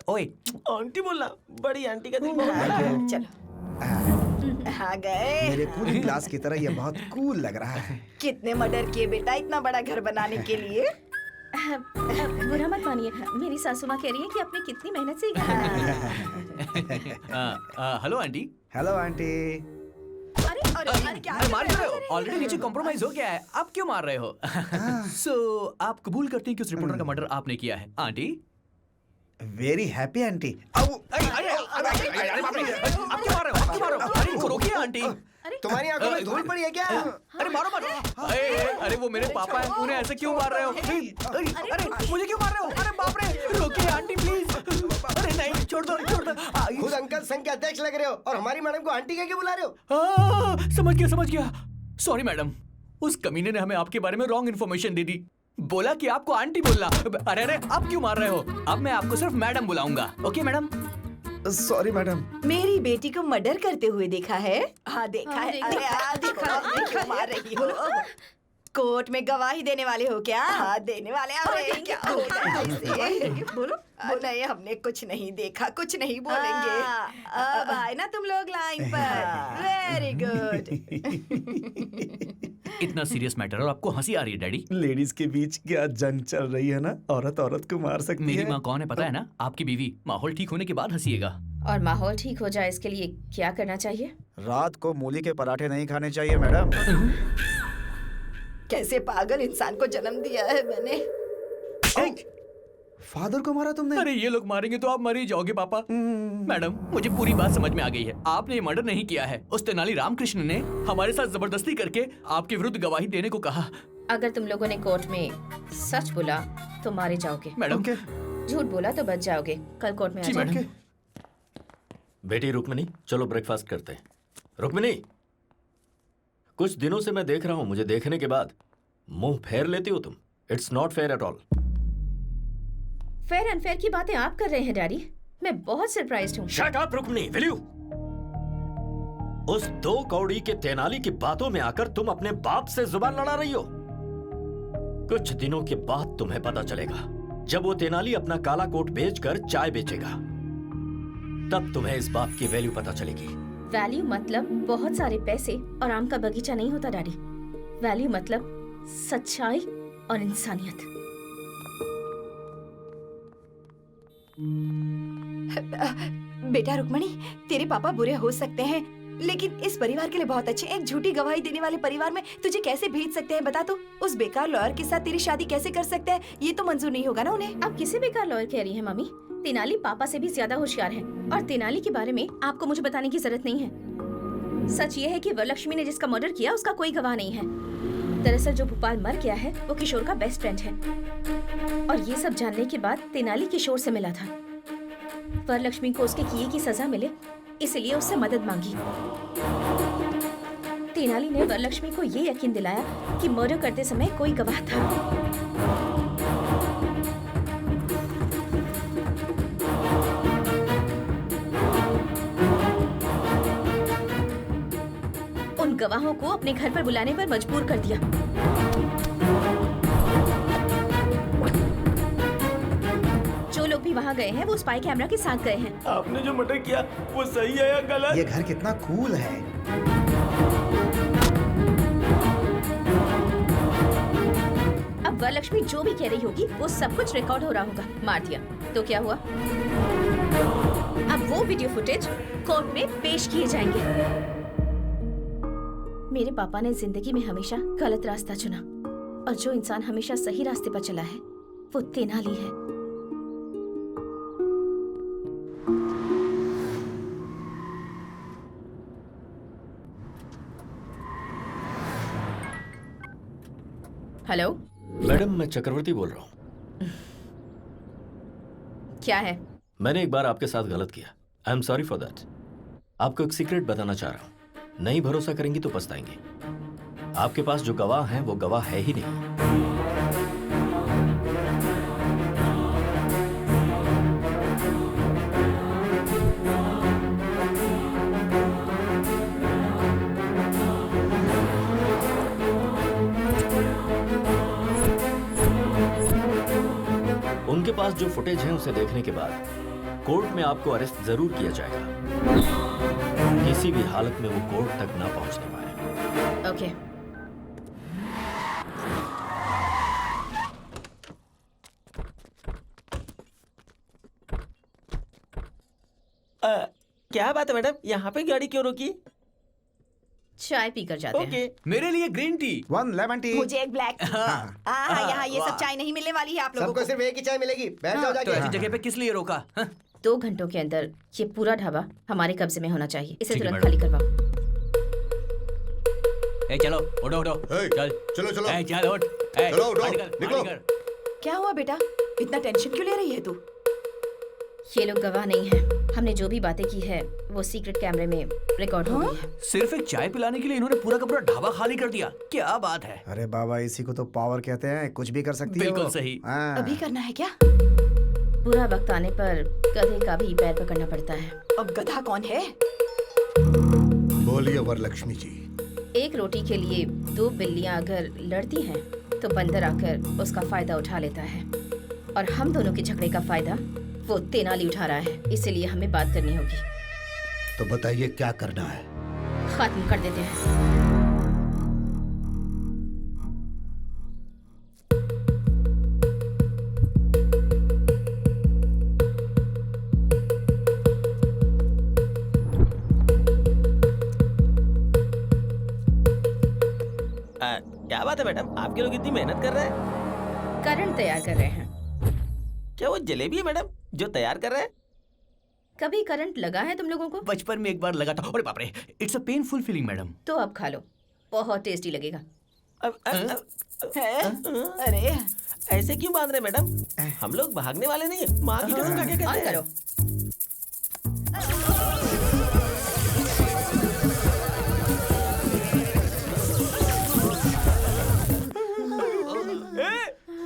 ओए, आंटी बोलना। बड़ी आंटी का दिल बहुत बड़ा है। चलो आ गए। मेरे पूरी क्लास की तरह ये बहुत कूल लग रहा है। कितने मर्डर किए बेटा इतना बड़ा घर बनाने के लिए? बुरा मत मानिए, मेरी सासू माँ कह रही है कि आपने कितनी मेहनत से हेलो आंटी। Hello aunty. अरे क्या मार रहे हो? ऑलरेडी नीचे कॉम्प्रोमाइज हो गया है, आप क्यों मार रहे हो? सो आप कबूल करते हैं कि उस रिपोर्टर का मर्डर आपने किया है, आंटी? Very happy aunty. आप क्यों मार रहे हो? अरे इनको रोकिए आंटी। तुम्हारी आंखों में धूल पड़ी है क्या? अरे मारो। अरे वो मेरे पापा हैं, उन्हें ऐसे क्यों मार रहे हो? अरे मुझे क्यों मार रहे हो? अरे बाप रे, रोकिए आंटी प्लीज। अरे नहीं, छोड़ दो। खुद अंकल संघ के अध्यक्ष लग रहे हो और हमारी मैडम को आंटी कह के बुला रहे हो? समझ गया। सॉरी मैडम, उस कमीने ने हमें आपके बारे में रॉन्ग इन्फॉर्मेशन दे दी। बोला कि आपको आंटी बोलना। अरे आप क्यों मार रहे हो? अब मैं आपको सिर्फ मैडम बुलाऊंगा। Okay madam? Sorry madam. मेरी बेटी को मर्डर करते हुए देखा है? हाँ देखा है। अरे देखो क्यों मार रही हो? कोर्ट में गवाही देने वाले हो क्या? हाँ देने वाले। अरे क्या होता है इससे? बोलो। नहीं हमने कुछ नहीं देखा, कुछ नहीं बोलेंगे। अब आए ना तुम लोग लाइन पर। Very good. इतना सीरियस मैटर और आपको हंसी आ रही है डैडी? लेडीज के बीच क्या जंग चल रही है ना, औरत को मार सकती है। मेरी माँ कौन है पता है ना? आपकी बीवी। माहौल ठीक होने के बाद हंसीएगा। और माहौल ठीक हो जाए इसके लिए क्या करना चाहिए? रात को मूली के पराठे नहीं खाने चाहिए मैडम। कैसे पागल इंसान को जन्म दिया है मैंने। फादर को मारा तुमने? अरे ये लोग मारेंगे तो आप मर ही जाओगे पापा। मैडम मुझे पूरी बात समझ में आ गई है। आपने ये मर्डर नहीं किया है। उस तेनाली रामकृष्ण ने हमारे साथ जबरदस्ती करके आपके विरुद्ध गवाही देने को कहा। अगर तुम लोगों ने कोर्ट में सच बोला तो मारे जाओगे। मैडम झूठ बोला तो बच जाओगे। कल कोर्ट में आ जाओगे। बेटी रुक्मिनी, चलो ब्रेकफास्ट करते हैं। रुक्मिनी, कुछ दिनों से मैं देख रहा हूं, मुझे देखने के बाद मुंह फेर लेती हो तुम। It's not fair at all. Fair unfair की बातें आप कर रहे हैं डैडी। मैं बहुत सरप्राइज्ड हूँ। Shut up Rukmini, will you? उस 2 कौड़ी के तेनाली की बातों में आकर तुम अपने बाप से जुबान लड़ा रही हो। कुछ दिनों के बाद तुम्हें पता चलेगा, जब वो तेनाली अपना काला कोट बेचकर चाय बेचेगा, तब तुम्हें इस बात की वैल्यू पता चलेगी। वैल्यू मतलब बहुत सारे पैसे और आम का बगीचा नहीं होता डैडी। वैल्यू मतलब सच्चाई और इंसानियत। बेटा रुक्मणी, तेरे पापा बुरे हो सकते हैं लेकिन इस परिवार के लिए बहुत अच्छे। एक झूठी गवाही देने वाले परिवार में तुझे कैसे भेज सकते हैं बता तो? उस बेकार लॉयर के साथ तेरी शादी कैसे कर सकते हैं? ये तो मंजूर नहीं होगा ना उन्हें। आप किसे बेकार लॉयर कह रही हैं मम्मी? तेनाली पापा से भी ज्यादा होशियार है और तेनाली के बारे में आपको मुझे बताने की जरूरत नहीं है। सच ये है कि वरलक्ष्मी ने जिसका मर्डर किया उसका कोई गवाह नहीं है। दरअसल जो भोपाल मर गया है वो किशोर का बेस्ट फ्रेंड है और ये सब जानने के बाद तेनाली किशोर से मिला था। वरलक्ष्मी को उसके किए की सजा मिले इसलिए उससे मदद मांगी। तेनाली ने वरलक्ष्मी को ये यकीन दिलाया कि मर्डर करते समय कोई गवाह था। उन गवाहों को अपने घर पर बुलाने पर मजबूर कर दिया। जो लोग भी वहाँ गए हैं वो स्पाई कैमरा के साथ गए हैं। आपने जो मर्डर किया वो सही है या गलत? ये घर कितना कूल है। अब अब वरलक्ष्मी जो भी कह रही होगी वो सब कुछ रिकॉर्ड हो रहा होगा। मार दिया तो क्या हुआ? अब वो वीडियो फुटेज कोर्ट में पेश किए जाएंगे। मेरे पापा ने जिंदगी में हमेशा गलत रास्ता चुना और जो इंसान हमेशा सही रास्ते पर चला है वो तेनाली है। हेलो मैडम, मैं चक्रवर्ती बोल रहा हूँ। क्या है? मैंने एक बार आपके साथ गलत किया। I am sorry for that. आपको एक सीक्रेट बताना चाह रहा हूँ। नहीं भरोसा करेंगी तो पछताएंगे। आपके पास जो गवाह हैं वो गवाह है ही नहीं। उनके पास जो फुटेज है उसे देखने के बाद कोर्ट में आपको अरेस्ट जरूर किया जाएगा। किसी भी हालत में वो कोर्ट तक ना पहुंचने पाए। ओके। क्या बात है मैडम, यहाँ पे गाड़ी क्यों रोकी? चाय पीकर जाते हैं। मेरे लिए ग्रीन टी, 1 लेमन टी। मुझे एक ब्लैक टी। यहाँ ये सब चाय नहीं मिलने वाली है आप लोगों सबको सिर्फ एक ही चाय मिलेगी। बैठ जाओ जाके। तो ऐसी जगह पे किस लिए रोका? 2 घंटों के अंदर ये पूरा ढाबा हमारे कब्जे में होना चाहिए। इसे ठीक है, तुरंत खाली करवाओ। ए चलो उठो उठो, चल चलो चलो, ए चल उठ, ए चलो उठो, गाड़ी कर, निकलो। गाड़ी कर। क्या हुआ बेटा, इतना टेंशन क्यों ले रही है तू? ये लोग गवाह नहीं है। हमने जो भी बातें की है वो सीक्रेट कैमरे में रिकॉर्ड हो गई है। सिर्फ एक चाय पिलाने के लिए इन्होंने पूरा का पूरा ढाबा खाली कर दिया। क्या बात है? अरे बाबा, इसी को तो पावर कहते हैं। कुछ भी कर सकती है। बिल्कुल सही। अभी करना है क्या? बुरा वक्त आने पर गधे का भी पैर पकड़ना पड़ता है। अब गधा कौन है? बोलिए वरलक्ष्मी जी। एक रोटी के लिए 2 बिल्लियां अगर लड़ती हैं तो बंदर आकर उसका फायदा उठा लेता है और हम दोनों के झगड़े का फायदा वो तेनाली उठा रहा है। इसीलिए हमें बात करनी होगी। तो बताइए क्या करना है? खत्म कर देते हैं। क्या बात है मैडम, आपके लोग इतनी मेहनत कर रहे हैं? करंट तैयार कर रहे हैं। क्या वो जलेबी है मैडम जो तैयार कर रहे हैं? कभी करंट लगा है तुम लोगों को? बचपन में एक बार लगा था। अरे बाप रे, it's a painful feeling madam. तो अब खा लो, बहुत टेस्टी लगेगा। अरे ऐसे क्यों बांध रहे मैडम? हम लोग भागने वाले नहीं है। माँ की कसम खा के कहते ऑन हैं। करो।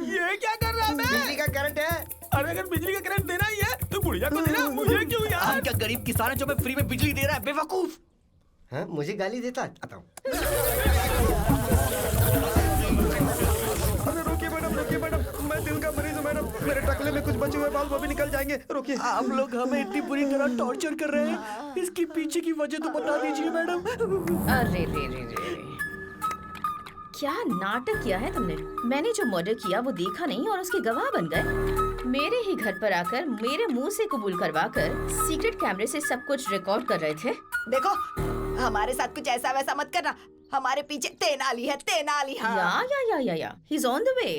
ये क्या कर रहा है मैं? बिजली का करंट है। अरे अगर बिजली का करंट देना ही है तो बुढ़िया को देना, मुझे क्यों यार? हम क्या गरीब किसान है जो मैं फ्री में बिजली दे रहा है? बेवकूफ। हाँ, मुझे गाली देता। आता हूँ। अरे रोकिए मैडम, मैं दिल का मरीज हूँ मैडम। मेरे टकले में कुछ बचे हुए बाल वो भी निकल जाएंगे। रोकिए। आप लोग हमें इतनी बुरी तरह टॉर्चर कर रहे हैं, इसकी पीछे की वजह तो बता दीजिए मैडम। अरे रे रे रे, क्या नाटक किया है तुमने? मैंने जो मर्डर किया वो देखा नहीं और उसके गवाह बन गए। मेरे ही घर पर आकर मेरे मुंह से कबूल करवाकर सीक्रेट कैमरे से सब कुछ रिकॉर्ड कर रहे थे। देखो, हमारे साथ कुछ ऐसा वैसा मत करना। हमारे पीछे तेनाली है, तेनाली। हाँ। या he's on the way।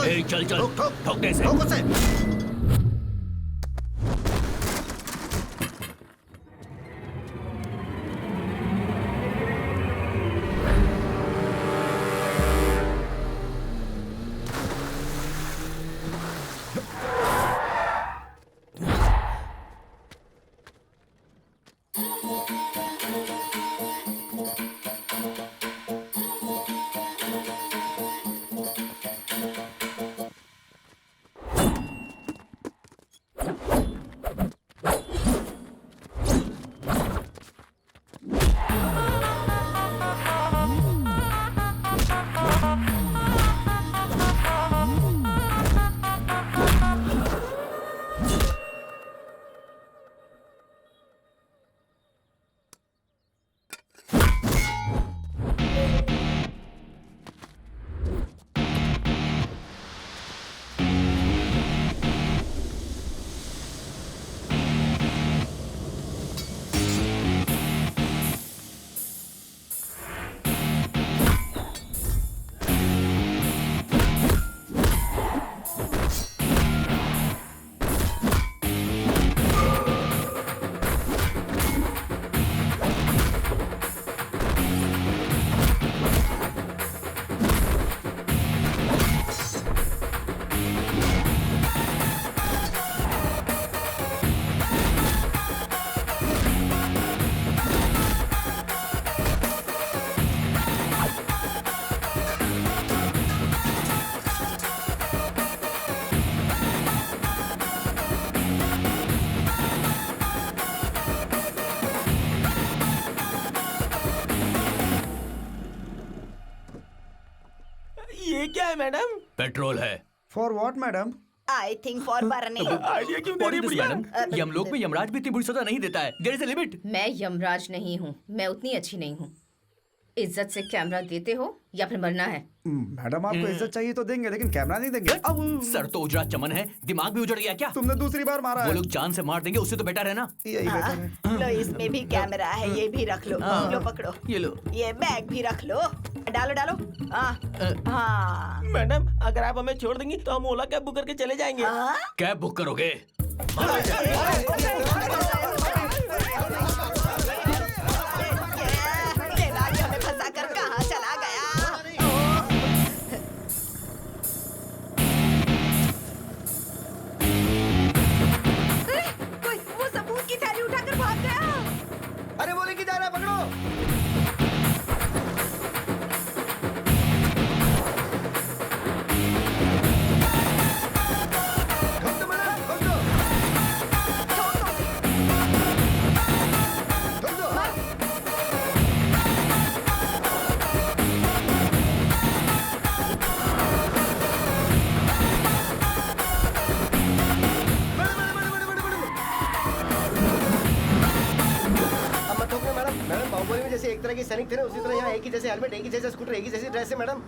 ए, चल ठोक दे इसे। मैडम? पेट्रोल है। For what madam? I think for burning. Idea क्यों दे रही है बुढ़िया? मैडम, यमलोक में यमराज भी इतनी बुरी सजा नहीं देता है। There is a limit. मैं यमराज नहीं हूँ, मैं उतनी अच्छी नहीं हूँ। इज्जत से कैमरा देते हो या फिर मरना है? मैडम आपको इज्जत चाहिए तो देंगे, लेकिन कैमरा नहीं देंगे। सर तो उजड़ा चमन है, दिमाग भी उजड़ गया क्या? तुमने दूसरी बार मारा वो है। लोग जान से मार देंगे, उससे तो बेटर है ना। यही बेटर है। लो इसमें भी कैमरा है, ये भी रख लो। लो पकड़ो, ये लो। ये बैग भी रख लो। डालो डालो। हाँ मैडम, अगर आप हमें छोड़ देंगी तो हम ओला कैब बुक करके चले जाएंगे। कैब बुक करोगे? फंसा कर कहाँ चला गया? कोई वो सबूत की थैली उठाकर भाग गया। अरे वो लेके जा रहा है, पकड़ो। ठोक दो मैडम, ठोक दो। ठोक दो। अब मत ठोकना मैडम। मैडम बाहुबली में जैसे एक तरह के सैनिक थे ना, उसी तरह यहाँ एक ही जैसे हेलमेट, एक ही जैसे स्कूटर, एक ही जैसी ड्रेस है मैडम।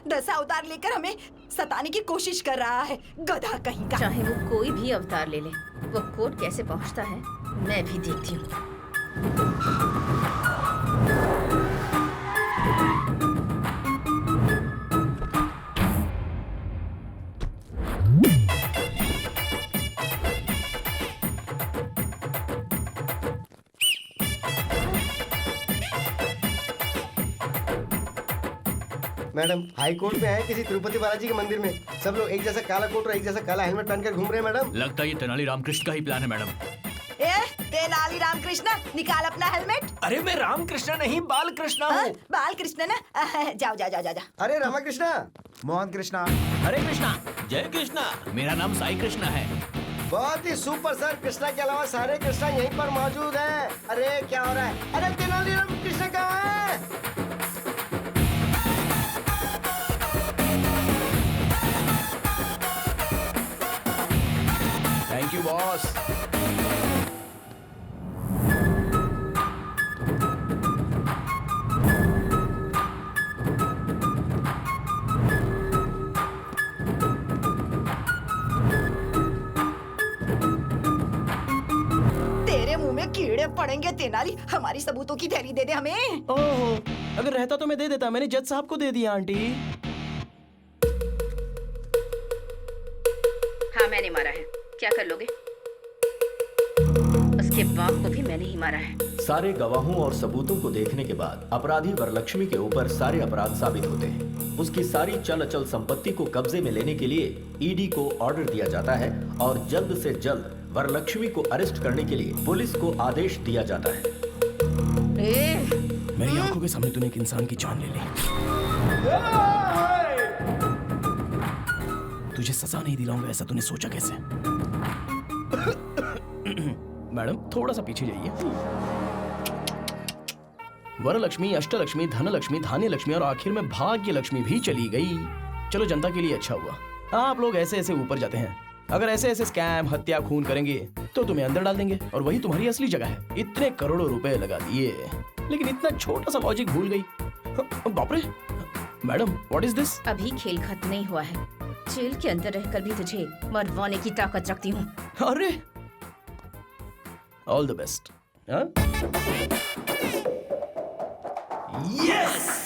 दस अवतार लेकर हमें सताने की कोशिश कर रहा है, गधा कहीं का। चाहे वो कोई भी अवतार ले ले, वो कोर्ट कैसे पहुंचता है मैं भी देखती हूँ। मैडम हाई कोर्ट में है किसी तिरुपति बालाजी के मंदिर में, सब लोग एक जैसा काला कोट और एक जैसा काला हेलमेट पहनकर घूम रहे हैं मैडम। लगता है ये तेनाली रामकृष्ण का ही प्लान है मैडम। तेनाली रामकृष्ण, निकाल अपना हेलमेट। अरे मैं रामकृष्ण नहीं, बालकृष्ण हूँ। बालकृष्ण ना? जाओ जाओ जाओ जाओ। अरे रामाकृष्णा, मोहन कृष्णा, हरे कृष्णा, जय कृष्णा। मेरा नाम साई कृष्णा है। बहुत ही सुपर सर। कृष्णा के अलावा सारे कृष्णा यहीं पर मौजूद हैं। अरे क्या हो रहा है? अरे तेनालीराम कृष्ण कहाँ है? Thank you boss. तेरे मुंह में कीड़े पड़ेंगे तेनाली। हमारी सबूतों की थैली दे दे हमें। ओहो, अगर रहता तो मैं दे देता, मैंने जज साहब को दे दिया आंटी। हाँ मैंने मारा है, क्या कर लोगे? उसके बाप को भी मैंने ही मारा है। सारे गवाहों और सबूतों को देखने के बाद अपराधी वरलक्ष्मी के ऊपर सारे अपराध साबित होते हैं। उसकी सारी चल अचल संपत्ति को कब्जे में लेने के लिए ईडी को ऑर्डर दिया जाता है और जल्द से जल्द वरलक्ष्मी को अरेस्ट करने के लिए पुलिस को आदेश दिया जाता है। मेरी आंखों के सामने तूने एक इंसान की जान ले ली। तुझे सजा नहीं दिलाऊंगा ऐसा तूने सोचा कैसे? मैडम थोड़ा सा पीछे जाइए। वरलक्ष्मी, अष्टलक्ष्मी, धनलक्ष्मी, धान्य लक्ष्मी और आखिर में भाग्य लक्ष्मी भी चली गई। चलो जनता के लिए अच्छा हुआ। आप लोग ऐसे ऐसे ऊपर जाते हैं। अगर ऐसे ऐसे स्कैम, हत्या, खून करेंगे तो तुम्हें अंदर डाल देंगे और वही तुम्हारी असली जगह है। इतने करोड़ों रुपए लगा दिए लेकिन इतना छोटा सा लॉजिक भूल गई। बाप रे मैडम, व्हाट इज दिस? अभी खेल खत्म नहीं हुआ है। जेल के अंदर रहकर भी तुझे मरवाने की ताकत रखती हूँ। अरे ऑल द बेस्ट। यस